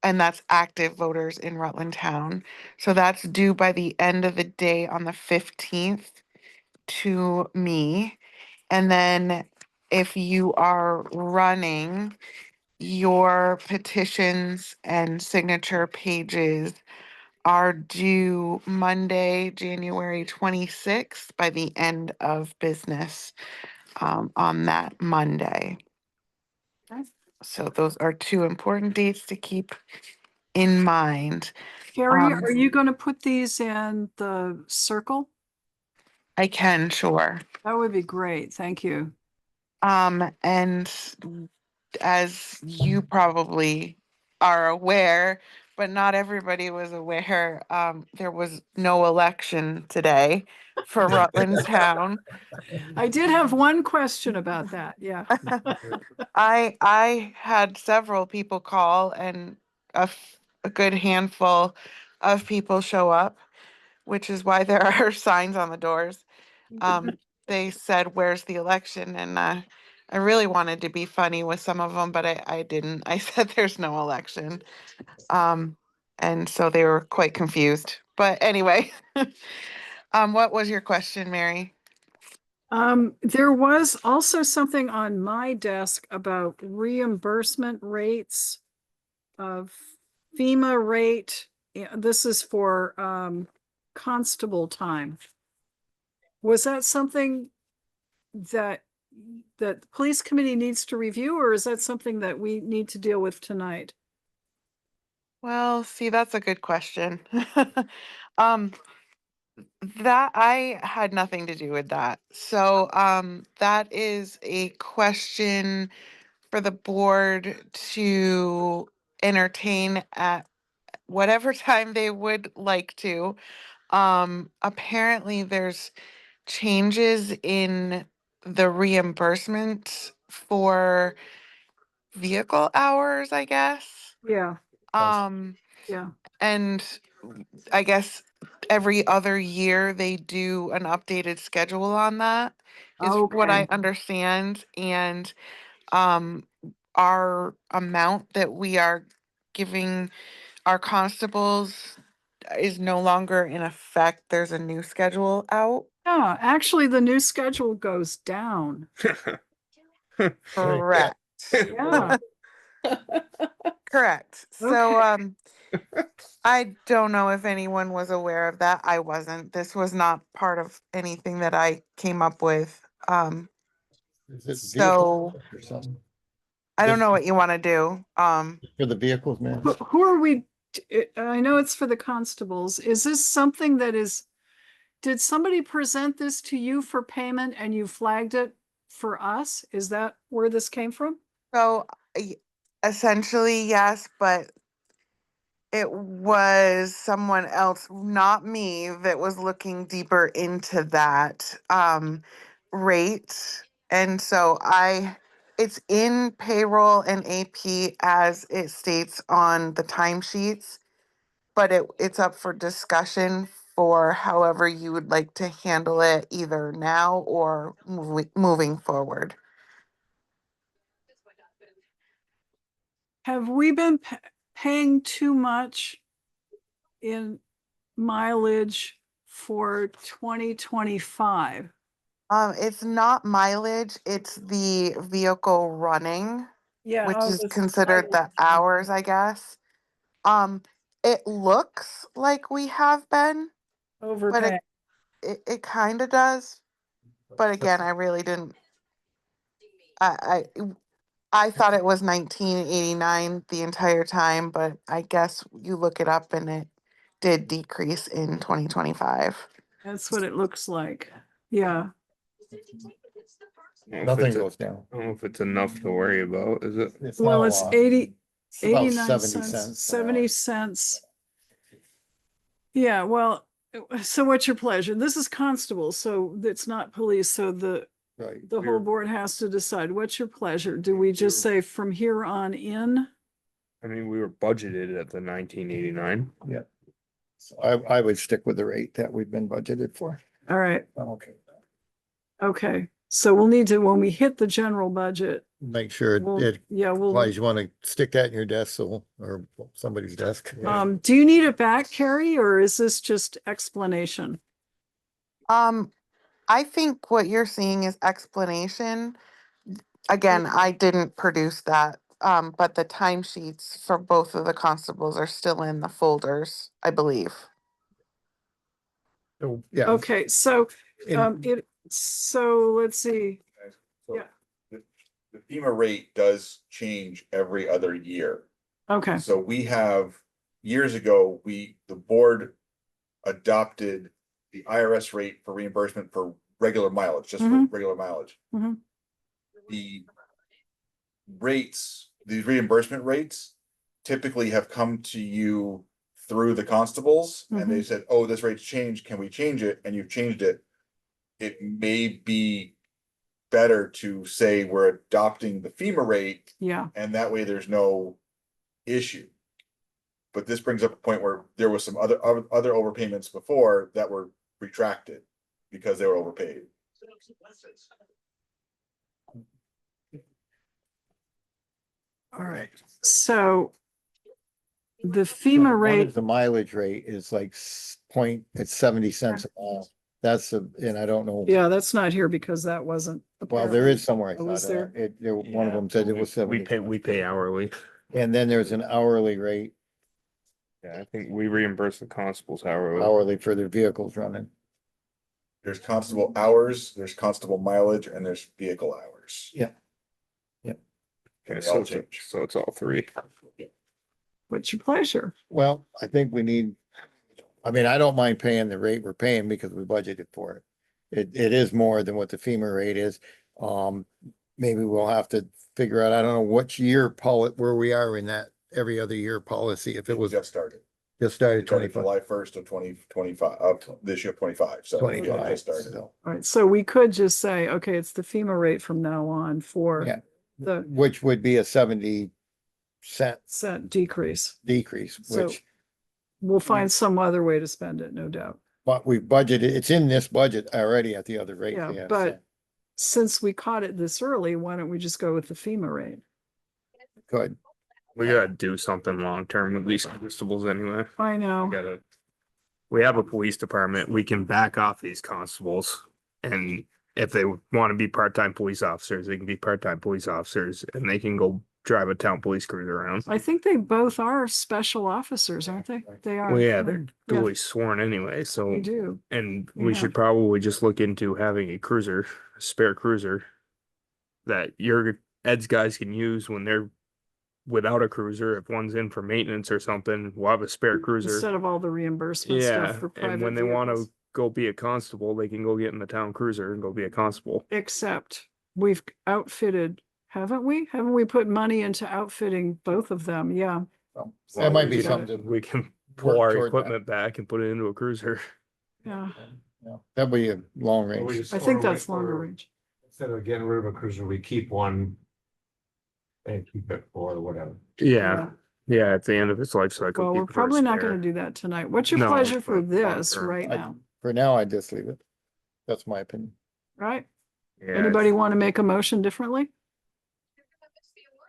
that's active voters in Rutland Town. So that's due by the end of the day on the 15th to me. And then if you are running, your petitions and signature pages are due Monday, January 26th by the end of business on that Monday. So those are two important dates to keep in mind. Carrie, are you going to put these in the circle? I can, sure. That would be great. Thank you. And as you probably are aware, but not everybody was aware, there was no election today for Rutland Town. I did have one question about that. Yeah. I had several people call and a good handful of people show up, which is why there are signs on the doors. They said, "Where's the election?" And I really wanted to be funny with some of them, but I didn't. I said, "There's no election." And so they were quite confused. But anyway, what was your question, Mary? There was also something on my desk about reimbursement rates of FEMA rate. This is for constable time. Was that something that the police committee needs to review, or is that something that we need to deal with tonight? Well, see, that's a good question. That I had nothing to do with that. So, that is a question for the board to entertain at whatever time they would like to. Apparently there's changes in the reimbursement for vehicle hours, I guess. Yeah, yeah. And I guess every other year they do an updated schedule on that, is what I Okay. understand. And um, our amount that we are giving our constables is no longer in effect. There's a new schedule out. Yeah, actually, the new schedule goes down. Correct. Yeah. Correct. So, Okay. I don't know if anyone was aware of that. I wasn't. This was not part of anything that I came up with. Is it So vehicle or something? I don't know what you want to do. For the vehicles, man? Who are we? I know it's for the constables. Is this something that is, did somebody present this to you for payment and you flagged it for us? Is that where this came from? So essentially, yes, but it was someone else, not me, that was looking deeper into that rate. And so it's in payroll and AP as it states on the timesheets, but it's up for discussion for however you would like to handle it, either now or moving forward. Have we been paying too much in mileage for 2025? It's not mileage, it's the vehicle running, Yeah. which oh, is this considered the hours, I guess. It looks like we have been, but overpaying. it kind of does. But again, I really didn't. I thought it was 1989 the entire time, but I guess you look it up and it did decrease in 2025. That's what it looks like. Yeah. Nothing goes down. I don't know if it's enough to worry about, is it? Well, it's 80, about 89 70 cents, cents. 70 cents. Yeah, well, so what's your pleasure? This is constable, so it's not police, so the Right. whole board has to decide. What's your pleasure? Do we just say from here on in? I mean, we were budgeted at the 1989. Yeah. So I would stick with the rate that we've been budgeted for. All right, Okay. okay. So we'll need to, when we hit the general budget, Make sure we'll, it, yeah, we'll, otherwise you want to stick that in your desk, so, or somebody's desk. do you need it back, Carrie, or is this just explanation? I think what you're seeing is explanation. Again, I didn't produce that, but the timesheets for both of the constables are still in the folders, I believe. So, yeah. Okay, so, In- so let's see. So Yeah. The FEMA rate does change every other year. Okay, So we have, years ago, the board adopted the IRS rate for reimbursement for regular mileage, just for regular mileage. Mhm. The rates, these reimbursement rates typically have come to you through the constables and they said, oh, this rate's changed. Can we change it? And you've changed it. It may be better to say we're adopting the FEMA rate. yeah, And that way there's no issue. But this brings up a point where there was some other overpayments before that were retracted because they were overpaid. all right. So the FEMA One rate, is the mileage rate is like it's 70 cents a mile. That's and I don't know. yeah, that's not here because that wasn't. Well, there is somewhere I Oh, was thought there? one of them said it was 70. We pay hourly. And then there's an hourly rate, Yeah, I think we reimburse the constables hourly. for their vehicles running. There's constable hours, there's constable mileage, and there's vehicle hours. Yeah. Okay, They all so change. it's all three. What's your pleasure? Well, I think we need, I mean, I don't mind paying the rate we're paying because we budgeted for it. It is more than what the FEMA rate is. Maybe we'll have to figure out, I don't know which year, where we are in that every other year policy. If it was just started. Just started started 25. July 1st of 2025, this year 25, so. yeah, 25, just started. so. All right, so we could just say, okay, it's the FEMA rate from now on for Yeah. the Which would be a 70 cent cent decrease. decrease, So- which, We'll find some other way to spend it, no doubt. but we budgeted, it's in this budget already at the other rate. Yeah, they have but set. since we caught it this early, why don't we just go with the FEMA rate? Good. We gotta do something long-term with these constables anyway. I know. We have a police department, we can back off these constables. And if they want to be part-time police officers, they can be part-time police officers and they can go drive a town police cruiser around. I think they both are special officers, aren't they? They are. Well, yeah, they're Yeah, duly sworn anyway, so. They do. And Yeah. we should probably just look into having a cruiser, a spare cruiser. That Ed's guys can use when they're without a cruiser. If one's in for maintenance or something, we'll have a spare cruiser. Instead of all the reimbursement Yeah, stuff for and private when they wanna vehicles. go be a constable, they can go get in the town cruiser and go be a constable. Except we've outfitted, haven't we? Haven't we put money into outfitting both of them? Yeah. That might be we can- something. We can pull work our toward that. equipment back and put it into a cruiser. Yeah. That'd be a long range. I think that's longer range. Instead of getting rid of a cruiser, we keep one. And keep it for whatever. Yeah, yeah, at the end of its life cycle. Well, we're keep it for a probably not spare. gonna do that tonight. What's your No, pleasure for but this long-term. right now? For now, I just leave it. That's my opinion. Right? Yeah, Anybody want to make a motion differently?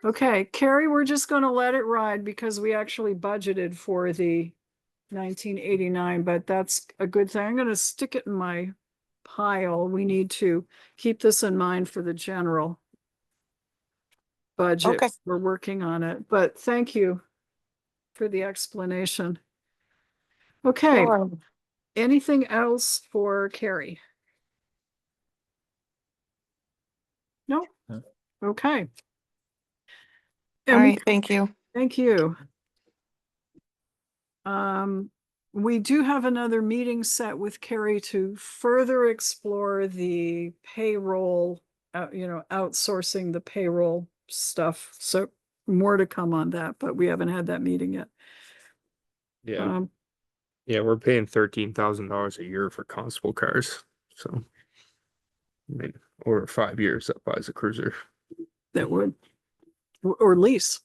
Okay, Carrie, we're just gonna let it ride because we actually budgeted for the 1989, but that's a good thing. I'm gonna stick it in my pile. We need to keep this in mind for the general budget. Okay. We're working on it, but thank you for the explanation. Okay, anything else for Carrie? No? Okay. All And we- right, thank you. Thank you. We do have another meeting set with Carrie to further explore the payroll, outsourcing the payroll stuff. So more to come on that, but we haven't had that meeting yet. Yeah, yeah, we're paying $13,000 a year for constable cars, so. I mean, over 5 years, that buys a cruiser, That would, or lease.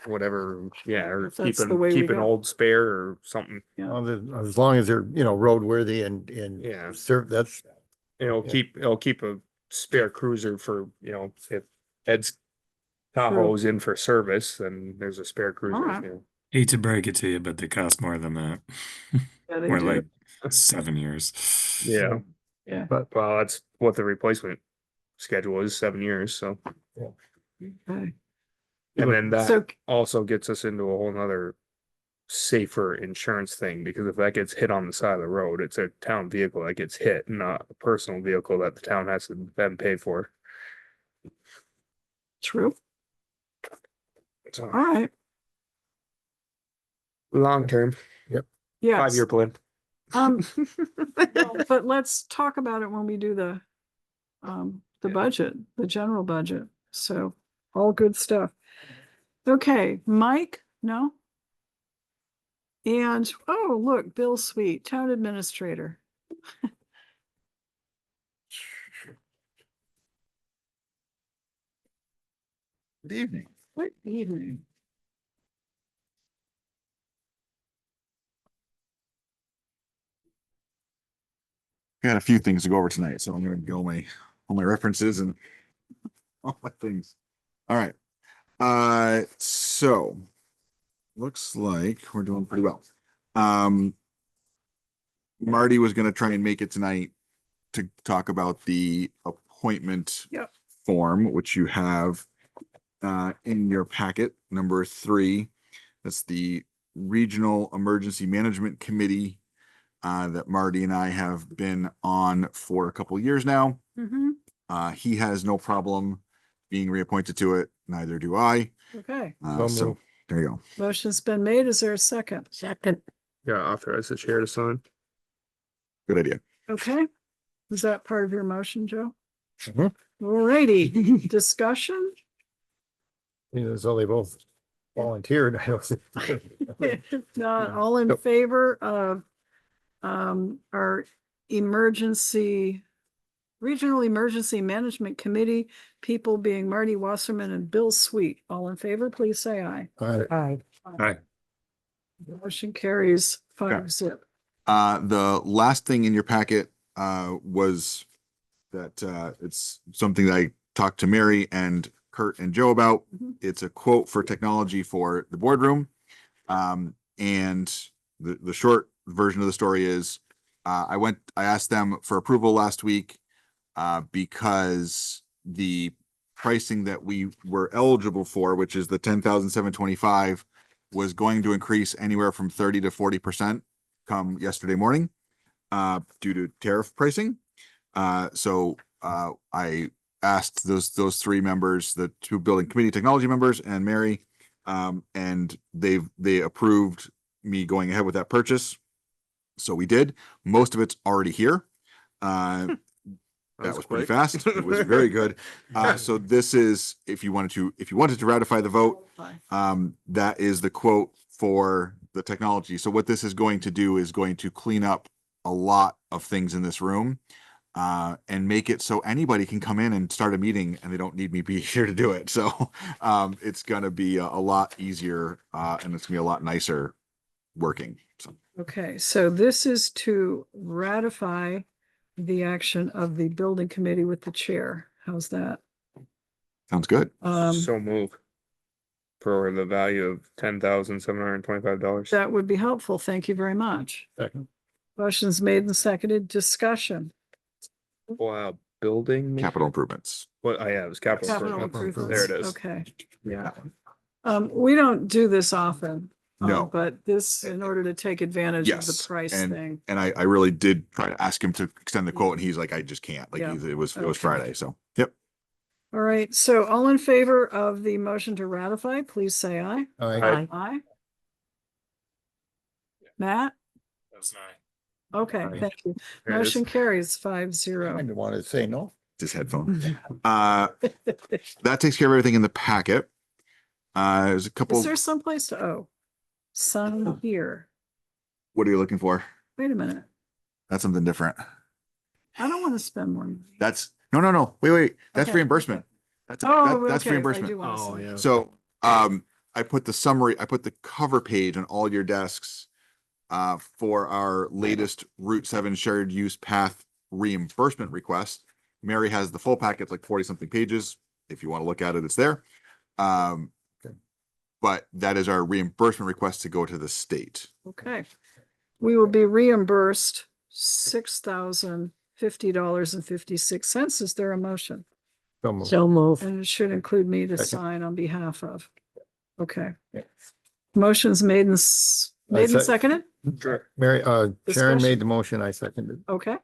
whatever, yeah, or If that's the way we keep an go. old spare or something. Well, as long as they're, roadworthy and Yeah. serve, that's, It'll keep a spare cruiser for, if Ed's True. Tahoe's in for service, then there's a spare cruiser. Alright. Hate to break it to you, but they cost more than that. Yeah, they More do. like 7 years. Yeah, Yeah. but well, that's what the replacement schedule is, 7 years, so. Okay. And then that So- also gets us into a whole nother safer insurance thing, because if that gets hit on the side of the road, it's a town vehicle that gets hit, not a personal vehicle that the town has to then pay for. True. So, All right. long term, Yes. 5-year plan. Well, but let's talk about it when we do the budget, the general budget. So all good stuff. Okay, Mike, no? And, oh, look, Bill Sweet, Town Administrator. Good evening. Good evening. Got a few things to go over tonight, so I'm gonna go all my references and all my things. All right. So looks like we're doing pretty well. Marty was gonna try and make it tonight to talk about the appointment Yep. form, which you have in your packet, number 3. That's the Regional Emergency Management Committee that Marty and I have been on for a couple years now. Mm-hmm. He has no problem being reappointed to it. Neither do I. Okay, So there you go. motion's been made. Is there a second? Second. Yeah, authorize the chair to sign. Good idea. Okay. Is that part of your motion, Joe? Mhm. All righty. Discussion? so they both volunteered. I don't think- If not, all in favor of our Regional Emergency Management Committee, people being Marty Wasserman and Bill Sweet. All in favor, please say aye. Aye. Aye. Motion carries 5-0. The last thing in your packet, was that, it's something that I talked to Mary and Kurt and Joe about. Mhm. It's a quote for technology for the boardroom. And the short version of the story is, I asked them for approval last week, because the pricing that we were eligible for, which is the 10,725, was going to increase anywhere from 30 to 40% come yesterday morning, due to tariff pricing. So I asked those three members, the two building committee technology members and Mary, and they approved me going ahead with that purchase. So we did. Most of it's already here. That was pretty fast. It was very good. So this is, if you wanted to ratify the vote, that is the quote for the technology. So what this is going to do is going to clean up a lot of things in this room, and make it so anybody can come in and start a meeting and they don't need me be here to do it. So it's going to be a lot easier, and it's gonna be a lot nicer working. So. Okay, so this is to ratify the action of the building committee with the chair. How's that? Sounds good. So move. For the value of $10,725. That would be helpful. Thank you very much. Second. Motion's made and seconded. Discussion. Wow, building. Capital improvements. What, yeah, it was capital. Capital improvements. improvements. There it is. Okay, yeah. We don't do this often. No. But this, in order to take advantage of the Yes, price thing. and I really did try to ask him to extend the quote, and he's like, I just can't. Like, Yeah. it was Okay. Friday. So, yep. All right, so all in favor of the motion to ratify, please say aye. Aye. Aye. Matt? That's nine. Okay, Aye. thank you. There it is. Motion carries I 5-0. wanted to say no. Just headphone. That takes care of everything in the packet. There's a couple. Is there someplace to, sign here? What are you looking for? Wait a minute. That's something different. I don't want to spend more money. That's no. Wait. That's Okay. reimbursement. That's That's reimbursement. yeah. So, I put the cover page on all your desks, for our latest Route 7 shared use path reimbursement request. Mary has the full packet, like 40 something pages. If you want to look at it, it's there. But that is our reimbursement request to go to the state. Okay. We will be reimbursed $6,050.56. Is there a motion? So move. And it should include me to Second. sign on behalf of. Okay. Motion's made and sec- seconded? Sure. Mary, Sharon Discussion. made the motion, I seconded. Okay.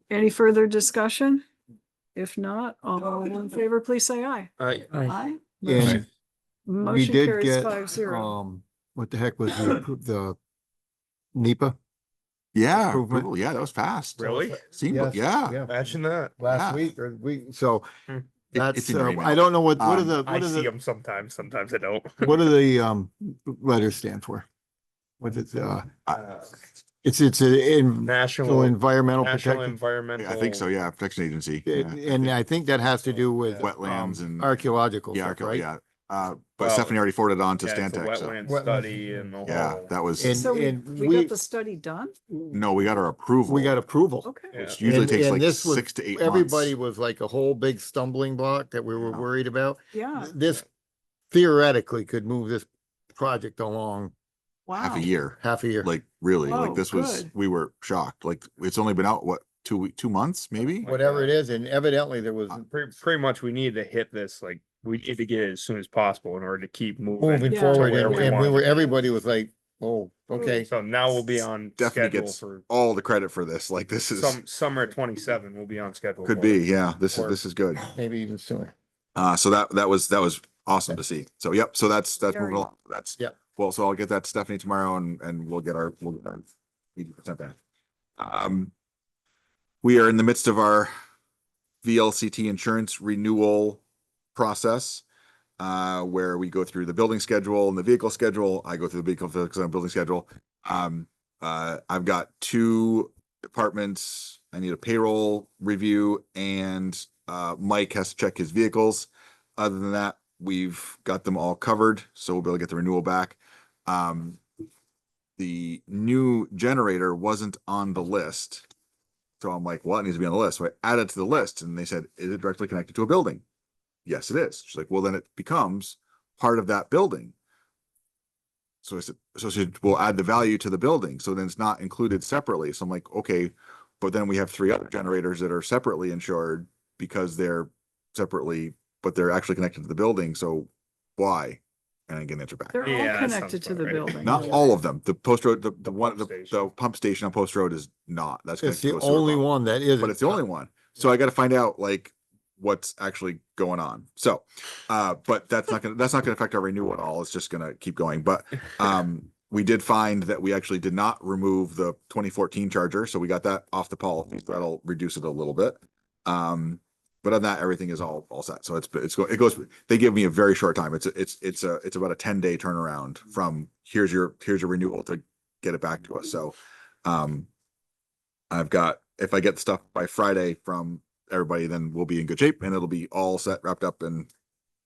Any further discussion? If not, all in favor, please say aye. Aye. Aye. And we Motion did carries get, 5-0. what the heck was the NEPA? Yeah, Improvement. approval. Yeah, that was fast. Really? Seemed, Yes, yeah. Imagine that. Last Yeah. week or so Hmm. that's, It's in your email. I don't know what are Um, the, I see them sometimes. Sometimes I don't. what do the, letters stand for? What is it, it's a National environmental National protection. Environmental. I think so. Yeah, protection agency. Yeah, And I think that has to do with wetlands and archaeological yeah, stuff, right? yeah. But Well, Stephanie already forwarded it on to Yeah, it's a Stantec. So. wetland study and the whole. Yeah, that was. And- So we we- got the study done? No, we got our approval. We got approval. Okay. Yeah. Which usually takes And like this was- 6 to 8 months. Everybody was like a whole big stumbling block that we were Yeah. worried about. Yeah. This theoretically could move this project along Wow. half a year. half a year. Like really, Oh, like this was, good. we were shocked. Like it's only been out, what, 2 months, maybe? Whatever it is, and evidently there was Pretty much we need to hit this, like, we need to get it as soon as possible in order to keep moving. moving Yeah. forward, where and we and we want were, to be. everybody was like, oh, okay. So now we'll be on Stephanie schedule gets for all the credit for this. Like this is, summer 27. We'll be on schedule. could for be, it. yeah, Or- this is good. Maybe even sooner. So that was awesome to see. So, yep, so that's moving Very along. That's, Yep. well, so I'll get that to Stephanie tomorrow and we'll get our 80% back. We are in the midst of our VLCT insurance renewal process. where we go through the building schedule and the vehicle schedule. I go through the vehicle and building schedule. I've got 2 departments. I need a payroll review, and Mike has to check his vehicles. Other than that, we've got them all covered, so we'll be able to get the renewal back. The new generator wasn't on the list. So I'm like, well, it needs to be on the list. So I added it to the list, and they said, is it directly connected to a building? Yes, it is. She's like, well, then it becomes part of that building. So I said, we'll add the value to the building. So then it's not included separately. So I'm like, okay, but then we have 3 other generators that are separately insured because they're separately, but they're actually connected to the building. So why? And I get an answer back. They're all connected to the building. Not all of them. The post road, the pump station on post road is not. That's It's connected the to a sewer only pump. one that is. But it's the only one. So I got to find out like what's actually going on. So, but that's not gonna affect our renewal at all. It's just gonna keep going. But we did find that we actually did not remove the 2014 charger, so we got that off the policy. So that'll reduce it a little bit. But other than that, everything is all set. So it goes. They give me a very short time. It's about a 10-day turnaround from here's your renewal to get it back to us. So, I've got, if I get the stuff by Friday from everybody, then we'll be in good shape and it'll be all set, wrapped up, and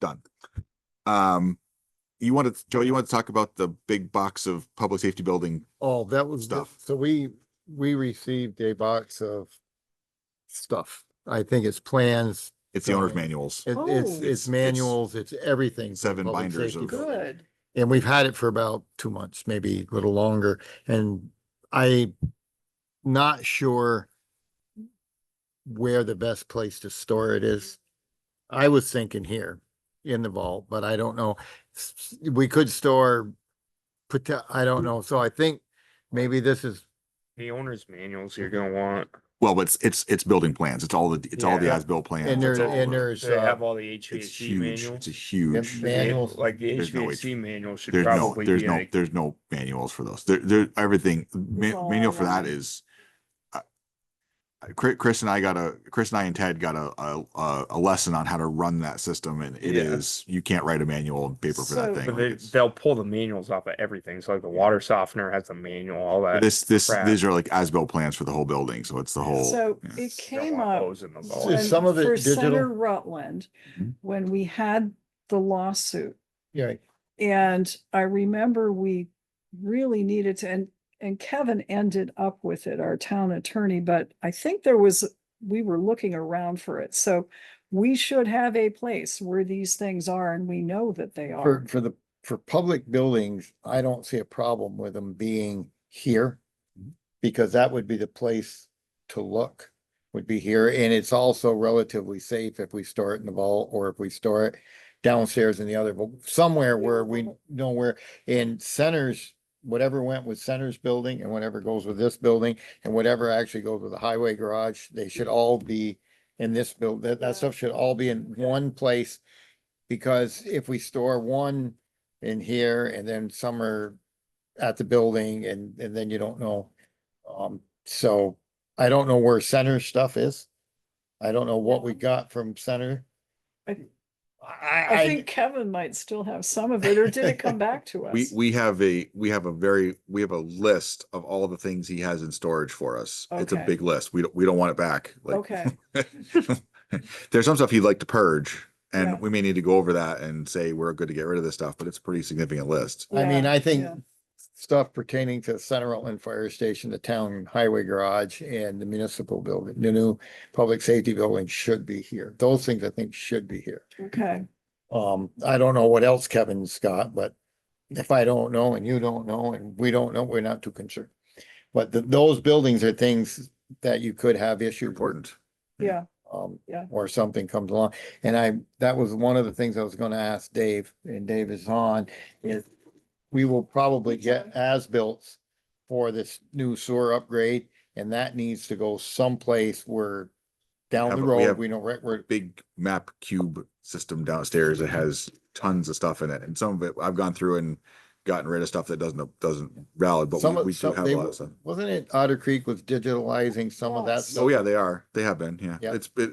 done. Joe, you wanted to talk about the big box of public safety building? Oh, that was stuff. So we received a box of stuff. I think it's plans. It's the owner's manuals. It's manuals. It's everything. for 7 public binders safety of. building. Good. And we've had it for about 2 months, maybe a little longer. And I'm not sure where the best place to store it is. I was thinking here in the vault, but I don't know. We could store, I don't know. So I think maybe this is. The owner's manuals you're gonna want. Well, but it's building plans. It's all the as-built plans. And It's all the- there's, They have all the it's HVAC huge. manuals. It's a huge. manuals. Like the There's no HVAC manual should There's probably be like. there's no manuals for those. Everything manual for that is. Chris and I and Ted got a lesson on how to run that system, and it is, you can't write a manual on paper for that So- thing. But they'll pull the manuals off of everything. So like the water softener has a manual, all that. crap. These are like as-built plans for the whole building, so it's the whole. So yeah. it came want up those in the vault. when- some of it for digital? Center Rutland, Mhm. when we had the lawsuit. Yeah. And I remember we really needed to, and Kevin ended up with it, our town attorney, but I think we were looking around for it. So we should have a place where these things are, and we know that they are. For public buildings, I don't see a problem with them being here. Because that would be the place to look, would be here, and it's also relatively safe if we store it in the vault or if we store it downstairs in the other, but somewhere where we know where in Centers, whatever went with Centers building and whatever goes with this building and whatever actually goes with the highway garage, they should all be in this build, that stuff should all be in one place. Because if we store one in here and then some are at the building and then you don't know. So I don't know where Center stuff is. I don't know what we got from Center. I think Kevin might still have some of it, or did it come back to us? We have a list of all the things he has in storage for us. It's a Okay. big list. We don't want it back. Like, Okay, there's some stuff he'd like to purge, and Yeah. we may need to go over that and say we're good to get rid of this stuff, but it's a pretty significant list. I mean, I think yeah. stuff pertaining to Center Rutland Fire Station, the town highway garage and the municipal building, the new public safety building should be here. Those things I think should be here. Okay, I don't know what else Kevin's got, but if I don't know and you don't know and we don't know, we're not too concerned. But those buildings are things that you could have issues with. Important. yeah, Or something comes along. And that was one of the things I was gonna ask Dave, and Dave is on, is we will probably get as-built for this new sewer upgrade, and that needs to go someplace where down the We road, have we know right where. Big map cube system downstairs that has tons of stuff in it, and some of it I've gone through and gotten rid of stuff that doesn't valid, but Some of, we do some, have they, a lot of stuff. wasn't it Otter Creek was digitalizing some of that Yes. stuff? Oh, yeah, they have been, yeah. Yeah.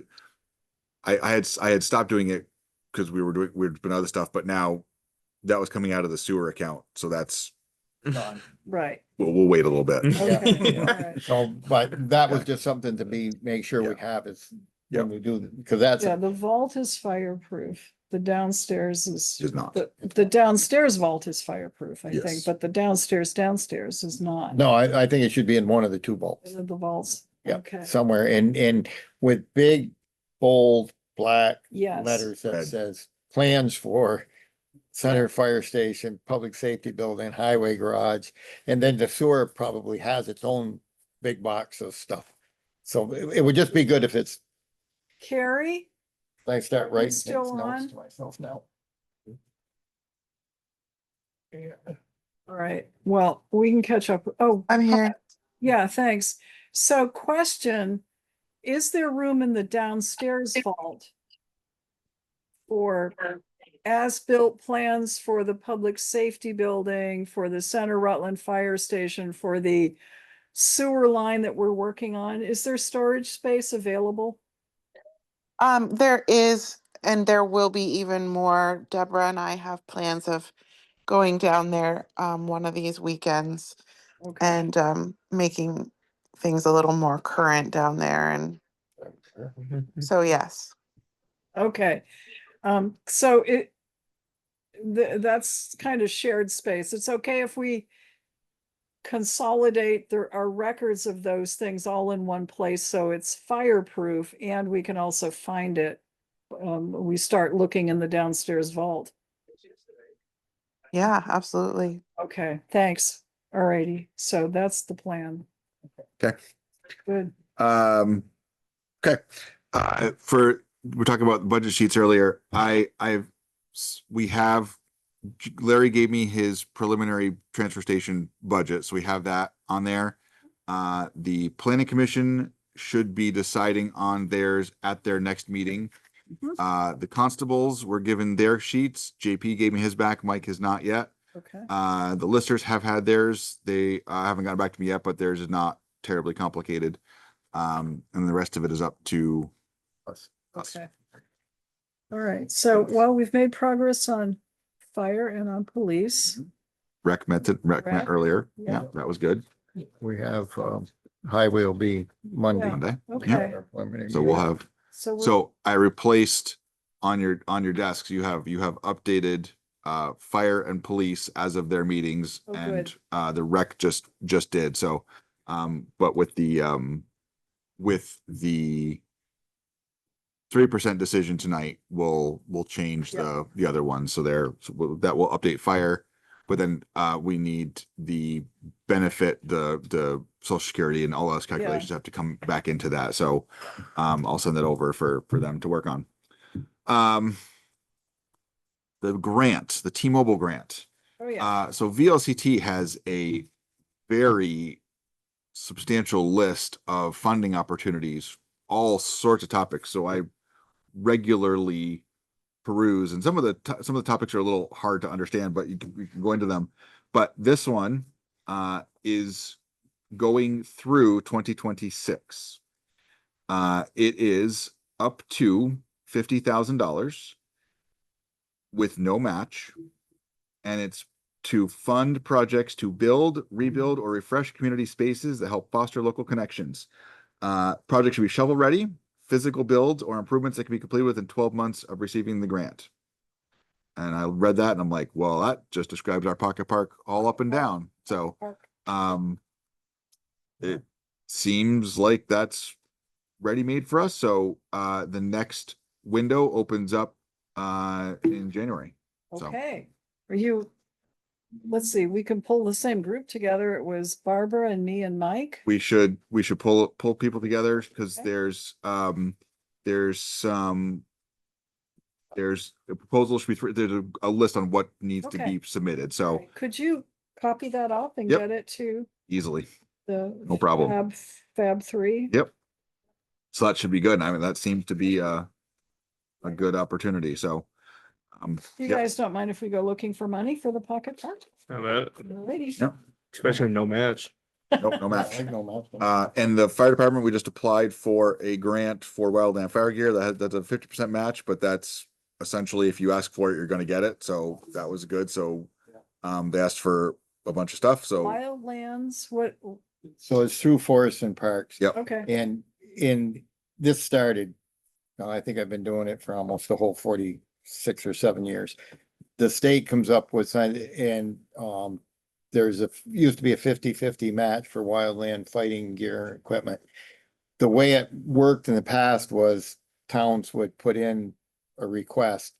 I had stopped doing it because we were doing other stuff, but now that was coming out of the sewer account, so that's, Right. we'll wait a little bit. Okay, all right. So, but that was just something to make sure we have is when we do, because that's, Yeah, the vault is fireproof. The downstairs Is not. The downstairs vault is fireproof, I think, Yes. but the downstairs is not. no, I think it should be in one of the two vaults. The vaults. Yeah, Okay. somewhere and with big, bold, black Yes. letters that Red. says plans for Center Fire Station, Public Safety Building, Highway Garage, and then the sewer probably has its own big box of stuff. So it would just be good if it's, Carrie, I start Are you writing still things notes on? to myself now. all right, well, we can catch up. Oh, I'm here. yeah, thanks. So question, is there room in the downstairs vault for as-built plans for the public safety building, for the Center Rutland Fire Station, for the sewer line that we're working on? Is there storage space available? There is, and there will be even more. Deborah and I have plans of going down there, one of these weekends Okay, and, making things a little more current down there. And so, yes. okay. So that's kind of shared space. It's okay if we consolidate our records of those things all in one place, so it's fireproof and we can also find it. We start looking in the downstairs vault. Yeah, absolutely. Okay, thanks. Alrighty, so that's the plan. Okay. Good. Okay, we're talking about budget sheets earlier. We have, Larry gave me his preliminary transfer station budget, so we have that on there. The planning commission should be deciding on theirs at their next meeting. The constables were given their sheets. JP gave me his back. Mike has not yet. Okay. The listers have had theirs. They haven't gotten back to me yet, but theirs is not terribly complicated. And the rest of it is up to us. Okay. All right, so well, we've made progress on fire and on police. Rec met Rec, earlier. yeah. Yeah, that was good. We have, highway will be Monday. Monday. Okay. So we'll have, so I replaced on your desks, you have updated fire and police as of their meetings, Oh, and good. the rec just did. So but with the 3% decision tonight, we'll change Yeah. the other ones. So that will update fire, but then we need the benefit, the social security and all those calculations have to come back into that. So I'll send that over for them to work on. The grant, the T-Mobile grant. Oh, yeah. So VLCT has a very substantial list of funding opportunities, all sorts of topics. So I regularly peruse, and some of the topics are a little hard to understand, but you can go into them. But this one is going through 2026. It is up to $50,000 with no match, and it's to fund projects to build, rebuild, or refresh community spaces that help foster local connections. Projects should be shovel ready, physical builds or improvements that can be completed within 12 months of receiving the grant. And I read that and I'm like, well, that just describes our pocket park all up and down. So it seems like that's ready-made for us. So the next window opens up in January. Okay. Are you, let's see, we can pull the same group together. It was Barbara and me and Mike. We should pull people together because there's a proposal should be, there's a list on what needs to be submitted. So Could you copy that up and Yep. get it to easily, the no problem. Fab 3? Yep. So that should be good. I mean, that seems to be a good opportunity. So You yep. guys don't mind if we go looking for money for the pocket park? Alrighty. Yep. Especially no match. Nope, no match. And the fire department, we just applied for a grant for wildland fire gear that's a 50% match, but that's essentially, if you ask for it, you're gonna get it, so that was good, so. They asked for a bunch of stuff, so, Wildlands, what, So it's through forests and parks. yep, okay, And this started, I think I've been doing it for almost the whole 46 or 7 years. The state comes up with, and there's used to be a 50-50 match for wildland fighting gear and equipment. The way it worked in the past was towns would put in a request,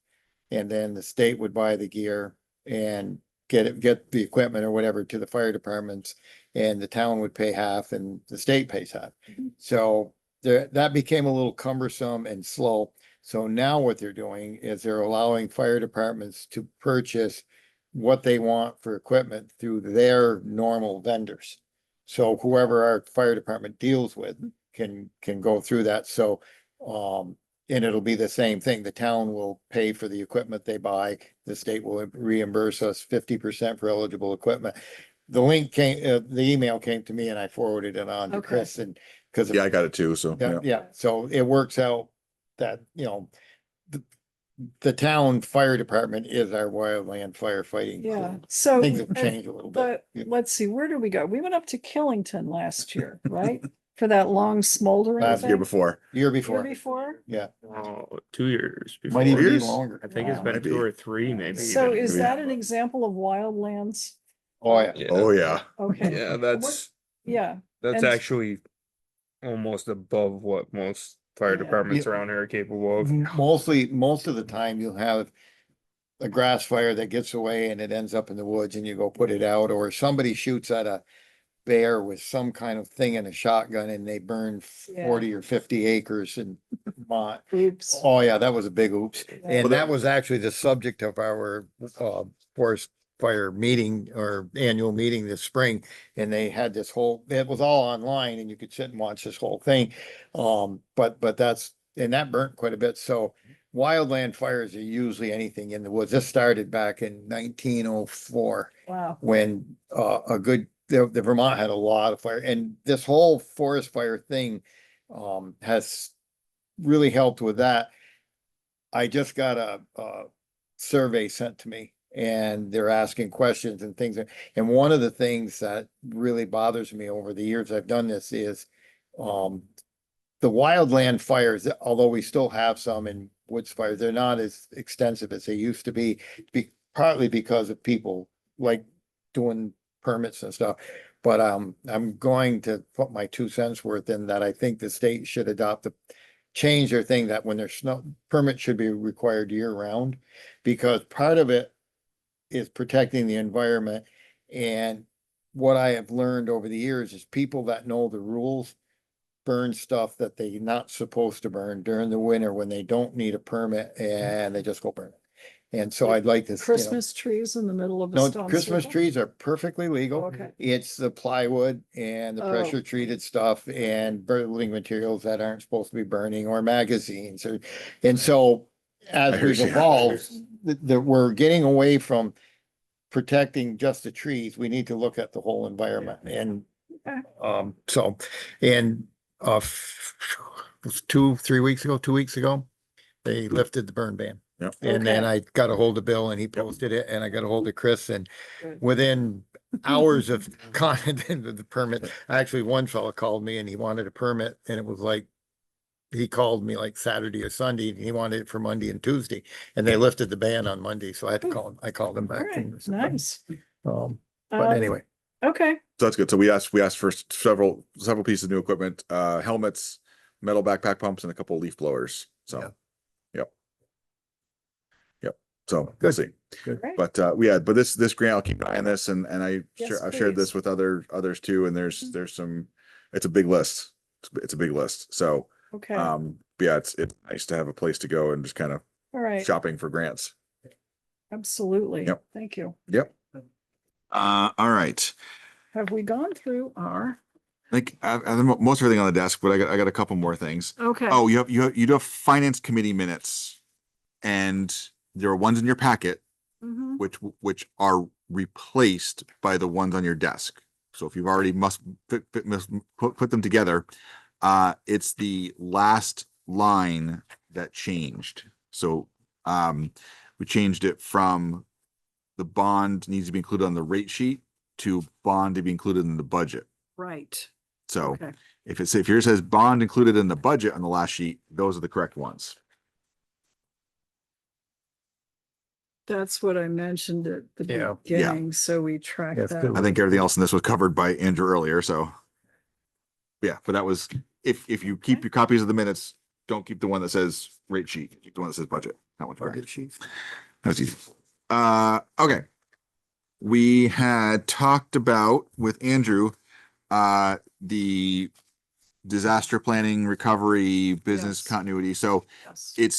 and then the state would buy the gear and get the equipment or whatever to the fire departments, and the town would pay half and the state pays half. So that became a little cumbersome and slow. So now what they're doing is they're allowing fire departments to purchase what they want for equipment through their normal vendors. So whoever our fire department deals with can go through that. So, and it'll be the same thing. The town will pay for the equipment they buy. The state will reimburse us 50% for eligible equipment. The link came, the email came to me and I forwarded it on to Okay. Chris, and because yeah, I got it too, so, yeah. yeah, so it works out that, the town fire department is our wildland firefighting. yeah, so. Things have changed a little bit. But let's see, where did we go? We went up to Killington last year, right? For that long smoldering Last Year thing? before, Year Year before, before? yeah. 2 years Might before. even be Years? longer. I think it's Wow. been Maybe. 2 or 3, maybe. So even. is Maybe. that an example of wildlands? Oh, yeah. oh, yeah. Okay. Yeah, that's Yeah, that's and- actually almost above what most fire Yeah. departments around here are capable of. Most of the time you'll have a grass fire that gets away and it ends up in the woods and you go put it out, or somebody shoots at a bear with some kind of thing in a shotgun and they burn 40 or 50 acres and oops. oh yeah, that was a big oops. Yeah. And that was actually the subject of our forest fire meeting or annual meeting this spring. And they had this whole, it was all online and you could sit and watch this whole thing. But that burnt quite a bit. So wildland fires are usually anything in the woods. This started back in 1904 Wow. when the Vermont had a lot of fire, and this whole forest fire thing has really helped with that. I just got a survey sent to me and they're asking questions and things. And one of the things that really bothers me over the years I've done this is the wildland fires, although we still have some in woods fires, they're not as extensive as they used to be partly because of people like doing permits and stuff. But I'm going to put my 2 cents worth in that. I think the state should change their thing that when there's snow, permits should be required year round, because part of it is protecting the environment. And what I have learned over the years is people that know the rules burn stuff that they're not supposed to burn during the winter when they don't need a permit and they just go burn it. And so I'd like to. Christmas trees in the middle of a No, stone Christmas circle? trees are perfectly legal. Okay. It's the plywood and the Oh. pressure treated stuff and building materials that aren't supposed to be burning, or magazines and so I as hear we've you. evolved, that we're getting away from protecting just the trees. We need to look at the whole environment and Okay. so, and it was 2 weeks ago, they lifted the burn ban. Yep. And then Okay. I got a hold of Bill and he posted it, and I got a hold of Chris, and Good. within hours of content of the permit, actually one fella called me and he wanted a permit, and it was like, he called me like Saturday or Sunday and he wanted it for Monday and Tuesday, and they lifted the ban on Monday. So I had to call him. I called him All back. right, and- nice. But Um, anyway, Okay, So that's good. So we asked for several pieces of new equipment, helmets, metal backpack pumps, and a couple of leaf blowers. So, Yeah. yep. So we'll see. Good. great. But but this grant, I'll keep an eye on this, and I've Yes, shared this please. with others too. And there's some, it's a big list. It's a big list. So Okay, but yeah, it's nice to have a place to go and just kind of all right, shopping for grants. absolutely. Yep. Thank you. Yep. All right. Have we gone through our, I think I have most everything on the desk, but I got a couple more things. okay. Oh, you do have finance committee minutes, and there are ones in your packet Mhm. which are replaced by the ones on your desk. So if you've already must put them together, it's the last line that changed. So We changed it from the bond needs to be included on the rate sheet to bond to be included in the budget. Right. So Okay. if yours says bond included in the budget on the last sheet, those are the correct ones. That's what I mentioned at the Yeah. beginning, so we track Yes, that. good. I think everything else in this was covered by Andrew earlier, so. Yeah, but that was, if you keep your copies of the minutes, don't keep the one that says rate sheet, keep the one that says budget. That one's budget sheet. That's easy. Okay. We had talked about with Andrew, the disaster planning, recovery, business Yes. continuity. So Yes. it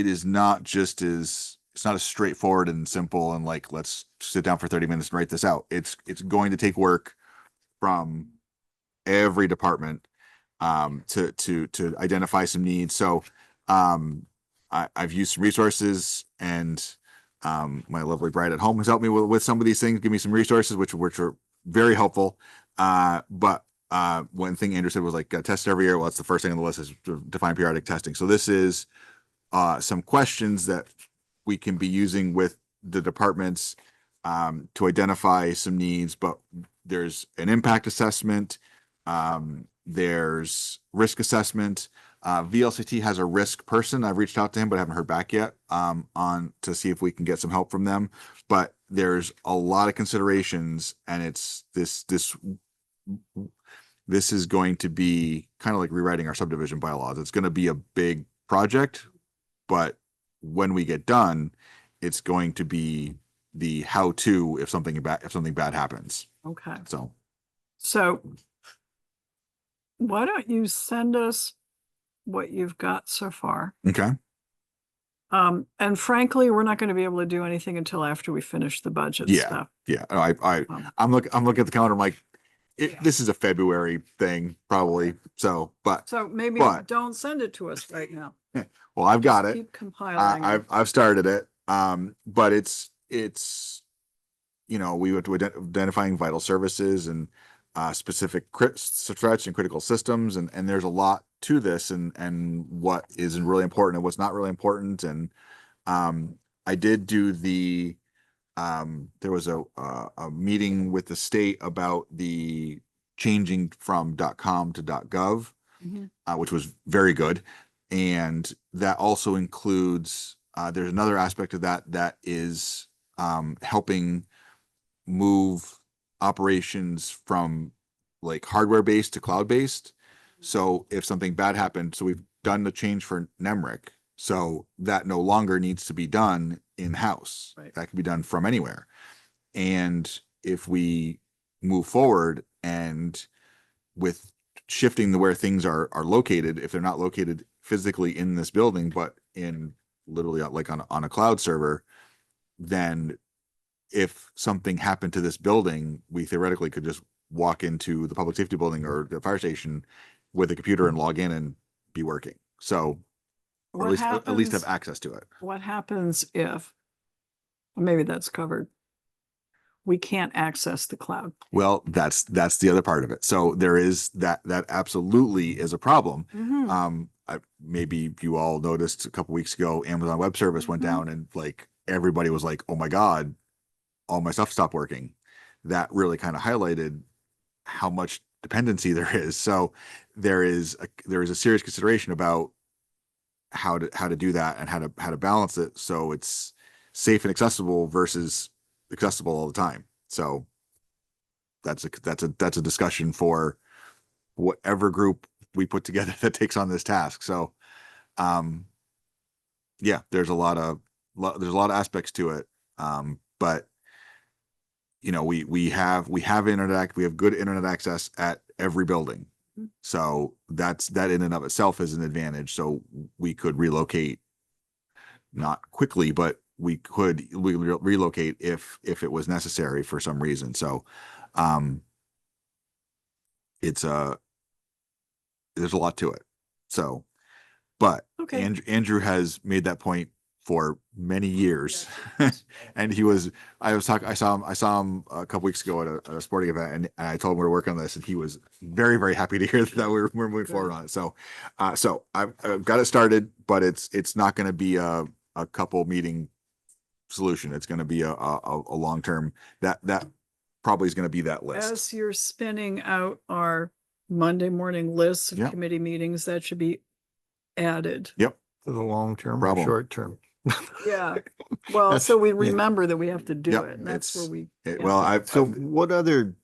is not just it's not as straightforward and simple and like, let's sit down for 30 minutes and write this out. It's going to take work from every department to identify some needs. So I've used some resources, and my lovely bride at home has helped me with some of these things, give me some resources, which are very helpful. But one thing Andrew said was like test every year. Well, that's the first thing on the list is to define periodic testing. So this is some questions that we can be using with the departments to identify some needs, but there's an impact assessment. There's risk assessment. VLCT has a risk person. I've reached out to him, but I haven't heard back yet on to see if we can get some help from them. But there's a lot of considerations, and it's this is going to be kind of like rewriting our subdivision bylaws. It's going to be a big project, but when we get done, it's going to be the how-to if something bad happens. Okay. So why don't you send us what you've got so far? okay. And frankly, we're not going to be able to do anything until after we finish the budget stuff. Yeah. I'm looking at the calendar. I'm like, this is a February thing, probably. So Maybe but- don't send it to us right now. well, I've got Just it. Keep compiling. I've started it. But it's we went to identifying vital services and specific threats and critical systems, and there's a lot to this, and what is really important and what's not really important. And I did do there was a meeting with the state about the changing from .com to .gov, which was very good. And that also includes, there's another aspect of that is helping move operations from like hardware-based to cloud-based. So if something bad happened, so we've done the change for NEMRIC, so that no longer needs to be done in-house. Right. That can be done from anywhere. And if we move forward and with shifting to where things are located, if they're not located physically in this building, but in literally like on a cloud server, then if something happened to this building, we theoretically could just walk into the public safety building or the fire station with a computer and log in and be working. So or at least have access to it. What happens if, maybe that's covered, we can't access the cloud? Well, that's the other part of it. So there is that absolutely is a problem. Maybe you all noticed a couple weeks ago, Amazon Web Service went down, and like everybody was like, "Oh my God, all my stuff stopped working." That really kind of highlighted how much dependency there is. So there is a serious consideration about how to do that and how to balance it so it's safe and accessible versus accessible all the time. So that's a discussion for whatever group we put together that takes on this task. So yeah, there's a lot of aspects to it. But we have good internet access at every building. So that in and of itself is an advantage. So we could relocate, not quickly, but we could relocate if it was necessary for some reason. So there's a lot to it. So, but Okay. Andrew has made that point for many years. And I saw him a couple weeks ago at a sporting event, and I told him we were working on this, and he was very, very happy to hear that we're moving forward on it. So I've got it started, but it's not going to be a couple meeting solution. It's going to be a long-term, that probably is going to be that list. As you're spinning out our Monday morning lists of Yep. committee meetings, that should be added. Yep. For the long term or Problem. short term. Yeah. Well, That's- so we yeah. remember that we have to do Yep, it, and that's where we. So what other,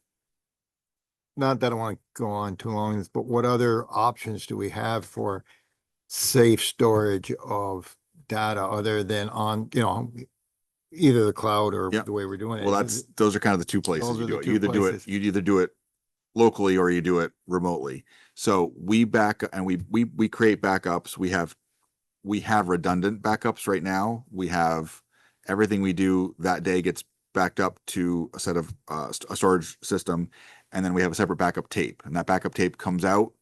not that I want to go on too long, but what other options do we have for safe storage of data other than on, either the cloud or Yep. the way we're doing it? Well, those are kind of the two places Those you are do the it. two places. You either do it locally or you do it remotely. So we back and we create backups. We have redundant backups right now. We have everything we do that day gets backed up to a set of a storage system, and then we have a separate backup tape, and that backup tape comes out.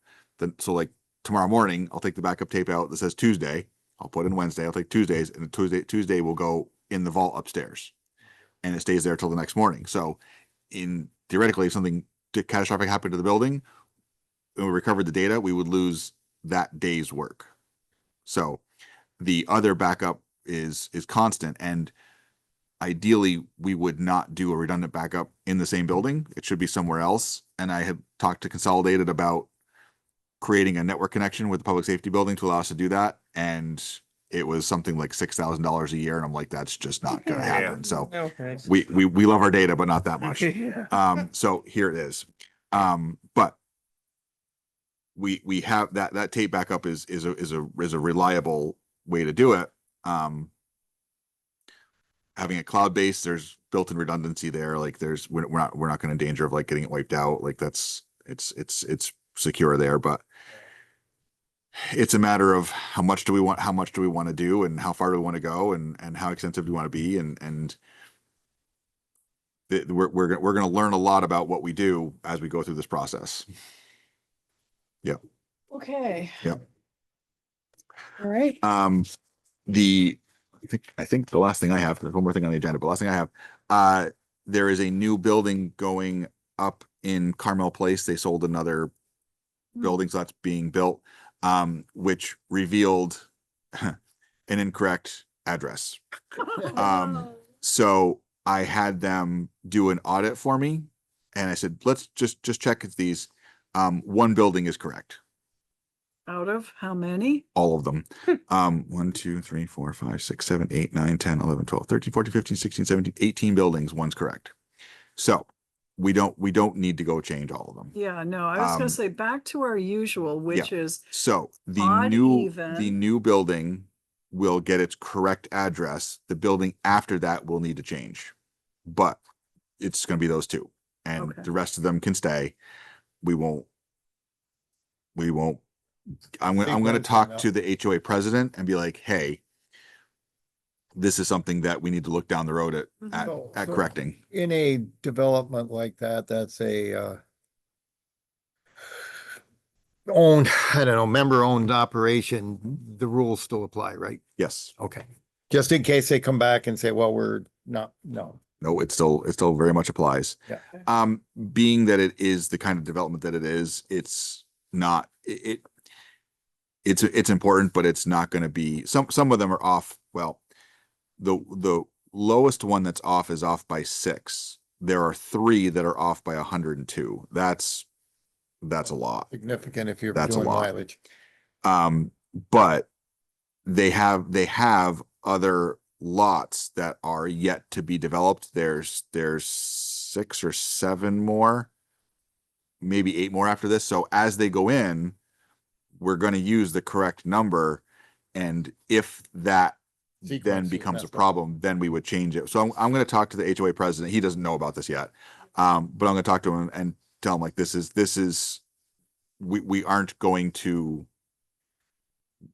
So like tomorrow morning, I'll take the backup tape out that says Tuesday. I'll put in Wednesday. I'll take Tuesdays, and Tuesday will go in the vault upstairs, and it stays there till the next morning. So theoretically, if something catastrophic happened to the building, and we recovered the data, we would lose that day's work. So the other backup is constant, and ideally we would not do a redundant backup in the same building. It should be somewhere else. And I had talked to Consolidated about creating a network connection with the public safety building to allow us to do that. And it was something like $6,000 a year. And I'm like, that's just not going to happen. So Okay. we love our data, but not that much. Yeah. So here it is. But we have that tape backup is a reliable way to do it. Having it cloud-based, there's built-in redundancy there. Like we're not going to danger of like getting it wiped out. Like it's secure there, but it's a matter of how much do we want to do, and how far do we want to go, and how extensive do we want to be, and we're going to learn a lot about what we do as we go through this process. Yeah. Okay. Yeah. All right. I think the last thing I have, there's one more thing on the agenda, but last thing I have, there is a new building going up in Carmel Place. They sold another building, so that's being built, which revealed an incorrect address. So I had them do an audit for me, and I said, let's just check if these, one building is correct. Out of how many? All of them. 1, 2, 3, 4, 5, 6, 7, 8, 9, 10, 11, 12, 13, 14, 15, 16, 17, 18 buildings. One's correct. So we don't need to go change all of them. Yeah, no, I was gonna say back to our usual, which is So odd, the even. new building will get its correct address. The building after that will need to change, but it's going to be those two, and Okay. the rest of them can stay. We won't. I'm going to talk to the HOA president and be like, hey, this is something that we need to look down the road at So- correcting. In a development like that, that's a owned, I don't know, member-owned operation, the rules still apply, right? Yes. Okay. Just in case they come back and say, well, we're not, no. No, it still very much applies. Yeah. Being that it is the kind of development that it is, it's not, it's important, but it's not going to be, some of them are off. Well, the lowest one that's off is off by 6. There are 3 that are off by 102. That's a lot. Significant if you're That's a doing lot. mileage. But they have other lots that are yet to be developed. There's 6 or 7 more, maybe 8 more after this. So as they go in, we're going to use the correct number. And if that then Sequence becomes a messed up. problem, then we would change it. So I'm going to talk to the HOA president. He doesn't know about this yet. But I'm going to talk to him and tell him like, this is, we aren't going to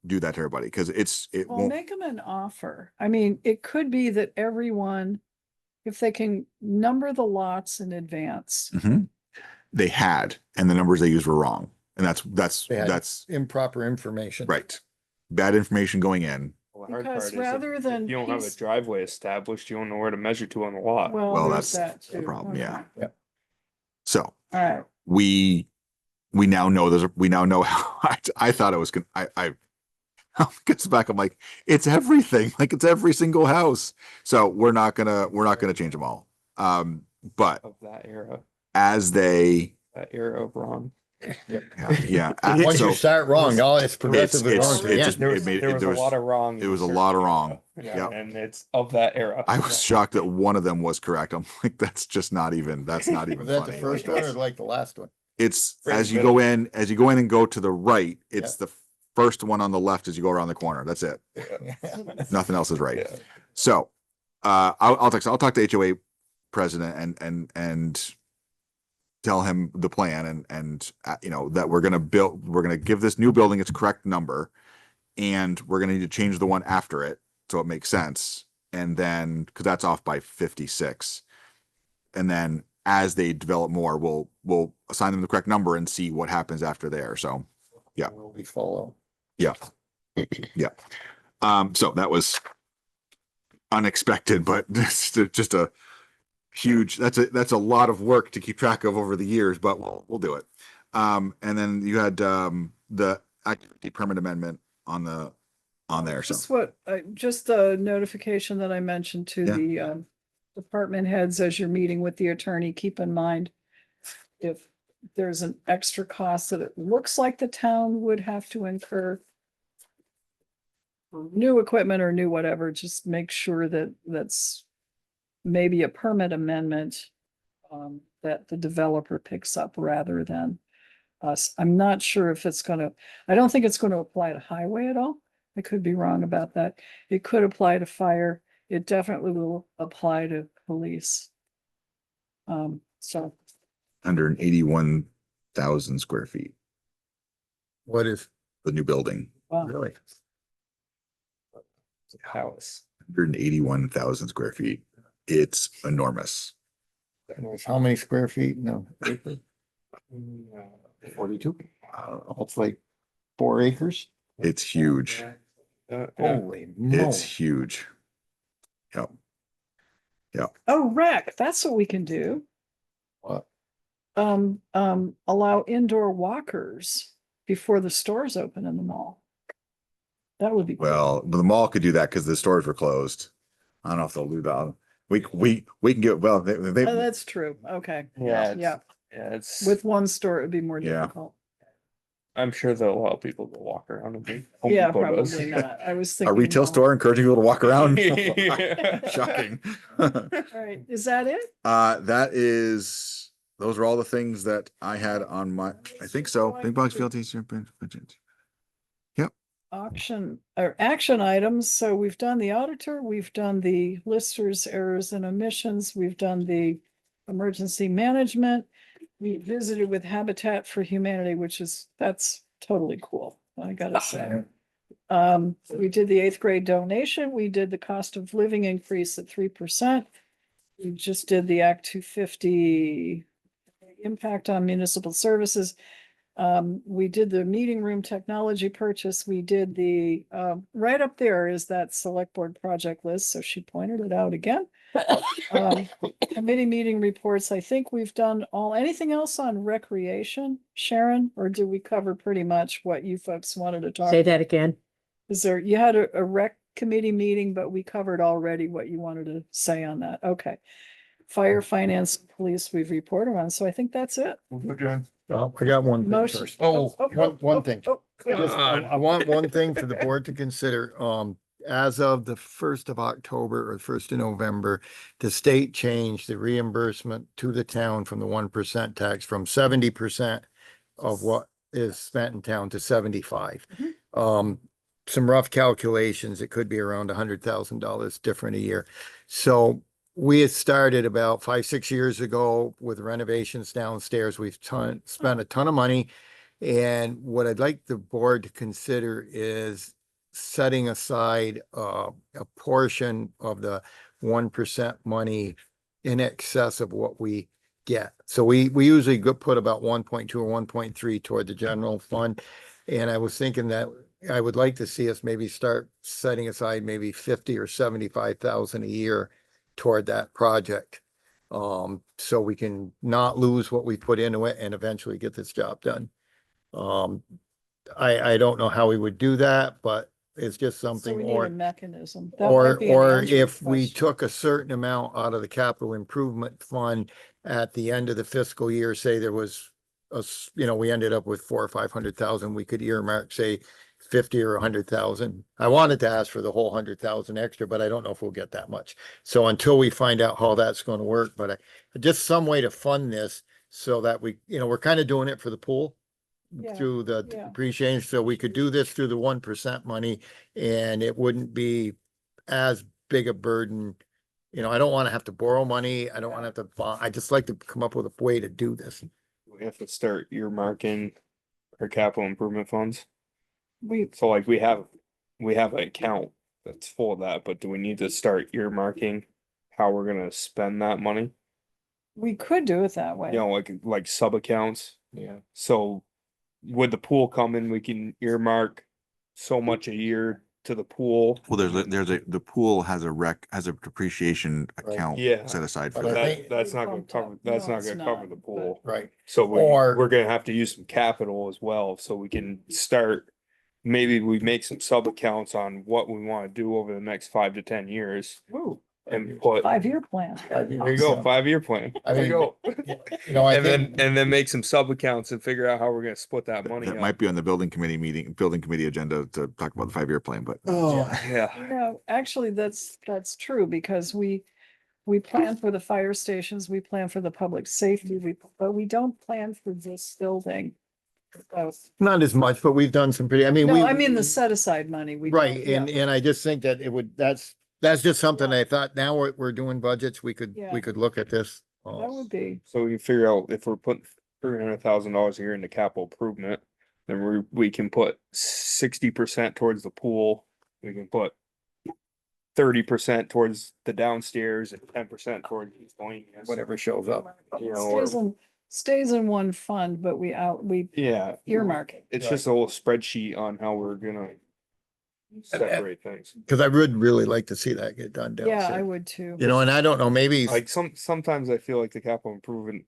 do that to everybody, because it Well, won't. make them an offer. I mean, it could be that everyone, if they can number the lots in advance. Mhm. They had, and the numbers they used were wrong. And They had that's improper information. right. Bad information going in. the hard Because part is rather if than you don't have a piece- driveway established, you don't know where to measure to on the lot. Well, that's there's that the too. problem, yeah. Okay. So All right. we now know we now know how, I thought it was gonna, I gets back, I'm like, it's everything, like it's every single house. So we're not gonna change them all. But Of that era, as they, that era of wrong. yeah. Once So you start wrong, all it's progressive is wrong to the it end. just, There it was, made, there was there a lot of wrong. it in was a certain lot of era. wrong. Yeah, Yeah. and it's of that era. I was shocked that one of them was correct. I'm like, that's not even Was funny. that the first one or like the last one? It's Right as in you the go in and go to the right, it's the first one on the left as you go around the corner. That's it. Nothing else is right. Yeah. So I'll talk to HOA president and tell him the plan and you know that we're gonna give this new building its correct number, and we're gonna need to change the one after it so it makes sense. And then because that's off by 56, and then as they develop more, we'll assign them the correct number and see what happens after there. So yeah, We follow. yeah, yeah. So that was unexpected, but it's just a huge, that's a lot of work to keep track of over the years, but we'll do it. And then you had the activity permit amendment on there. So Just the notification that I mentioned to Yeah. the department heads as you're meeting with the attorney, keep in mind if there's an extra cost that it looks like the town would have to incur for new equipment or new whatever, just make sure that that's maybe a permit amendment that the developer picks up rather than us. I'm not sure if I don't think it's gonna apply to highway at all. I could be wrong about that. It could apply to fire. It definitely will apply to police. So 181,000 square feet, What is, the new building, wow. really? House. 181,000 square feet. It's enormous. How many square feet? No. 42. It's like 4 acres. It's huge. Holy It's moly. huge. Yep. Oh, rec, that's what we can do. What? Allow indoor walkers before the stores open in the mall. That would be. Well, the mall could do that because the stores were closed. I don't know if they'll do that. We can get, well, they Oh, that's true. Okay. Yeah, Yeah. it's With one store, it'd be more Yeah. difficult. I'm sure they'll allow people to walk around and be. Home Yeah, Depot does. probably not. I was a thinking. retail mall. store encouraging people to walk around. Yeah. Shocking. All right, is that it? Those are all the things that I had on my, I think so. Big box VLT. Auction or action items. So we've done the auditor, we've done the listers, errors and omissions, we've done the emergency management. We visited with Habitat for Humanity, that's totally cool, I gotta say. We did the 8th grade donation, we did the cost of living increase at 3%. We just did the Act 250 impact on municipal services. We did the meeting room technology purchase. We did the, right up there is that select board project list. So she pointed it out again. Committee meeting reports. I think we've done anything else on recreation, Sharon, or did we cover pretty much what you folks wanted to talk? Say that again. You had a rec committee meeting, but we covered already what you wanted to say on that. Okay. Fire, finance, police, we've reported on. So I think that's it. Oh, I got one thing Motion. first. One thing. Just, God. I want one thing for the board to consider. As of the 1st of October or 1st of November, the state changed the reimbursement to the town from the 1% tax from 70% of what is spent in town to 75. Some rough calculations, it could be around $100,000 different a year. So we had started about 5-6 years ago with renovations downstairs. We've spent a ton of money. And what I'd like the board to consider is setting aside a portion of the 1% money in excess of what we get. So we usually put about 1.2 or 1.3 toward the general fund. And I was thinking that I would like to see us maybe start setting aside maybe 50 or 75,000 a year toward that project. So we can not lose what we put into it and eventually get this job done. I don't know how we would do that, but it's just So something, we need a or mechanism. That might be an or Andrew if we question. took a certain amount out of the capital improvement fund at the end of the fiscal year, say there was we ended up with 400 or 500,000, we could earmark, say, 50 or 100,000. I wanted to ask for the whole 100,000 extra, but I don't know if we'll get that much. So until we find out how that's going to work, but just some way to fund this so that we're kind of doing it for the pool. Yeah, Through the yeah. depreciation, so we could do this through the 1% money and it wouldn't be as big a burden. I don't want to have to borrow money. I don't want to have to bond. I just like to come up with a way to do this. We have to start earmarking our capital improvement funds. We, So like we have an account that's full of that, but do we need to start earmarking how we're gonna spend that money? we could do it that way. You know, like sub accounts. Yeah. So with the pool coming, we can earmark so much a year to the pool. Well, the pool has a depreciation account Yeah. set aside for But I that. think- That's not gonna Bumped up. cover, that's No, not it's gonna not, cover the but- pool. Right. So Or- we're gonna have to use some capital as well, so we can start. Maybe we make some sub accounts on what we wanna do over the next 5 to 10 years Ooh, and put. 5-year plan. There you go, 5-year plan. I There you mean, go. I And think, then make some sub accounts and figure out how we're gonna split that money That up. might be on the building committee agenda to talk about the 5-year plan, but. Oh, yeah. No, actually, that's true because we plan for the fire stations, we plan for the public safety, but we don't plan for this building. So- not as much, but we've done some pretty, No, I mean the set aside money. We right, don't, yeah. and I just think that that's just something I thought now we're doing budgets, we could Yeah. look at this. That would be, So we can figure out if we're putting $300,000 a year into capital improvement, then we can put 60% towards the pool. We can put 30% towards the downstairs and 10% towards miscellaneous. Whatever shows up. You know, stays in one fund, but we yeah, earmark it. it's just a little spreadsheet on how we're gonna separate things. Because I would really like to see that get done Yeah, I downstairs. would too. And I don't know, maybe, Like sometimes I feel like the capital improvement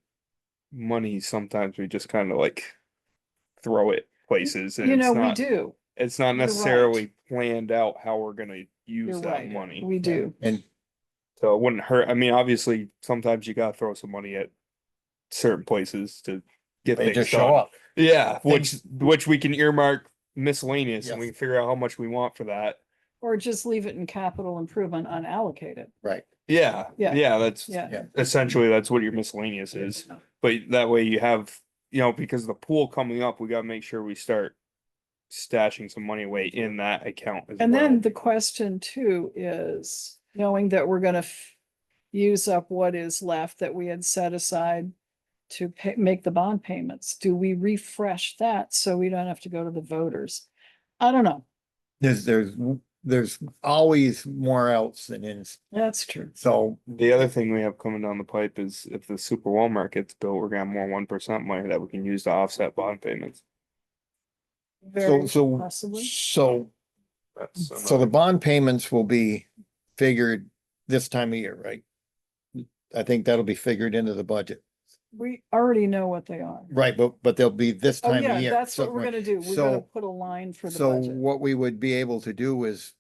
money, sometimes we just kind of like throw it places. And You know, it's we not, do. It's not You're right. necessarily planned out how we're gonna use You're that right. money. We do. and So it wouldn't hurt. I mean, obviously, sometimes you gotta throw some money at certain places to get they things just done. show up. Yeah, Things- which we can earmark miscellaneous and we Yes. can figure out how much we want for that. Or just leave it in capital improvement unallocated. Right. Yeah, Yeah. that's Yeah. essentially that's what your miscellaneous is. But that way you have, because of the pool coming up, we gotta make sure we start stashing some money away in that account as And well. then the question too is, knowing that we're gonna use up what is left that we had set aside to make the bond payments, do we refresh that so we don't have to go to the voters? I don't know. There's always more outs than ins. That's true. So The other thing we have coming down the pipe is if the super Walmart gets built, we're gonna have more 1% money that we can use to offset bond payments. Very so possibly. so That's so the another- bond payments will be figured this time of year, right? I think that'll be figured into the budget. We already know what they are. Right, but they'll be this Oh, time yeah, of year. that's what we're gonna do. We're gonna So put a line for the so budget. what we would be able to do is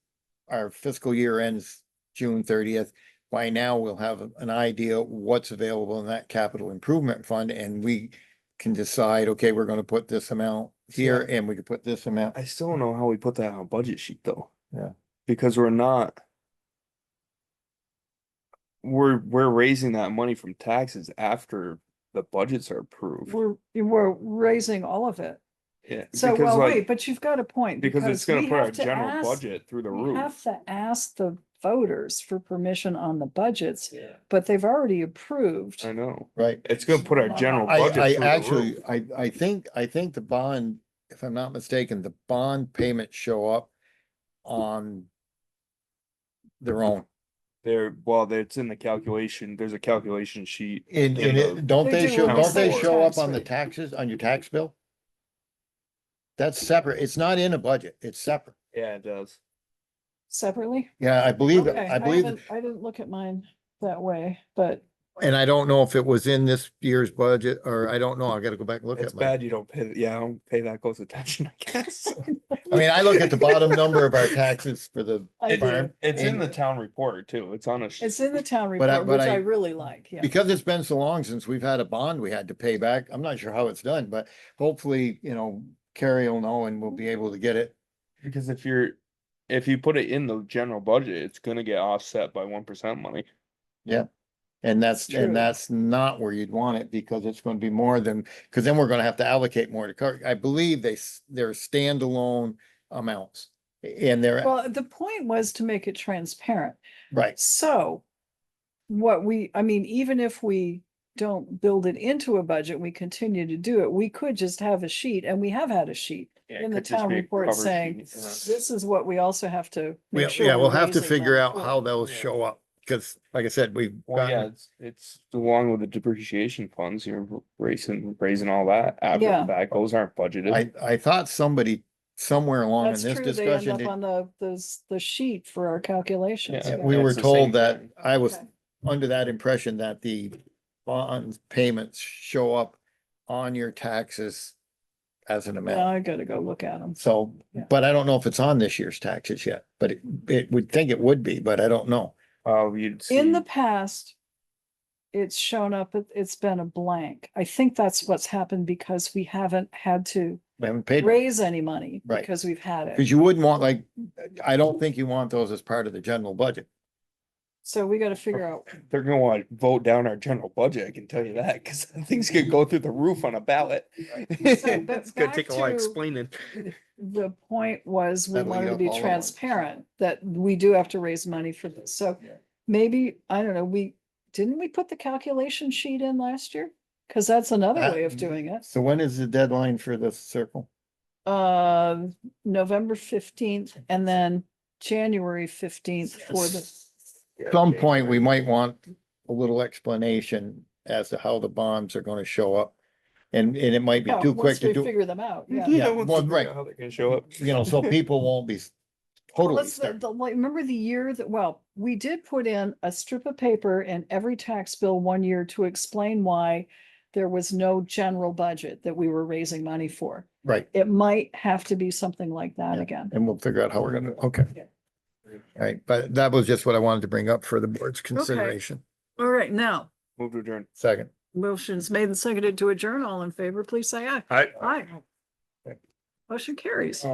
our fiscal year ends June 30th. By now, we'll have an idea what's available in that capital improvement fund and we can decide, okay, we're gonna put this amount here and we can put this amount. I still don't know how we put that on a budget sheet though. Yeah. Because we're raising that money from taxes after the budgets are approved. We're raising all of it. Yeah. So, because, well, like, wait, but you've got a point. because it's gonna we put our have to general ask- budget through the we roof. have to ask the voters for permission on the budgets, but they've already approved. I know. Right. It's gonna put our general I budget through the actually, roof. I think the bond, if I'm not mistaken, the bond payments show up on their own. It's in the calculation. There's a calculation sheet. And, in the- don't They they do show, on don't they the show up tax on the rate. taxes, on your tax bill? That's separate. It's not in a budget. It's separate. Yeah, it does. Separately? Yeah, I believe, Okay, I believe, I didn't look at mine that way, but and I don't know if it was in this year's budget, or I don't know. I gotta go back and look It's at my. bad you don't pay, I don't pay that close attention, I guess. I mean, I look at the bottom number of our taxes for the I do. farm. It's in and the town report too. It's on a. It's in the town But I- report, but which I I- really like, yeah. Because it's been so long since we've had a bond we had to pay back. I'm not sure how it's done, but hopefully, Carrie will know and we'll be able to get it. Because if you put it in the general budget, it's gonna get offset by 1% money. Yeah. And True. that's not where you'd want it, because it's gonna be more than, because then we're gonna have to allocate more to Clerk. I believe they're standalone amounts. And they're, Well, the point was to make it transparent. right, So even if we don't build it into a budget, we continue to do it, we could just have a sheet, and we have had a sheet Yeah, it in the could just town be a report cover saying, sheet, yeah. this is what we also have to make sure. we'll we're have to raising figure money out for. how those show up. Because like I said, we've Well, yeah, gotten, it's along with the depreciation funds, you're raising all that after Yeah. the fact, those aren't budgeted. I thought somebody somewhere along in That's this true, they end discussion, up on the sheet for our calculations. Yeah. yeah. we were It's the told same that, thing. I was Okay. under that impression that the bond payments show up on your taxes as an Now amount. I gotta go look at them. So, Yeah. but I don't know if it's on this year's taxes yet, but it would think it would be, but I don't know. You'd In the see, past, it's shown up, it's been a blank. I think that's what's happened because we haven't had to We haven't paid, raise any money Right. because we've had because it. you wouldn't want, like, I don't think you want those as part of the general budget. So we gotta figure out, they're gonna want to vote down our general budget, I can tell you that, because things could go through the roof on a ballot. but It's gonna back take a lot to- explaining. the point was we That'll wanted eat to up be all of ours. transparent, that we do have to raise money for this. So maybe, I don't know, didn't we put the calculation sheet in last year? Cause that's another way of doing it. So when is the deadline for the circle? November 15th and then January 15th for the, Some point, we might want a little explanation as to how the bonds are gonna show up. And it might be yeah, too quick once to we do, figure them out, yeah. Yeah, once well, they figure right. out how they're gonna show up. so people won't be Well, totally let's, stuck. remember the year we did put in a strip of paper in every tax bill one year to explain why there was no general budget that we were raising money for. Right, It might have to be something like that again. and we'll figure out how we're gonna, okay. All right, but that was just what I wanted to bring up for the board's consideration. All right, now, Move to adjourn. Second. motion's made and seconded to adjourn. All in favor, please say aye. Aye. Aye. Motion carries.